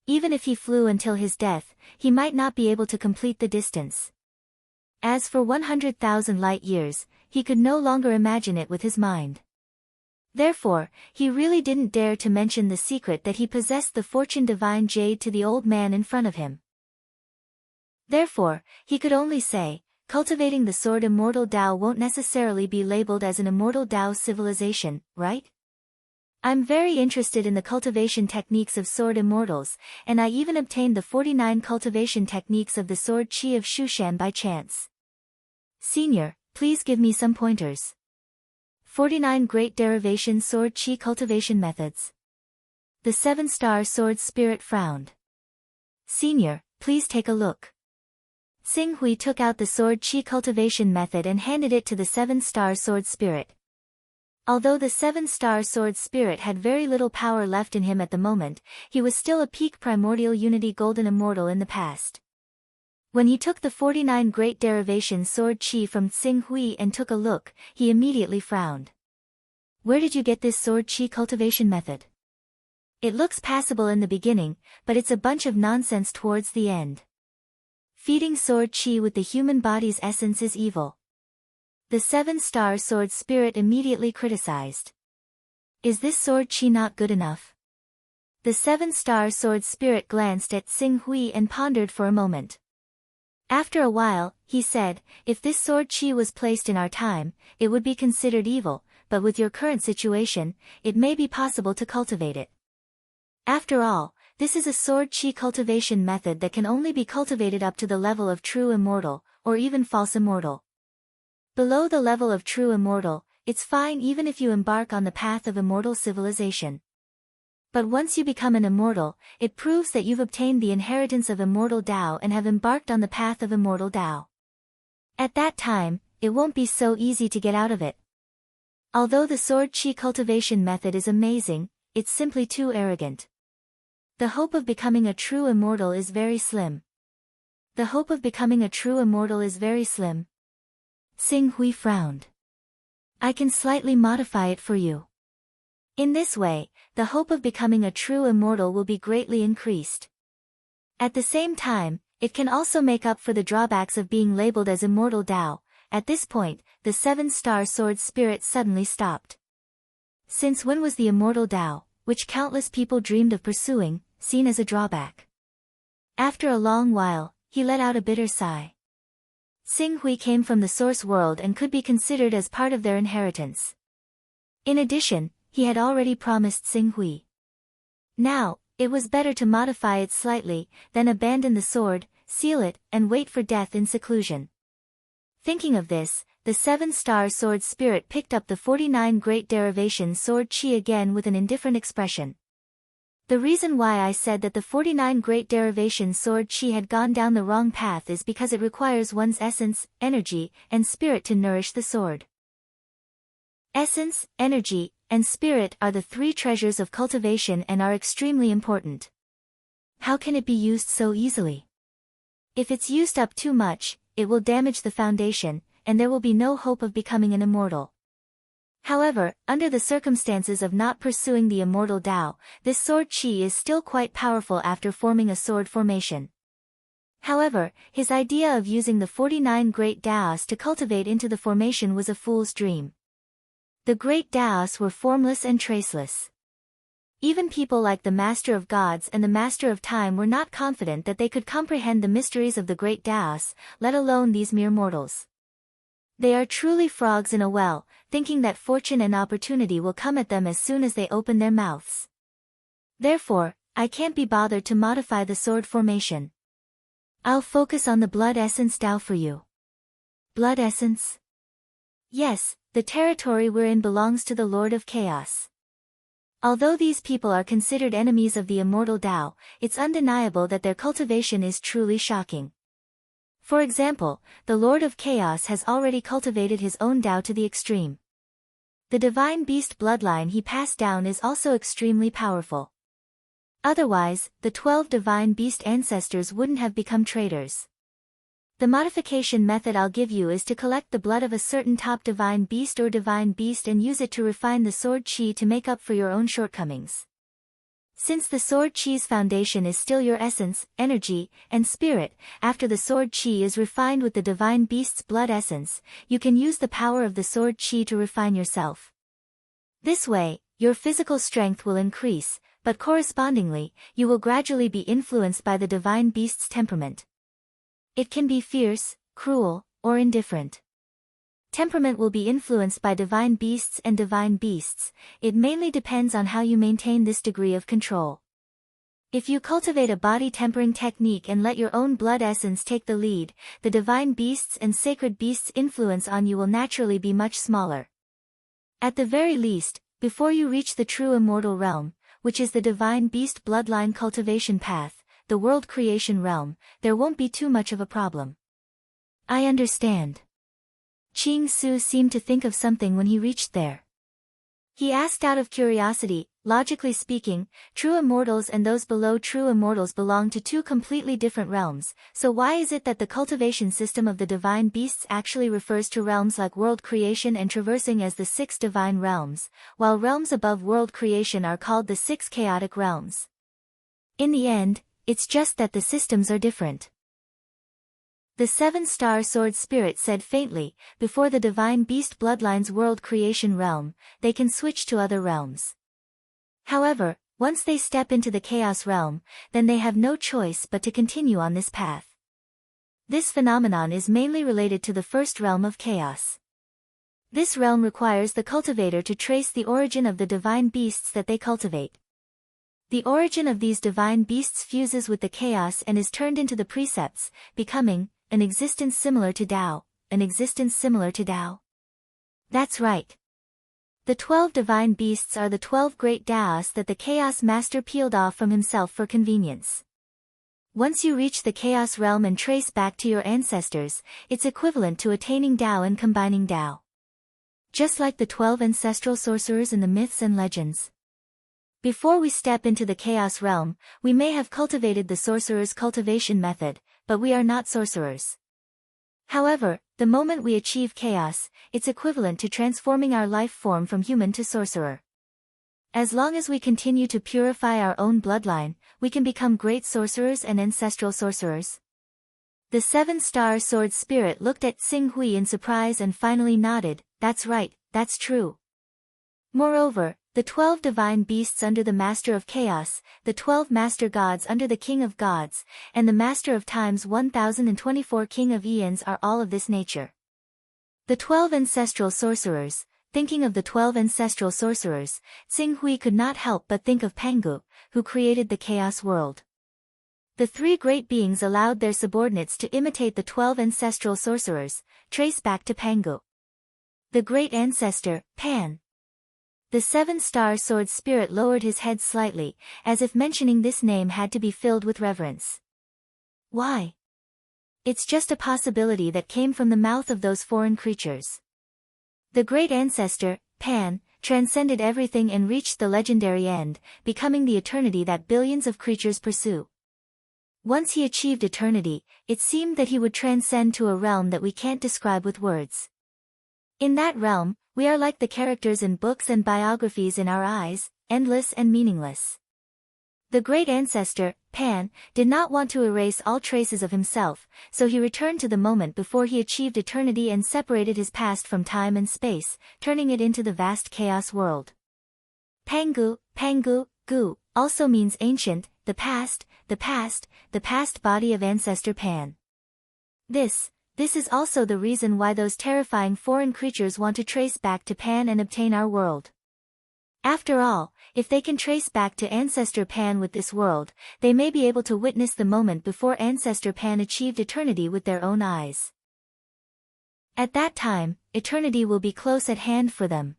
Even if he flew until his death, he might not be able to complete the distance. As for 100,000 light years, he could no longer imagine it with his mind. Therefore, he really didn't dare to mention the secret that he possessed the fortune divine jade to the old man in front of him. Therefore, he could only say, cultivating the sword immortal Tao won't necessarily be labeled as an immortal Tao civilization, right? I'm very interested in the cultivation techniques of sword immortals, and I even obtained the 49 cultivation techniques of the sword Qi of Shushan by chance. Senior, please give me some pointers. 49 Great Derivation Sword Qi Cultivation Methods. The 7-star sword spirit frowned. Senior, please take a look. Xing Hui took out the sword Qi cultivation method and handed it to the 7-star sword spirit. Although the 7-star sword spirit had very little power left in him at the moment, he was still a peak primordial unity golden immortal in the past. When he took the 49 Great Derivation Sword Qi from Xing Hui and took a look, he immediately frowned. Where did you get this sword Qi cultivation method? It looks passable in the beginning, but it's a bunch of nonsense towards the end. Feeding sword Qi with the human body's essence is evil. The 7-star sword spirit immediately criticized. Is this sword Qi not good enough? The 7-star sword spirit glanced at Xing Hui and pondered for a moment. After a while, he said, if this sword Qi was placed in our time, it would be considered evil, but with your current situation, it may be possible to cultivate it. After all, this is a sword Qi cultivation method that can only be cultivated up to the level of true immortal, or even false immortal. Below the level of true immortal, it's fine even if you embark on the path of immortal civilization. But once you become an immortal, it proves that you've obtained the inheritance of immortal Tao and have embarked on the path of immortal Tao. At that time, it won't be so easy to get out of it. Although the sword Qi cultivation method is amazing, it's simply too arrogant. The hope of becoming a true immortal is very slim. The hope of becoming a true immortal is very slim. Xing Hui frowned. I can slightly modify it for you. In this way, the hope of becoming a true immortal will be greatly increased. At the same time, it can also make up for the drawbacks of being labeled as immortal Tao. At this point, the 7-star sword spirit suddenly stopped. Since when was the immortal Tao, which countless people dreamed of pursuing, seen as a drawback? After a long while, he let out a bitter sigh. Xing Hui came from the source world and could be considered as part of their inheritance. In addition, he had already promised Xing Hui. Now, it was better to modify it slightly, than abandon the sword, seal it, and wait for death in seclusion. Thinking of this, the 7-star sword spirit picked up the 49 Great Derivation Sword Qi again with an indifferent expression. The reason why I said that the 49 Great Derivation Sword Qi had gone down the wrong path is because it requires one's essence, energy, and spirit to nourish the sword. Essence, energy, and spirit are the 3 treasures of cultivation and are extremely important. How can it be used so easily? If it's used up too much, it will damage the foundation, and there will be no hope of becoming an immortal. However, under the circumstances of not pursuing the immortal Tao, this sword Qi is still quite powerful after forming a sword formation. However, his idea of using the 49 Great Taos to cultivate into the formation was a fool's dream. The Great Taos were formless and traceless. Even people like the Master of Gods and the Master of Time were not confident that they could comprehend the mysteries of the Great Taos, let alone these mere mortals. They are truly frogs in a well, thinking that fortune and opportunity will come at them as soon as they open their mouths. Therefore, I can't be bothered to modify the sword formation. I'll focus on the blood essence Tao for you. Blood essence? Yes, the territory we're in belongs to the Lord of Chaos. Although these people are considered enemies of the immortal Tao, it's undeniable that their cultivation is truly shocking. For example, the Lord of Chaos has already cultivated his own Tao to the extreme. The divine beast bloodline he passed down is also extremely powerful. Otherwise, the 12 divine beast ancestors wouldn't have become traitors. The modification method I'll give you is to collect the blood of a certain top divine beast or divine beast and use it to refine the sword Qi to make up for your own shortcomings. Since the sword chi's foundation is still your essence, energy, and spirit, after the sword chi is refined with the divine beast's blood essence, you can use the power of the sword chi to refine yourself. This way, your physical strength will increase, but correspondingly, you will gradually be influenced by the divine beast's temperament. It can be fierce, cruel, or indifferent. Temperament will be influenced by divine beasts and divine beasts. It mainly depends on how you maintain this degree of control. If you cultivate a body tempering technique and let your own blood essence take the lead, the divine beasts and sacred beasts' influence on you will naturally be much smaller. At the very least, before you reach the true immortal realm, which is the divine beast bloodline cultivation path, the world creation realm, there won't be too much of a problem. I understand. Ching Su seemed to think of something when he reached there. He asked out of curiosity, logically speaking, true immortals and those below true immortals belong to two completely different realms, so why is it that the cultivation system of the divine beasts actually refers to realms like world creation and traversing as the 6 divine realms, while realms above world creation are called the 6 chaotic realms? In the end, it's just that the systems are different. The 7-star sword spirit said faintly, before the divine beast bloodline's world creation realm, they can switch to other realms. However, once they step into the chaos realm, then they have no choice but to continue on this path. This phenomenon is mainly related to the first realm of chaos. This realm requires the cultivator to trace the origin of the divine beasts that they cultivate. The origin of these divine beasts fuses with the chaos and is turned into the precepts, becoming an existence similar to Tao, an existence similar to Tao. That's right. The 12 divine beasts are the 12 great Taos that the Chaos Master peeled off from himself for convenience. Once you reach the Chaos realm and trace back to your ancestors, it's equivalent to attaining Tao and combining Tao. Just like the 12 ancestral sorcerers in the myths and legends. Before we step into the Chaos realm, we may have cultivated the sorcerer's cultivation method, but we are not sorcerers. However, the moment we achieve chaos, it's equivalent to transforming our life form from human to sorcerer. As long as we continue to purify our own bloodline, we can become great sorcerers and ancestral sorcerers. The 7-star sword spirit looked at Xing Hui in surprise and finally nodded. That's right, that's true. Moreover, the 12 divine beasts under the Master of Chaos, the 12 Master Gods under the King of Gods, and the Master of Times 1024 King of Eons are all of this nature. The 12 ancestral sorcerers. Thinking of the 12 ancestral sorcerers, Xing Hui could not help but think of Pangu, who created the chaos world. The 3 great beings allowed their subordinates to imitate the 12 ancestral sorcerers, trace back to Pangu. The great ancestor, Pan. The 7-star sword spirit lowered his head slightly, as if mentioning this name had to be filled with reverence. Why? It's just a possibility that came from the mouth of those foreign creatures. The great ancestor, Pan, transcended everything and reached the legendary end, becoming the eternity that billions of creatures pursue. Once he achieved eternity, it seemed that he would transcend to a realm that we can't describe with words. In that realm, we are like the characters in books and biographies in our eyes, endless and meaningless. The great ancestor, Pan, did not want to erase all traces of himself, so he returned to the moment before he achieved eternity and separated his past from time and space, turning it into the vast chaos world. Pangu, Gu, also means ancient, the past body of ancestor Pan. This is also the reason why those terrifying foreign creatures want to trace back to Pan and obtain our world. After all, if they can trace back to Ancestor Pan with this world, they may be able to witness the moment before Ancestor Pan achieved eternity with their own eyes. At that time, eternity will be close at hand for them.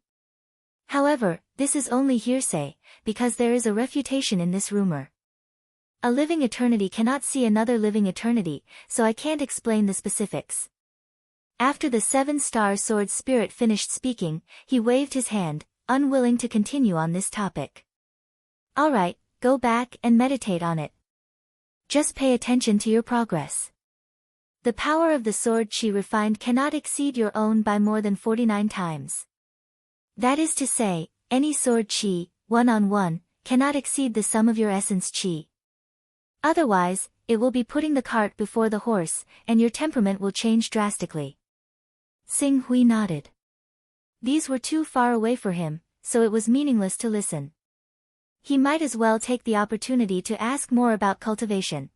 However, this is only hearsay, because there is a refutation in this rumor. A living eternity cannot see another living eternity, so I can't explain the specifics. After the 7-star sword spirit finished speaking, he waved his hand, unwilling to continue on this topic. Alright, go back and meditate on it. Just pay attention to your progress. The power of the sword chi refined cannot exceed your own by more than 49 times. That is to say, any sword chi, one-on-one, cannot exceed the sum of your essence chi. Otherwise, it will be putting the cart before the horse, and your temperament will change drastically. Xing Hui nodded. These were too far away for him, so it was meaningless to listen. He might as well take the opportunity to ask more about cultivation.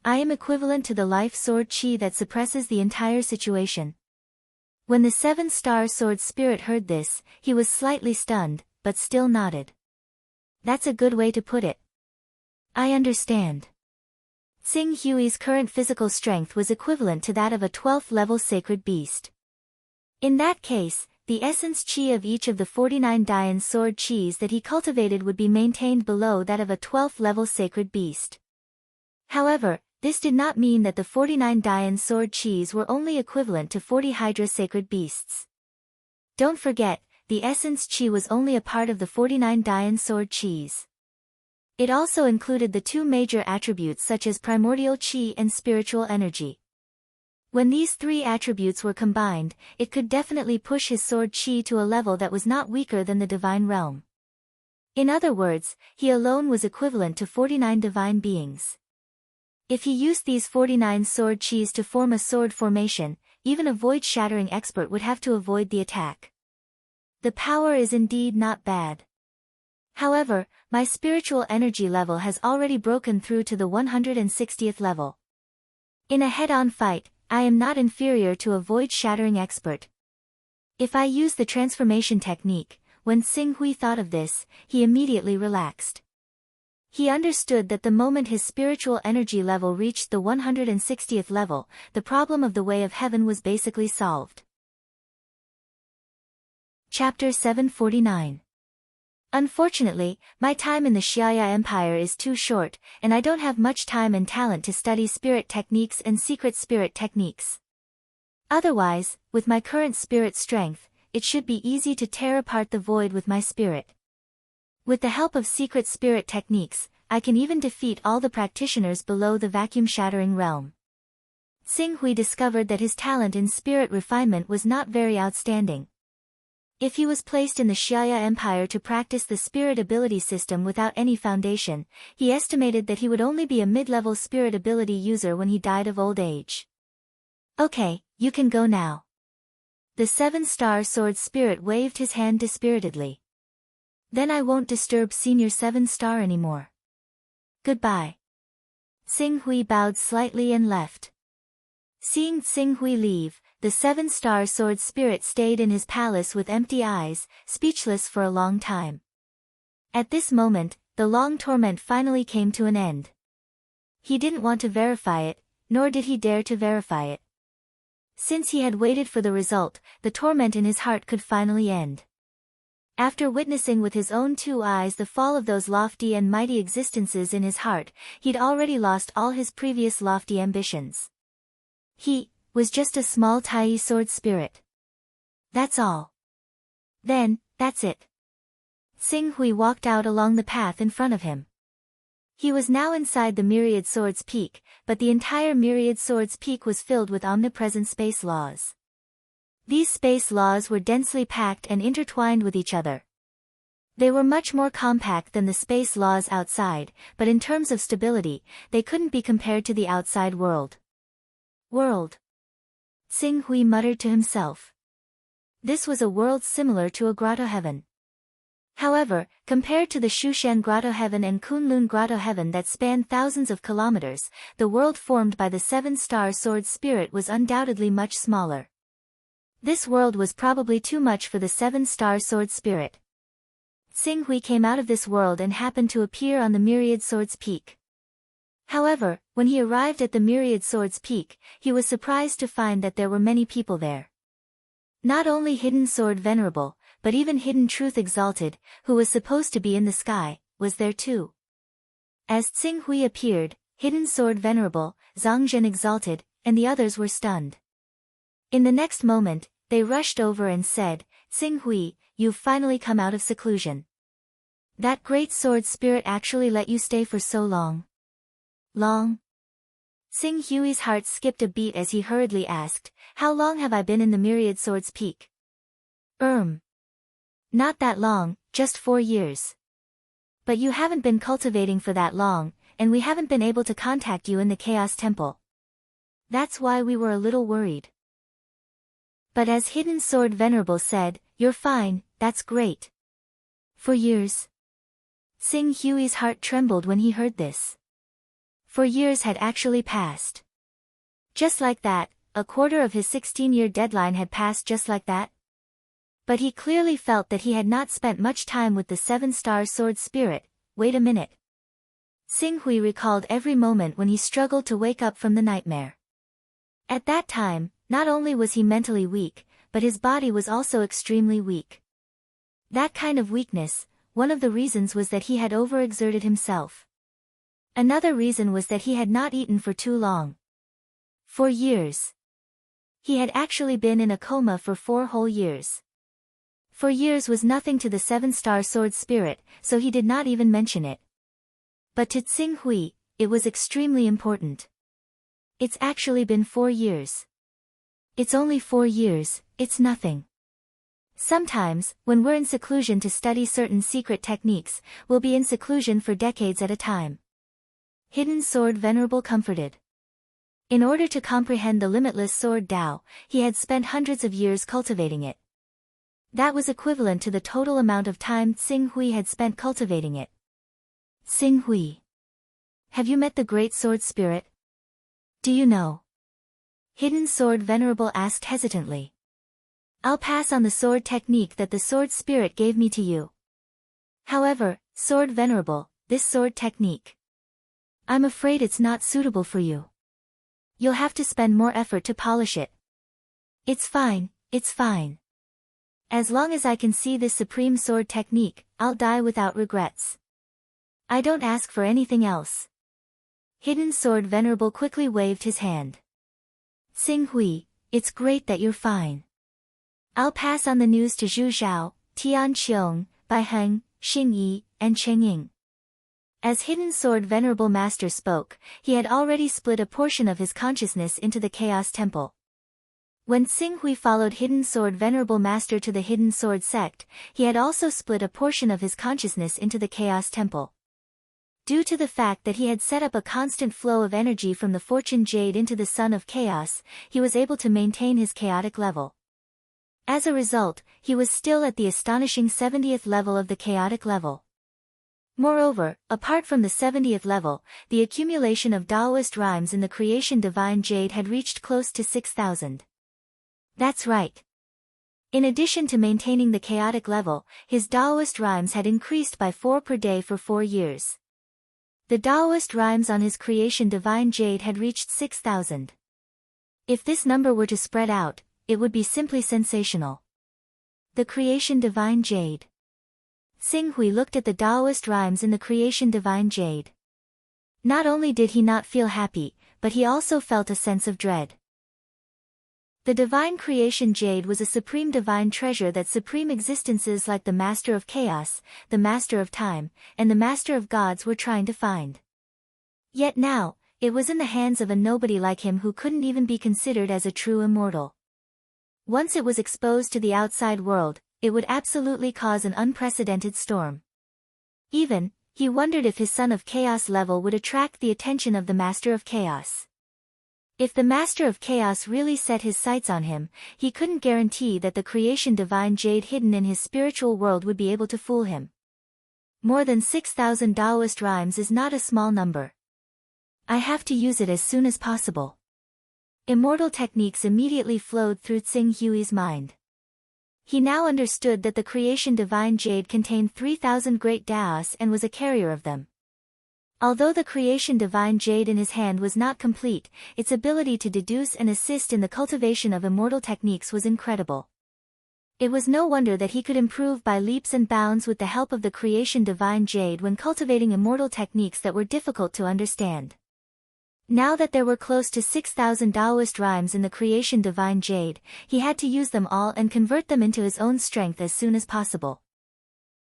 I am equivalent to the life sword chi that suppresses the entire situation. When the 7-star sword spirit heard this, he was slightly stunned, but still nodded. That's a good way to put it. I understand. Xing Hui's current physical strength was equivalent to that of a 12th level sacred beast. In that case, the essence chi of each of the 49 Dian sword chis that he cultivated would be maintained below that of a 12th level sacred beast. However, this did not mean that the 49 Dian sword chis were only equivalent to 40 Hydra sacred beasts. Don't forget, the essence chi was only a part of the 49 Dian sword chis. It also included the two major attributes such as primordial chi and spiritual energy. When these three attributes were combined, it could definitely push his sword chi to a level that was not weaker than the divine realm. In other words, he alone was equivalent to 49 divine beings. If he used these 49 sword chis to form a sword formation, even a void-shattering expert would have to avoid the attack. The power is indeed not bad. However, my spiritual energy level has already broken through to the 160th level. In a head-on fight, I am not inferior to a void-shattering expert. If I use the transformation technique, when Xing Hui thought of this, he immediately relaxed. He understood that the moment his spiritual energy level reached the 160th level, the problem of the Way of Heaven was basically solved. Chapter 749. Unfortunately, my time in the Xiaya Empire is too short, and I don't have much time and talent to study spirit techniques and secret spirit techniques. Otherwise, with my current spirit strength, it should be easy to tear apart the void with my spirit. With the help of secret spirit techniques, I can even defeat all the practitioners below the vacuum-shattering realm. Xing Hui discovered that his talent in spirit refinement was not very outstanding. If he was placed in the Xiaya Empire to practice the spirit ability system without any foundation, he estimated that he would only be a mid-level spirit ability user when he died of old age. Okay, you can go now. The 7-star sword spirit waved his hand dispiritedly. Then I won't disturb Senior 7-star anymore. Goodbye. Xing Hui bowed slightly and left. Seeing Xing Hui leave, the 7-star sword spirit stayed in his palace with empty eyes, speechless for a long time. At this moment, the long torment finally came to an end. He didn't want to verify it, nor did he dare to verify it. Since he had waited for the result, the torment in his heart could finally end. After witnessing with his own two eyes the fall of those lofty and mighty existences in his heart, he'd already lost all his previous lofty ambitions. He was just a small Tai sword spirit. That's all. Then, that's it. Xing Hui walked out along the path in front of him. He was now inside the Myriad Swords Peak, but the entire Myriad Swords Peak was filled with omnipresent space laws. These space laws were densely packed and intertwined with each other. They were much more compact than the space laws outside, but in terms of stability, they couldn't be compared to the outside world. Xing Hui muttered to himself. This was a world similar to a grotto heaven. However, compared to the Shushan grotto heaven and Kunlun grotto heaven that spanned thousands of kilometers, the world formed by the 7-star sword spirit was undoubtedly much smaller. This world was probably too much for the 7-star sword spirit. Xing Hui came out of this world and happened to appear on the Myriad Swords Peak. However, when he arrived at the Myriad Swords Peak, he was surprised to find that there were many people there. Not only Hidden Sword Venerable, but even Hidden Truth Exalted, who was supposed to be in the sky, was there too. As Xing Hui appeared, Hidden Sword Venerable, Zhangzhen Exalted, and the others were stunned. In the next moment, they rushed over and said, Xing Hui, you've finally come out of seclusion. That great sword spirit actually let you stay for so long. Long? Xing Hui's heart skipped a beat as he hurriedly asked, how long have I been in the Myriad Swords Peak? Not that long, just 4 years. But you haven't been cultivating for that long, and we haven't been able to contact you in the Chaos Temple. That's why we were a little worried. But as Hidden Sword Venerable said, you're fine, that's great. For years. Sing Hui's heart trembled when he heard this. For years had actually passed. Just like that, a quarter of his 16-year deadline had passed just like that. But he clearly felt that he had not spent much time with the 7-star sword spirit. Wait a minute. Sing Hui recalled every moment when he struggled to wake up from the nightmare. At that time, not only was he mentally weak, but his body was also extremely weak. That kind of weakness, one of the reasons was that he had overexerted himself. Another reason was that he had not eaten for too long. For years. He had actually been in a coma for 4 whole years. 4 years was nothing to the 7-star sword spirit, so he did not even mention it. But to Sing Hui, it was extremely important. It's actually been 4 years. It's only 4 years, it's nothing. Sometimes, when we're in seclusion to study certain secret techniques, we'll be in seclusion for decades at a time. Hidden Sword Venerable comforted. In order to comprehend the limitless sword Tao, he had spent hundreds of years cultivating it. That was equivalent to the total amount of time Sing Hui had spent cultivating it. Sing Hui. Have you met the Great Sword Spirit? Do you know? Hidden Sword Venerable asked hesitantly. I'll pass on the sword technique that the sword spirit gave me to you. However, Sword Venerable, this sword technique. I'm afraid it's not suitable for you. You'll have to spend more effort to polish it. It's fine, it's fine. As long as I can see this supreme sword technique, I'll die without regrets. I don't ask for anything else. Hidden Sword Venerable quickly waved his hand. Sing Hui, it's great that you're fine. I'll pass on the news to Zhu Zhao, Tian Qiong, Bai Heng, Xing Yi, and Cheng Ying. As Hidden Sword Venerable Master spoke, he had already split a portion of his consciousness into the Chaos Temple. When Sing Hui followed Hidden Sword Venerable Master to the Hidden Sword sect, he had also split a portion of his consciousness into the Chaos Temple. Due to the fact that he had set up a constant flow of energy from the Fortune Jade into the Sun of Chaos, he was able to maintain his chaotic level. As a result, he was still at the astonishing 70th level of the chaotic level. Moreover, apart from the 70th level, the accumulation of Taoist rhymes in the Creation Divine Jade had reached close to 6,000. That's right. In addition to maintaining the chaotic level, his Taoist rhymes had increased by 4 per day for 4 years. The Taoist rhymes on his Creation Divine Jade had reached 6,000. If this number were to spread out, it would be simply sensational. The Creation Divine Jade. Sing Hui looked at the Taoist rhymes in the Creation Divine Jade. Not only did he not feel happy, but he also felt a sense of dread. The Divine Creation Jade was a supreme divine treasure that supreme existences like the Master of Chaos, the Master of Time, and the Master of Gods were trying to find. Yet now, it was in the hands of a nobody like him who couldn't even be considered as a true immortal. Once it was exposed to the outside world, it would absolutely cause an unprecedented storm. Even, he wondered if his Son of Chaos level would attract the attention of the Master of Chaos. If the Master of Chaos really set his sights on him, he couldn't guarantee that the Creation Divine Jade hidden in his spiritual world would be able to fool him. More than 6,000 Taoist rhymes is not a small number. I have to use it as soon as possible. Immortal techniques immediately flowed through Tsing Hui's mind. He now understood that the Creation Divine Jade contained 3,000 great Taos and was a carrier of them. Although the Creation Divine Jade in his hand was not complete, its ability to deduce and assist in the cultivation of immortal techniques was incredible. It was no wonder that he could improve by leaps and bounds with the help of the Creation Divine Jade when cultivating immortal techniques that were difficult to understand. Now that there were close to 6,000 Taoist rhymes in the Creation Divine Jade, he had to use them all and convert them into his own strength as soon as possible.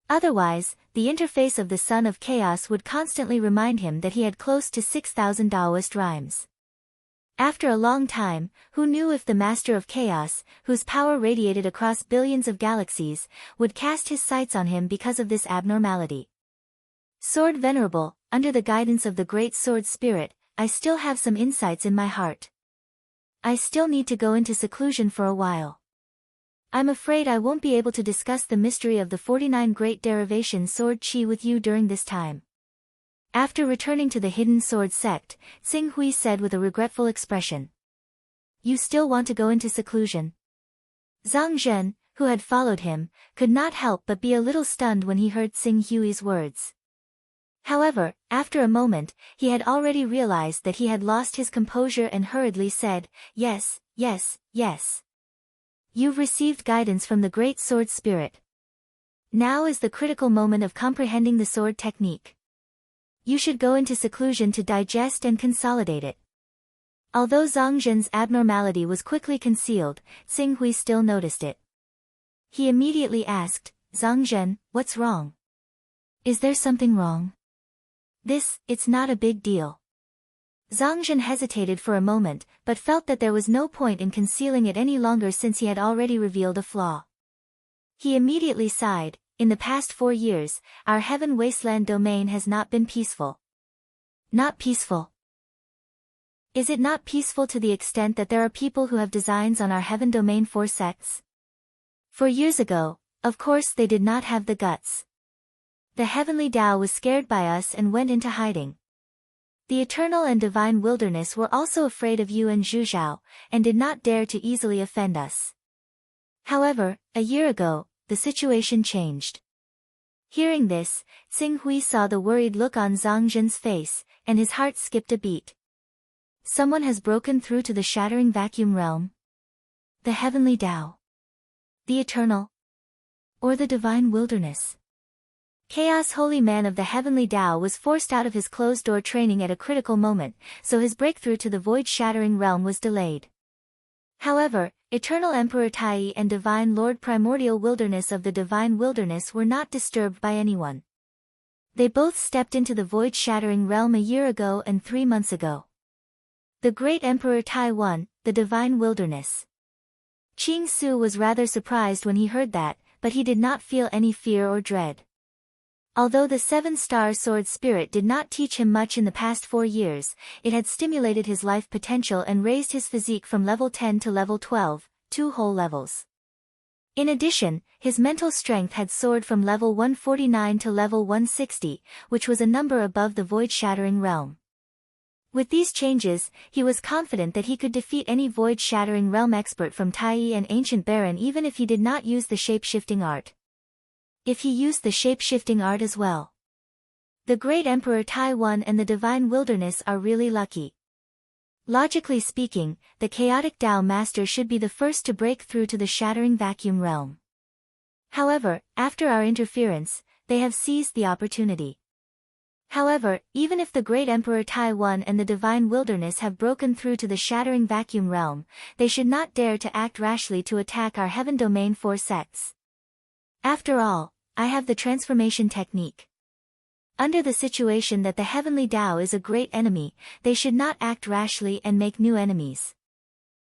Otherwise, the interface of the Son of Chaos would constantly remind him that he had close to 6,000 Taoist rhymes. After a long time, who knew if the Master of Chaos, whose power radiated across billions of galaxies, would cast his sights on him because of this abnormality? Sword Venerable, under the guidance of the Great Sword Spirit, I still have some insights in my heart. I still need to go into seclusion for a while. I'm afraid I won't be able to discuss the mystery of the 49 Great Derivation Sword Chi with you during this time. After returning to the Hidden Sword Sect, Xing Hui said with a regretful expression. You still want to go into seclusion? Zhang Zhen, who had followed him, could not help but be a little stunned when he heard Xing Hui's words. However, after a moment, he had already realized that he had lost his composure and hurriedly said, Yes, yes, yes. You've received guidance from the Great Sword Spirit. Now is the critical moment of comprehending the sword technique. You should go into seclusion to digest and consolidate it. Although Zhang Zhen's abnormality was quickly concealed, Xing Hui still noticed it. He immediately asked, Zhang Zhen, what's wrong? Is there something wrong? It's not a big deal. Zhang Zhen hesitated for a moment, but felt that there was no point in concealing it any longer since he had already revealed a flaw. He immediately sighed, in the past 4 years, our Heaven Wasteland domain has not been peaceful. Not peaceful. Is it not peaceful to the extent that there are people who have designs on our Heaven Domain 4 sects? 4 years ago, of course they did not have the guts. The Heavenly Tao was scared by us and went into hiding. The Eternal and Divine Wilderness were also afraid of you and Zhu Zhao, and did not dare to easily offend us. However, a year ago, the situation changed. Hearing this, Xing Hui saw the worried look on Zhang Zhen's face, and his heart skipped a beat. Someone has broken through to the shattering vacuum realm. The Heavenly Tao. The Eternal. Or the Divine Wilderness. Chaos Holy Man of the Heavenly Tao was forced out of his closed-door training at a critical moment, so his breakthrough to the void-shattering realm was delayed. However, Eternal Emperor Tai and Divine Lord Primordial Wilderness of the Divine Wilderness were not disturbed by anyone. They both stepped into the void-shattering realm a year ago and 3 months ago. The Great Emperor Tai won, the Divine Wilderness. Qing Su was rather surprised when he heard that, but he did not feel any fear or dread. Although the 7-star sword spirit did not teach him much in the past 4 years, it had stimulated his life potential and raised his physique from level 10 to level 12, 2 whole levels. In addition, his mental strength had soared from level 149 to level 160, which was a number above the void-shattering realm. With these changes, he was confident that he could defeat any void-shattering realm expert from Tai and Ancient Baron even if he did not use the shape-shifting art. If he used the shape-shifting art as well. The Great Emperor Tai won and the Divine Wilderness are really lucky. Logically speaking, the Chaotic Tao Master should be the first to break through to the shattering vacuum realm. However, after our interference, they have seized the opportunity. However, even if the Great Emperor Tai won and the Divine Wilderness have broken through to the shattering vacuum realm, they should not dare to act rashly to attack our Heaven Domain 4 sects. After all, I have the transformation technique. Under the situation that the Heavenly Tao is a great enemy, they should not act rashly and make new enemies.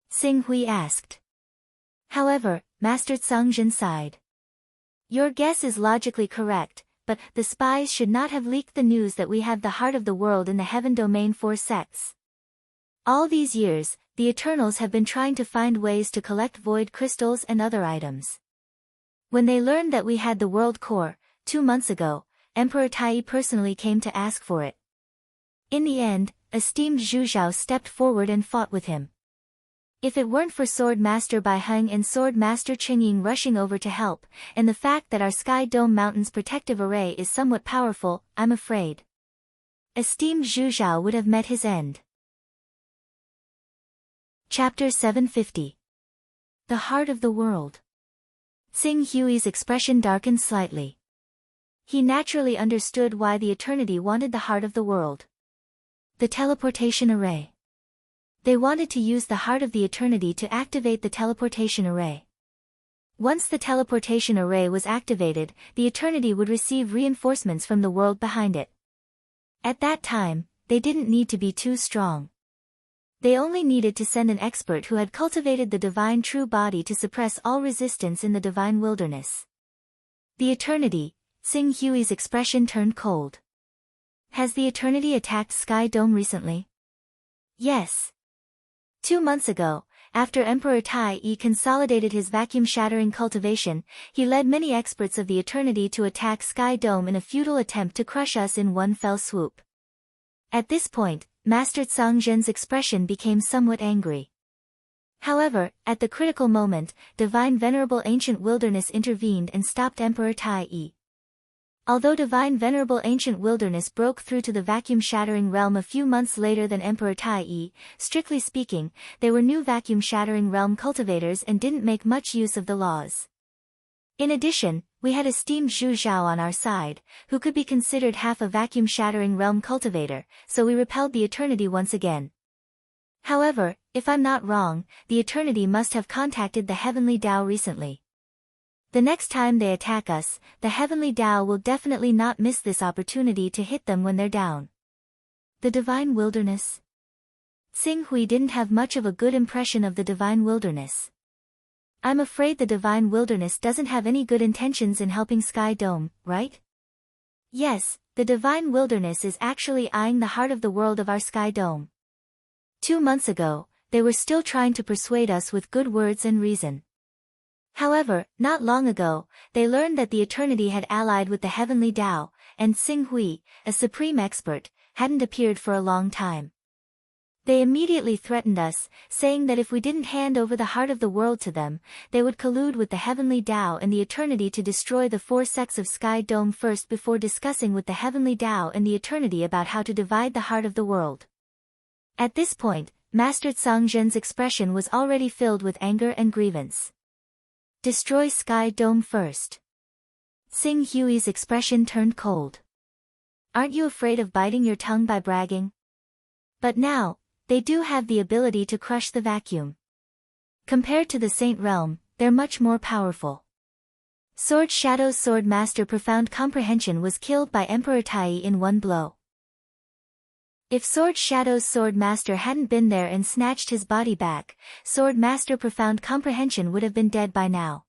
Xing Hui asked. However, Master Zhang Zhen sighed. Your guess is logically correct, but the spies should not have leaked the news that we have the heart of the world in the Heaven Domain 4 sects. All these years, the Eternals have been trying to find ways to collect void crystals and other items. When they learned that we had the World Core, 2 months ago, Emperor Tai personally came to ask for it. In the end, esteemed Zhu Zhao stepped forward and fought with him. If it weren't for Sword Master Bai Heng and Sword Master Qingying rushing over to help, and the fact that our Sky Dome Mountain's protective array is somewhat powerful, I'm afraid esteemed Zhu Zhao would have met his end. Chapter 750. The Heart of the World. Xing Hui's expression darkened slightly. He naturally understood why the Eternity wanted the heart of the world. The teleportation array. They wanted to use the heart of the Eternity to activate the teleportation array. Once the teleportation array was activated, the Eternity would receive reinforcements from the world behind it. At that time, they didn't need to be too strong. They only needed to send an expert who had cultivated the divine true body to suppress all resistance in the Divine Wilderness. The Eternity, Xing Hui's expression turned cold. Has the Eternity attacked Sky Dome recently? Yes. 2 months ago, after Emperor Tai Yi consolidated his vacuum-shattering cultivation, he led many experts of the Eternity to attack Sky Dome in a futile attempt to crush us in one fell swoop. At this point, Master Tsangzhen's expression became somewhat angry. However, at the critical moment, Divine Venerable Ancient Wilderness intervened and stopped Emperor Tai Yi. Although Divine Venerable Ancient Wilderness broke through to the vacuum-shattering realm a few months later than Emperor Tai Yi, strictly speaking, they were new vacuum-shattering realm cultivators and didn't make much use of the laws. In addition, we had esteemed Zhu Zhao on our side, who could be considered half a vacuum-shattering realm cultivator, so we repelled the Eternity once again. However, if I'm not wrong, the Eternity must have contacted the Heavenly Tao recently. The next time they attack us, the Heavenly Tao will definitely not miss this opportunity to hit them when they're down. The Divine Wilderness. Xing Hui didn't have much of a good impression of the Divine Wilderness. I'm afraid the Divine Wilderness doesn't have any good intentions in helping Sky Dome, right? Yes, the Divine Wilderness is actually eyeing the heart of the world of our Sky Dome. 2 months ago, they were still trying to persuade us with good words and reason. However, not long ago, they learned that the Eternity had allied with the Heavenly Tao, and Xing Hui, a supreme expert, hadn't appeared for a long time. They immediately threatened us, saying that if we didn't hand over the heart of the world to them, they would collude with the Heavenly Tao and the Eternity to destroy the 4 sects of Sky Dome first before discussing with the Heavenly Tao and the Eternity about how to divide the heart of the world. At this point, Master Tsangzhen's expression was already filled with anger and grievance. Destroy Sky Dome first. Xing Hui's expression turned cold. Aren't you afraid of biting your tongue by bragging? But now, they do have the ability to crush the vacuum. Compared to the Saint Realm, they're much more powerful. Sword Shadow's Sword Master Profound Comprehension was killed by Emperor Tai Yi in one blow. If Sword Shadow's Sword Master hadn't been there and snatched his body back, Sword Master Profound Comprehension would have been dead by now.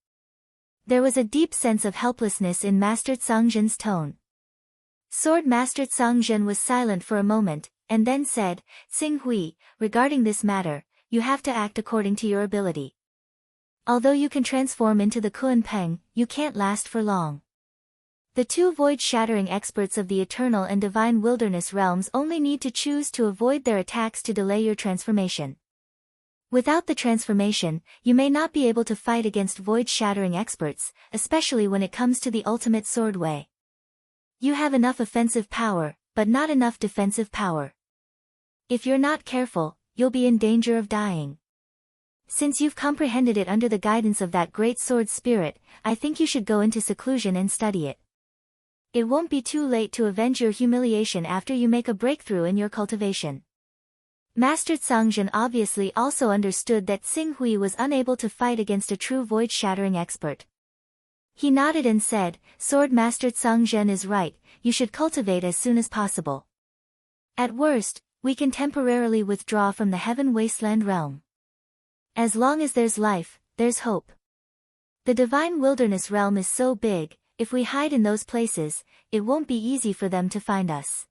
There was a deep sense of helplessness in Master Tsangzhen's tone. Sword Master Tsangzhen was silent for a moment, and then said, Xing Hui, regarding this matter, you have to act according to your ability. Although you can transform into the Kuan Peng, you can't last for long. The 2 void-shattering experts of the Eternal and Divine Wilderness realms only need to choose to avoid their attacks to delay your transformation. Without the transformation, you may not be able to fight against void-shattering experts, especially when it comes to the ultimate sword way. You have enough offensive power, but not enough defensive power. If you're not careful, you'll be in danger of dying. Since you've comprehended it under the guidance of that great sword spirit, I think you should go into seclusion and study it. It won't be too late to avenge your humiliation after you make a breakthrough in your cultivation. Master Tsangzhen obviously also understood that Xing Hui was unable to fight against a true void-shattering expert. He nodded and said, Sword Master Tsangzhen is right, you should cultivate as soon as possible. At worst, we can temporarily withdraw from the Heaven Wasteland realm. As long as there's life, there's hope. The Divine Wilderness realm is so big, if we hide in those places, it won't be easy for them to find us.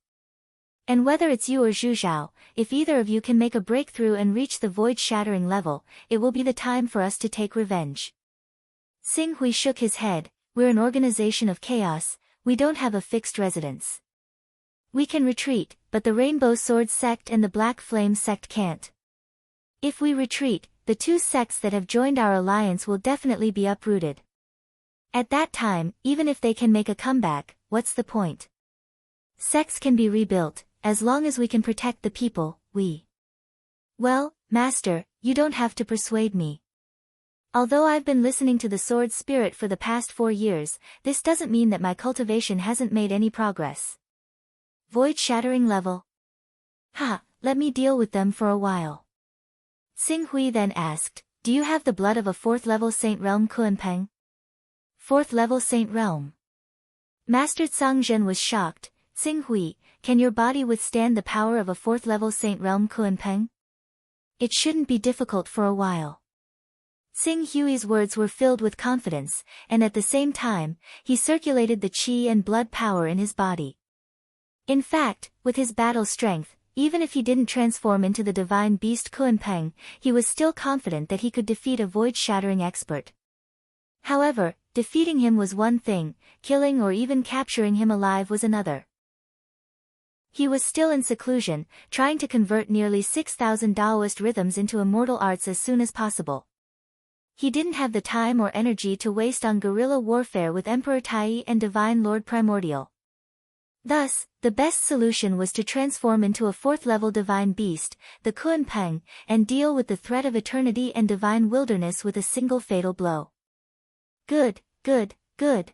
And whether it's you or Zhu Zhao, if either of you can make a breakthrough and reach the void-shattering level, it will be the time for us to take revenge. Xing Hui shook his head, we're an organization of chaos, we don't have a fixed residence. We can retreat, but the Rainbow Sword sect and the Black Flame sect can't. If we retreat, the 2 sects that have joined our alliance will definitely be uprooted. At that time, even if they can make a comeback, what's the point? Sects can be rebuilt, as long as we can protect the people, we. Well, Master, you don't have to persuade me. Although I've been listening to the sword spirit for the past 4 years, this doesn't mean that my cultivation hasn't made any progress. Void-shattering level. Let me deal with them for a while. Xing Hui then asked, do you have the blood of a 4th level Saint Realm Kuan Peng? 4th level Saint Realm. Master Tsangzhen was shocked, Xing Hui, can your body withstand the power of a 4th level Saint Realm Kuan Peng? It shouldn't be difficult for a while. Xing Hui's words were filled with confidence, and at the same time, he circulated the qi and blood power in his body. In fact, with his battle strength, even if he didn't transform into the divine beast Kunpeng, he was still confident that he could defeat a void-shattering expert. However, defeating him was one thing, killing or even capturing him alive was another. He was still in seclusion, trying to convert nearly 6,000 Taoist rhythms into immortal arts as soon as possible. He didn't have the time or energy to waste on guerrilla warfare with Emperor Tai and Divine Lord Primordial. Thus, the best solution was to transform into a fourth-level divine beast, the Kunpeng, and deal with the threat of eternity and divine wilderness with a single fatal blow. Good, good, good.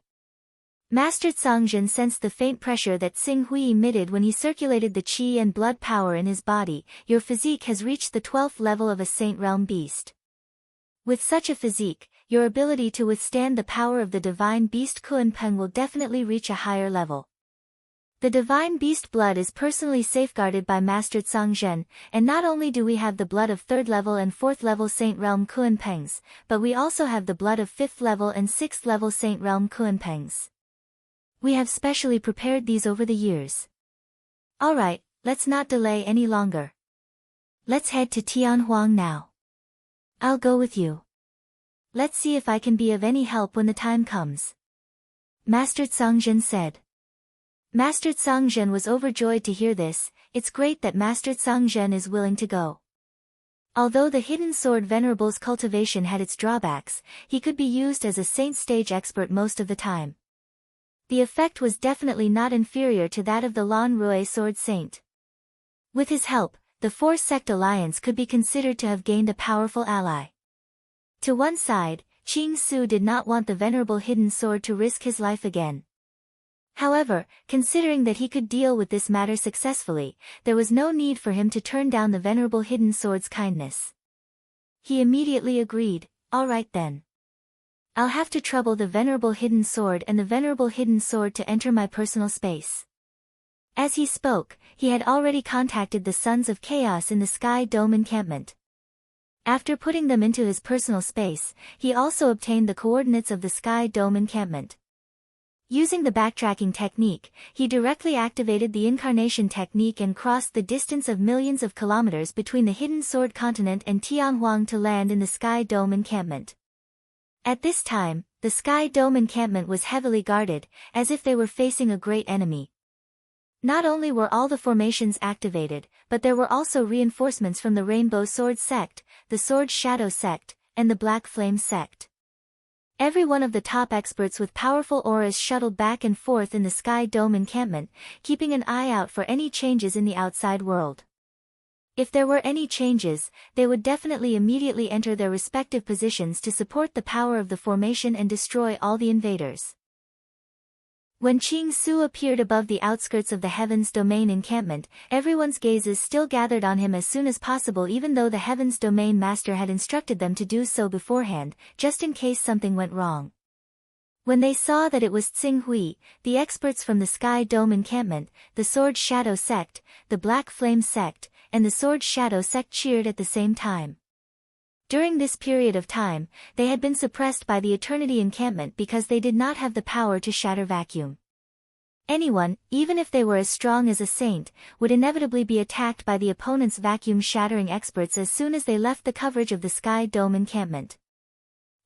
Master Cangzhen sensed the faint pressure that Xing Hui emitted when he circulated the qi and blood power in his body. Your physique has reached the 12th level of a Saint Realm beast. With such a physique, your ability to withstand the power of the divine beast Kunpeng will definitely reach a higher level. The divine beast blood is personally safeguarded by Master Cangzhen, and not only do we have the blood of 3rd level and 4th level Saint Realm Kunpengs, but we also have the blood of 5th level and 6th level Saint Realm Kunpengs. We have specially prepared these over the years. Alright, let's not delay any longer. Let's head to Tianhuang now. I'll go with you. Let's see if I can be of any help when the time comes. Master Cangzhen said. Master Cangzhen was overjoyed to hear this. It's great that Master Cangzhen is willing to go. Although the hidden sword Venerable's cultivation had its drawbacks, he could be used as a saint stage expert most of the time. The effect was definitely not inferior to that of the Lan Rui sword saint. With his help, the four-sect alliance could be considered to have gained a powerful ally. To one side, Qing Su did not want the venerable hidden sword to risk his life again. However, considering that he could deal with this matter successfully, there was no need for him to turn down the venerable hidden sword's kindness. He immediately agreed, alright then. I'll have to trouble the venerable hidden sword and the venerable hidden sword to enter my personal space. As he spoke, he had already contacted the Sons of Chaos in the Sky Dome encampment. After putting them into his personal space, he also obtained the coordinates of the Sky Dome encampment. Using the backtracking technique, he directly activated the incarnation technique and crossed the distance of millions of kilometers between the Hidden Sword Continent and Tianhuang to land in the Sky Dome encampment. At this time, the Sky Dome encampment was heavily guarded, as if they were facing a great enemy. Not only were all the formations activated, but there were also reinforcements from the Rainbow Sword Sect, the Sword Shadow Sect, and the Black Flame Sect. Every one of the top experts with powerful auras shuttled back and forth in the Sky Dome encampment, keeping an eye out for any changes in the outside world. If there were any changes, they would definitely immediately enter their respective positions to support the power of the formation and destroy all the invaders. When Qing Su appeared above the outskirts of the Heavens Domain encampment, everyone's gazes still gathered on him as soon as possible, even though the Heavens Domain Master had instructed them to do so beforehand, just in case something went wrong. When they saw that it was Xing Hui, the experts from the Sky Dome encampment, the Sword Shadow Sect, the Black Flame Sect, and the Sword Shadow Sect cheered at the same time. During this period of time, they had been suppressed by the Eternity encampment because they did not have the power to shatter vacuum. Anyone, even if they were as strong as a saint, would inevitably be attacked by the opponent's vacuum-shattering experts as soon as they left the coverage of the Sky Dome encampment.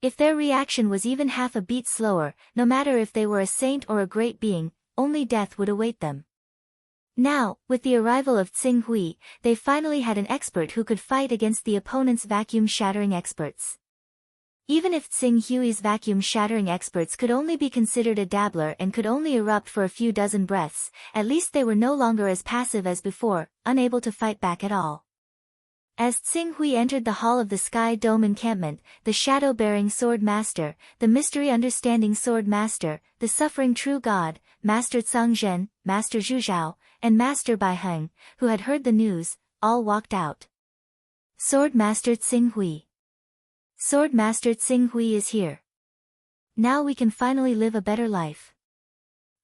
If their reaction was even half a beat slower, no matter if they were a saint or a great being, only death would await them. Now, with the arrival of Xing Hui, they finally had an expert who could fight against the opponent's vacuum-shattering experts. Even if Xing Hui's vacuum-shattering experts could only be considered a dabbler and could only erupt for a few dozen breaths, at least they were no longer as passive as before, unable to fight back at all. As Xing Hui entered the hall of the Sky Dome encampment, the shadow-bearing Sword Master, the mystery-understanding Sword Master, the suffering True God, Master Cangzhen, Master Zhuzhao, and Master Baiheng, who had heard the news, all walked out. Sword Master Xing Hui. Sword Master Xing Hui is here. Now we can finally live a better life.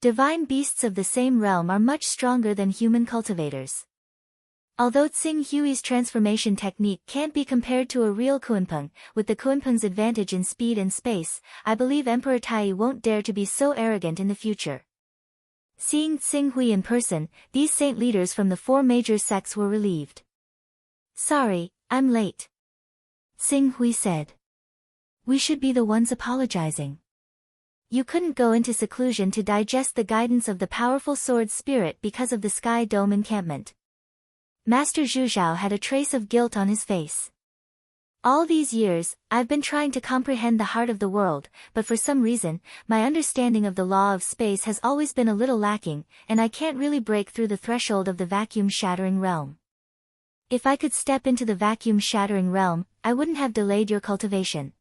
Divine beasts of the same realm are much stronger than human cultivators. Although Xing Hui's transformation technique can't be compared to a real Kunpeng, with the Kunpeng's advantage in speed and space, I believe Emperor Tai won't dare to be so arrogant in the future. Seeing Xing Hui in person, these saint leaders from the 4 major sects were relieved. "Sorry, I'm late," Xing Hui said. "We should be the ones apologizing. You couldn't go into seclusion to digest the guidance of the powerful sword spirit because of the Sky Dome encampment." Master Zhuzhao had a trace of guilt on his face. "All these years, I've been trying to comprehend the heart of the world, but for some reason, my understanding of the law of space has always been a little lacking, and I can't really break through the threshold of the vacuum-shattering realm. If I could step into the vacuum-shattering realm, I wouldn't have delayed your cultivation."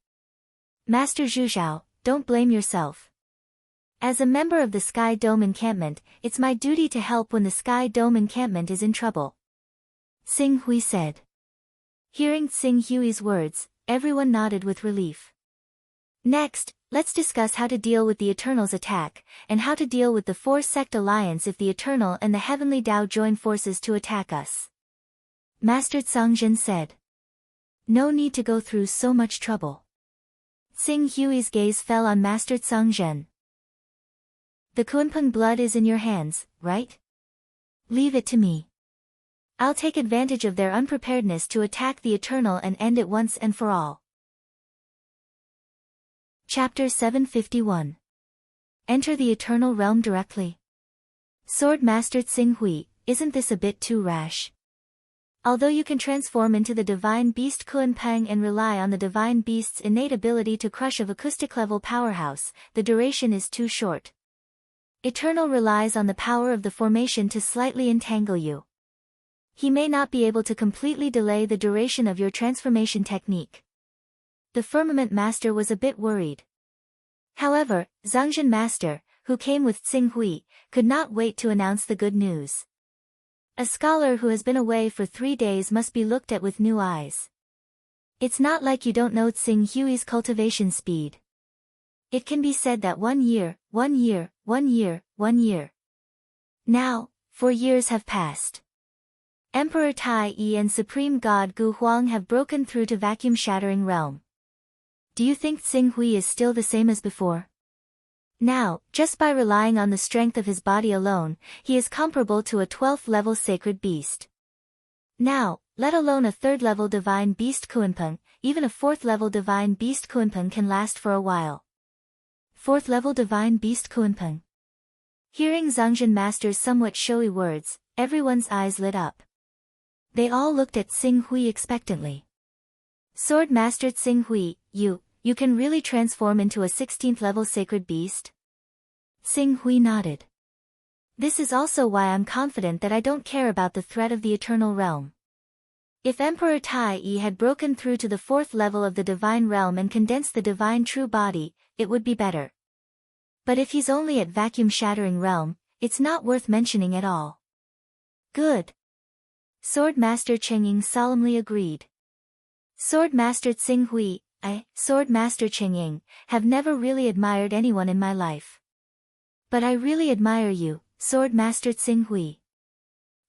"Master Zhuzhao, don't blame yourself. As a member of the Sky Dome encampment, it's my duty to help when the Sky Dome encampment is in trouble," Xing Hui said. Hearing Xing Hui's words, everyone nodded with relief. "Next, let's discuss how to deal with the Eternal's attack, and how to deal with the 4-sect alliance if the Eternal and the Heavenly Tao join forces to attack us," Master Zhangzhen said. "No need to go through so much trouble." Xing Hui's gaze fell on Master Zhangzhen. "The Kunpeng blood is in your hands, right? Leave it to me. I'll take advantage of their unpreparedness to attack the Eternal and end it once and for all." Chapter 751. Enter the Eternal Realm directly. Sword Master Xing Hui, isn't this a bit too rash? Although you can transform into the Divine Beast Kunpeng and rely on the Divine Beast's innate ability to crush a acoustic-level powerhouse, the duration is too short. Eternal relies on the power of the formation to slightly entangle you. He may not be able to completely delay the duration of your transformation technique. The Firmament Master was a bit worried. However, Zhangzhen Master, who came with Xing Hui, could not wait to announce the good news. "A scholar who has been away for 3 days must be looked at with new eyes. It's not like you don't know Xing Hui's cultivation speed. It can be said that 1 year, 1 year, 1 year, 1 year. Now, 4 years have passed. Emperor Tai Yi and Supreme God Gu Huang have broken through to vacuum-shattering realm. Do you think Xing Hui is still the same as before? Now, just by relying on the strength of his body alone, he is comparable to a 12th-level sacred beast. Now, let alone a 3rd-level divine beast Kunpeng, even a 4th-level divine beast Kunpeng can last for a while." 4th-level divine beast Kunpeng. Hearing Zhangzhen Master's somewhat showy words, everyone's eyes lit up. They all looked at Xing Hui expectantly. "Sword Master Xing Hui, you can really transform into a 16th-level sacred beast?" Xing Hui nodded. "This is also why I'm confident that I don't care about the threat of the Eternal Realm. If Emperor Tai Yi had broken through to the 4th level of the Divine Realm and condensed the Divine True Body, it would be better. But if he's only at Vacuum-Shattering Realm, it's not worth mentioning at all." "Good." Sword Master Chengying solemnly agreed. "Sword Master Xing Hui, Sword Master Chengying, have never really admired anyone in my life. But I really admire you, Sword Master Xing Hui.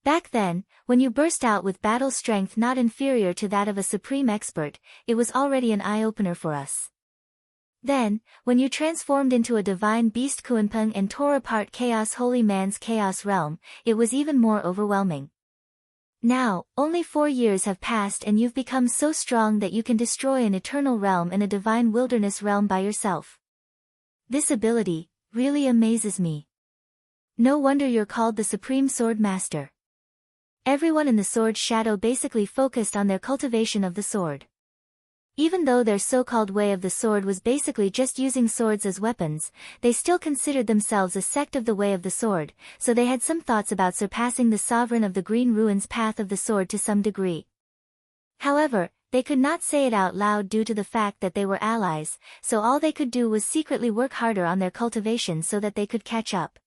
Back then, when you burst out with battle strength not inferior to that of a supreme expert, it was already an eye-opener for us. Then, when you transformed into a divine beast Kunpeng and tore apart Chaos Holy Man's Chaos Realm, it was even more overwhelming. Now, only 4 years have passed and you've become so strong that you can destroy an eternal realm and a divine wilderness realm by yourself. This ability really amazes me. No wonder you're called the Supreme Sword Master." Everyone in the Sword Shadow basically focused on their cultivation of the sword. Even though their so-called way of the sword was basically just using swords as weapons, they still considered themselves a sect of the way of the sword, so they had some thoughts about surpassing the sovereign of the Green Ruins path of the sword to some degree. However, they could not say it out loud due to the fact that they were allies, so all they could do was secretly work harder on their cultivation so that they could catch up.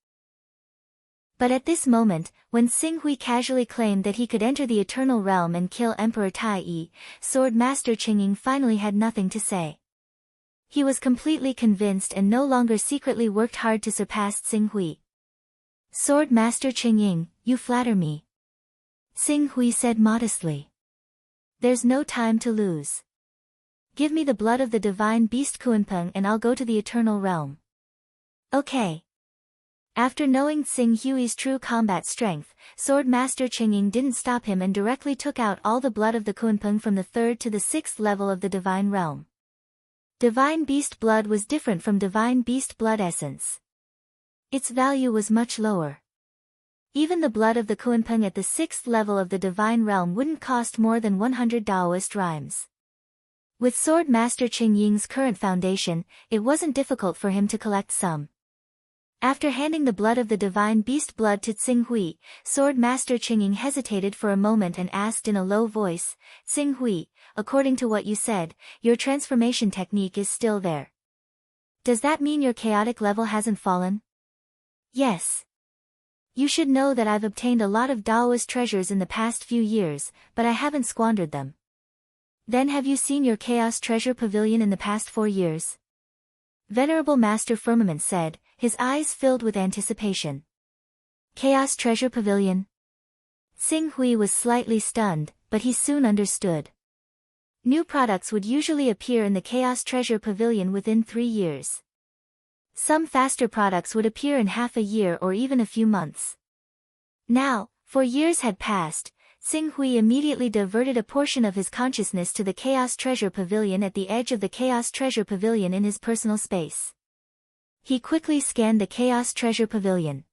But at this moment, when Xing Hui casually claimed that he could enter the Eternal Realm and kill Emperor Tai Yi, Sword Master Chengying finally had nothing to say. He was completely convinced and no longer secretly worked hard to surpass Xing Hui. "Sword Master Chengying, you flatter me," Xing Hui said modestly. "There's no time to lose. Give me the blood of the divine beast Kunpeng and I'll go to the Eternal Realm." "Okay." After knowing Tsing Hui's true combat strength, Sword Master Qingying didn't stop him and directly took out all the blood of the Kunpeng from the 3rd to the 6th level of the Divine Realm. Divine Beast blood was different from Divine Beast blood essence. Its value was much lower. Even the blood of the Kunpeng at the 6th level of the Divine Realm wouldn't cost more than 100 Taoist rhymes. With Sword Master Qingying's current foundation, it wasn't difficult for him to collect some. After handing the blood of the Divine Beast blood to Tsing Hui, Sword Master Qingying hesitated for a moment and asked in a low voice, "Tsing Hui, according to what you said, your transformation technique is still there. Does that mean your chaotic level hasn't fallen?" "Yes. You should know that I've obtained a lot of Daoist treasures in the past few years, but I haven't squandered them." "Then have you seen your Chaos Treasure Pavilion in the past 4 years?" Venerable Master Firmament said, his eyes filled with anticipation. Chaos Treasure Pavilion? Tsing Hui was slightly stunned, but he soon understood. New products would usually appear in the Chaos Treasure Pavilion within 3 years. Some faster products would appear in half a year or even a few months. Now, 4 years had passed. Tsing Hui immediately diverted a portion of his consciousness to the Chaos Treasure Pavilion at the edge of the Chaos Treasure Pavilion in his personal space. He quickly scanned the Chaos Treasure Pavilion.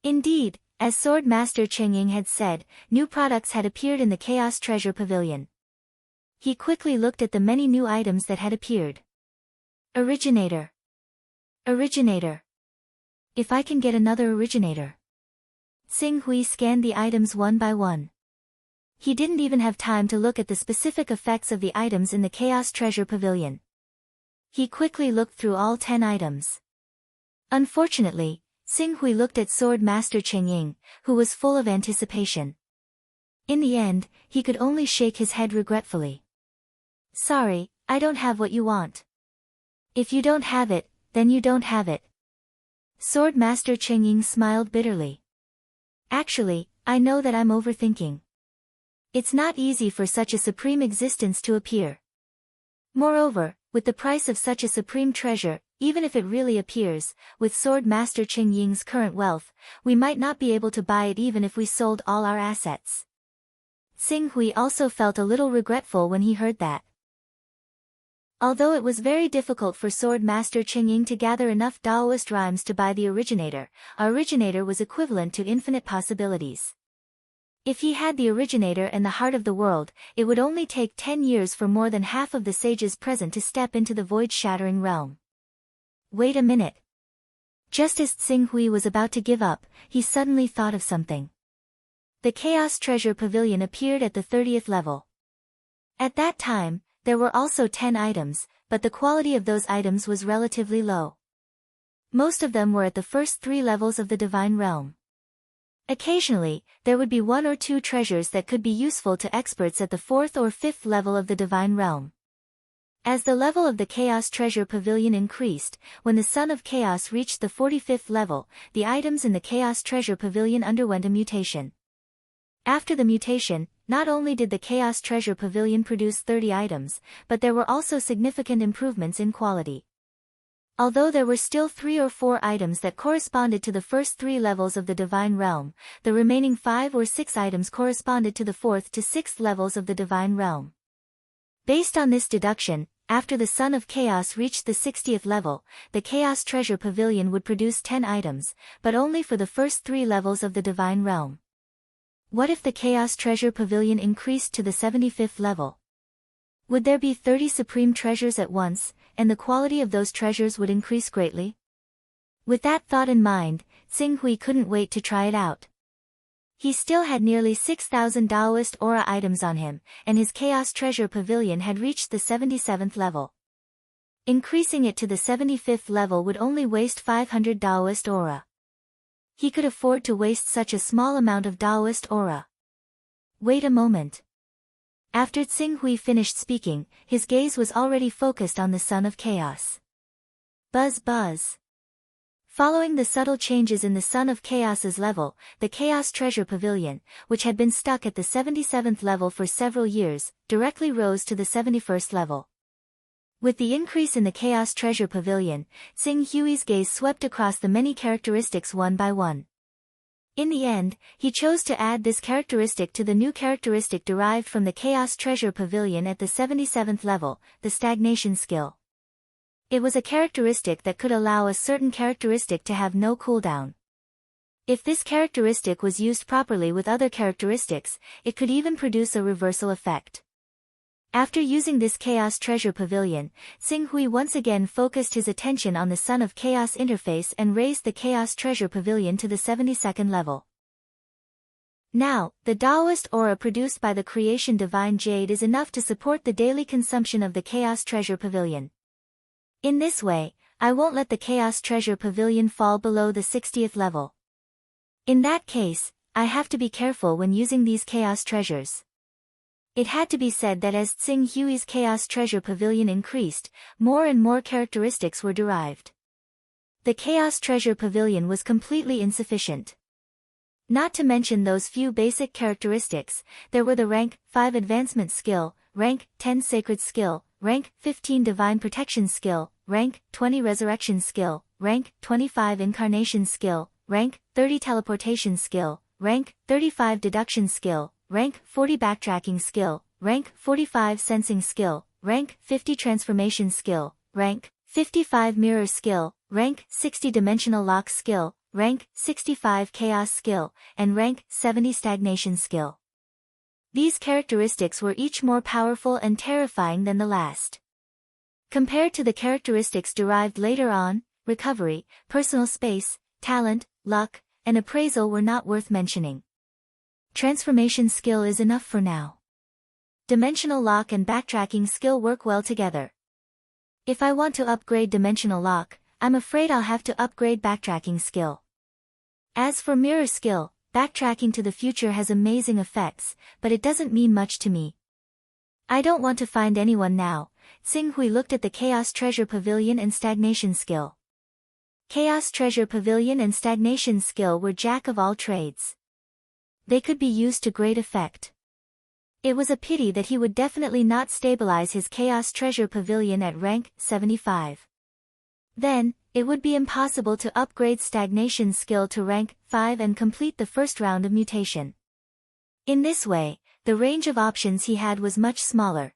Indeed, as Sword Master Qingying had said, new products had appeared in the Chaos Treasure Pavilion. He quickly looked at the many new items that had appeared. Originator. Originator. If I can get another originator. Tsing Hui scanned the items one by one. He didn't even have time to look at the specific effects of the items in the Chaos Treasure Pavilion. He quickly looked through all 10 items. Unfortunately, Tsing Hui looked at Sword Master Qingying, who was full of anticipation. In the end, he could only shake his head regretfully. "Sorry, I don't have what you want." "If you don't have it, then you don't have it." Sword Master Qingying smiled bitterly. "Actually, I know that I'm overthinking. It's not easy for such a supreme existence to appear. Moreover, with the price of such a supreme treasure, even if it really appears, with Sword Master Qingying's current wealth, we might not be able to buy it even if we sold all our assets." Tsing Hui also felt a little regretful when he heard that. Although it was very difficult for Sword Master Qingying to gather enough Daoist rhymes to buy the originator, our originator was equivalent to infinite possibilities. If he had the originator and the heart of the world, it would only take 10 years for more than half of the sages present to step into the void-shattering realm. Wait a minute. Just as Tsing Hui was about to give up, he suddenly thought of something. The Chaos Treasure Pavilion appeared at the 30th level. At that time, there were also 10 items, but the quality of those items was relatively low. Most of them were at the first 3 levels of the Divine Realm. Occasionally, there would be 1 or 2 treasures that could be useful to experts at the 4th or 5th level of the Divine Realm. As the level of the Chaos Treasure Pavilion increased, when the Son of Chaos reached the 45th level, the items in the Chaos Treasure Pavilion underwent a mutation. After the mutation, not only did the Chaos Treasure Pavilion produce 30 items, but there were also significant improvements in quality. Although there were still 3 or 4 items that corresponded to the first 3 levels of the Divine Realm, the remaining 5 or 6 items corresponded to the 4th to 6th levels of the Divine Realm. Based on this deduction, after the Son of Chaos reached the 60th level, the Chaos Treasure Pavilion would produce 10 items, but only for the first 3 levels of the Divine Realm. What if the Chaos Treasure Pavilion increased to the 75th level? Would there be 30 supreme treasures at once, and the quality of those treasures would increase greatly? With that thought in mind, Tsing Hui couldn't wait to try it out. He still had nearly 6,000 Daoist aura items on him, and his Chaos Treasure Pavilion had reached the 77th level. Increasing it to the 75th level would only waste 500 Daoist aura. He could afford to waste such a small amount of Daoist aura. Wait a moment. After Tsing Hui finished speaking, his gaze was already focused on the Son of Chaos. Buzz buzz. Following the subtle changes in the Son of Chaos's level, the Chaos Treasure Pavilion, which had been stuck at the 77th level for several years, directly rose to the 71st level. With the increase in the Chaos Treasure Pavilion, Sing Hui's gaze swept across the many characteristics one by one. In the end, he chose to add this characteristic to the new characteristic derived from the Chaos Treasure Pavilion at the 77th level, the Stagnation skill. It was a characteristic that could allow a certain characteristic to have no cooldown. If this characteristic was used properly with other characteristics, it could even produce a reversal effect. After using this Chaos Treasure Pavilion, Sing Hui once again focused his attention on the Son of Chaos interface and raised the Chaos Treasure Pavilion to the 72nd level. Now, the Daoist aura produced by the creation Divine Jade is enough to support the daily consumption of the Chaos Treasure Pavilion. In this way, I won't let the Chaos Treasure Pavilion fall below the 60th level. In that case, I have to be careful when using these Chaos Treasures. It had to be said that as Sing Hui's Chaos Treasure Pavilion increased, more and more characteristics were derived. The Chaos Treasure Pavilion was completely insufficient. Not to mention those few basic characteristics, there were the Rank 5 Advancement Skill, Rank 10 Sacred Skill, Rank 15 Divine Protection Skill, Rank 20 Resurrection Skill, Rank 25 Incarnation Skill, Rank 30 Teleportation Skill, Rank 35 Deduction Skill, Rank 40 Backtracking Skill, Rank 45 Sensing Skill, Rank 50 Transformation Skill, Rank 55 Mirror Skill, Rank 60 Dimensional Lock Skill, Rank 65 Chaos Skill, and Rank 70 Stagnation Skill. These characteristics were each more powerful and terrifying than the last. Compared to the characteristics derived later on, recovery, personal space, talent, luck, and appraisal were not worth mentioning. Transformation skill is enough for now. Dimensional lock and backtracking skill work well together. If I want to upgrade dimensional lock, I'm afraid I'll have to upgrade backtracking skill. As for mirror skill, backtracking to the future has amazing effects, but it doesn't mean much to me. I don't want to find anyone now. Sing Hui looked at the Chaos Treasure Pavilion and Stagnation skill. Chaos Treasure Pavilion and Stagnation skill were jack of all trades. They could be used to great effect. It was a pity that he would definitely not stabilize his Chaos Treasure Pavilion at rank 75. Then, it would be impossible to upgrade Stagnation skill to rank 5 and complete the first round of mutation. In this way, the range of options he had was much smaller.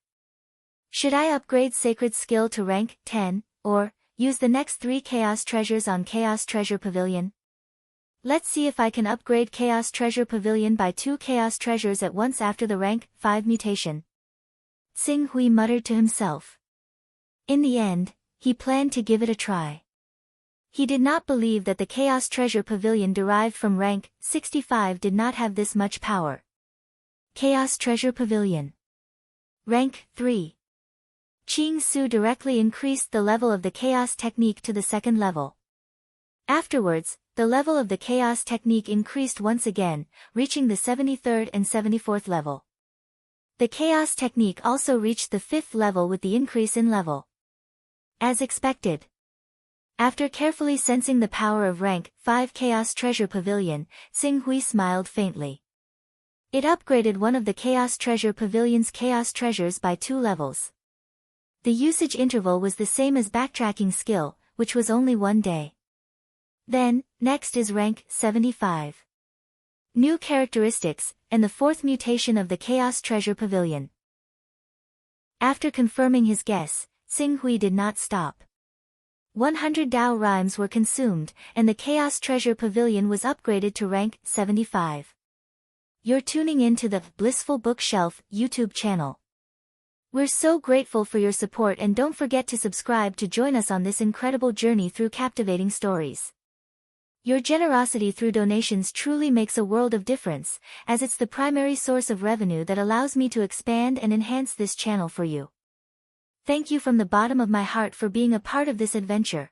Should I upgrade Sacred skill to rank 10, or use the next 3 Chaos Treasures on Chaos Treasure Pavilion? Let's see if I can upgrade Chaos Treasure Pavilion by 2 Chaos Treasures at once after the rank 5 mutation. Sing Hui muttered to himself. In the end, he planned to give it a try. He did not believe that the Chaos Treasure Pavilion derived from rank 65 did not have this much power. Chaos Treasure Pavilion. Rank 3. Qing Su directly increased the level of the Chaos Technique to the 2nd level. Afterwards, the level of the Chaos Technique increased once again, reaching the 73rd and 74th level. The Chaos Technique also reached the 5th level with the increase in level. As expected. After carefully sensing the power of rank 5 Chaos Treasure Pavilion, Sing Hui smiled faintly. It upgraded one of the Chaos Treasure Pavilion's Chaos Treasures by 2 levels. The usage interval was the same as backtracking skill, which was only 1 day. Then, next is rank 75. New characteristics, and the 4th mutation of the Chaos Treasure Pavilion. After confirming his guess, Sing Hui did not stop. 100 Dao rhymes were consumed, and the Chaos Treasure Pavilion was upgraded to rank 75. You're tuning in to the Blissful Bookshelf YouTube channel. We're so grateful for your support, and don't forget to subscribe to join us on this incredible journey through captivating stories. Your generosity through donations truly makes a world of difference, as it's the primary source of revenue that allows me to expand and enhance this channel for you. Thank you from the bottom of my heart for being a part of this adventure.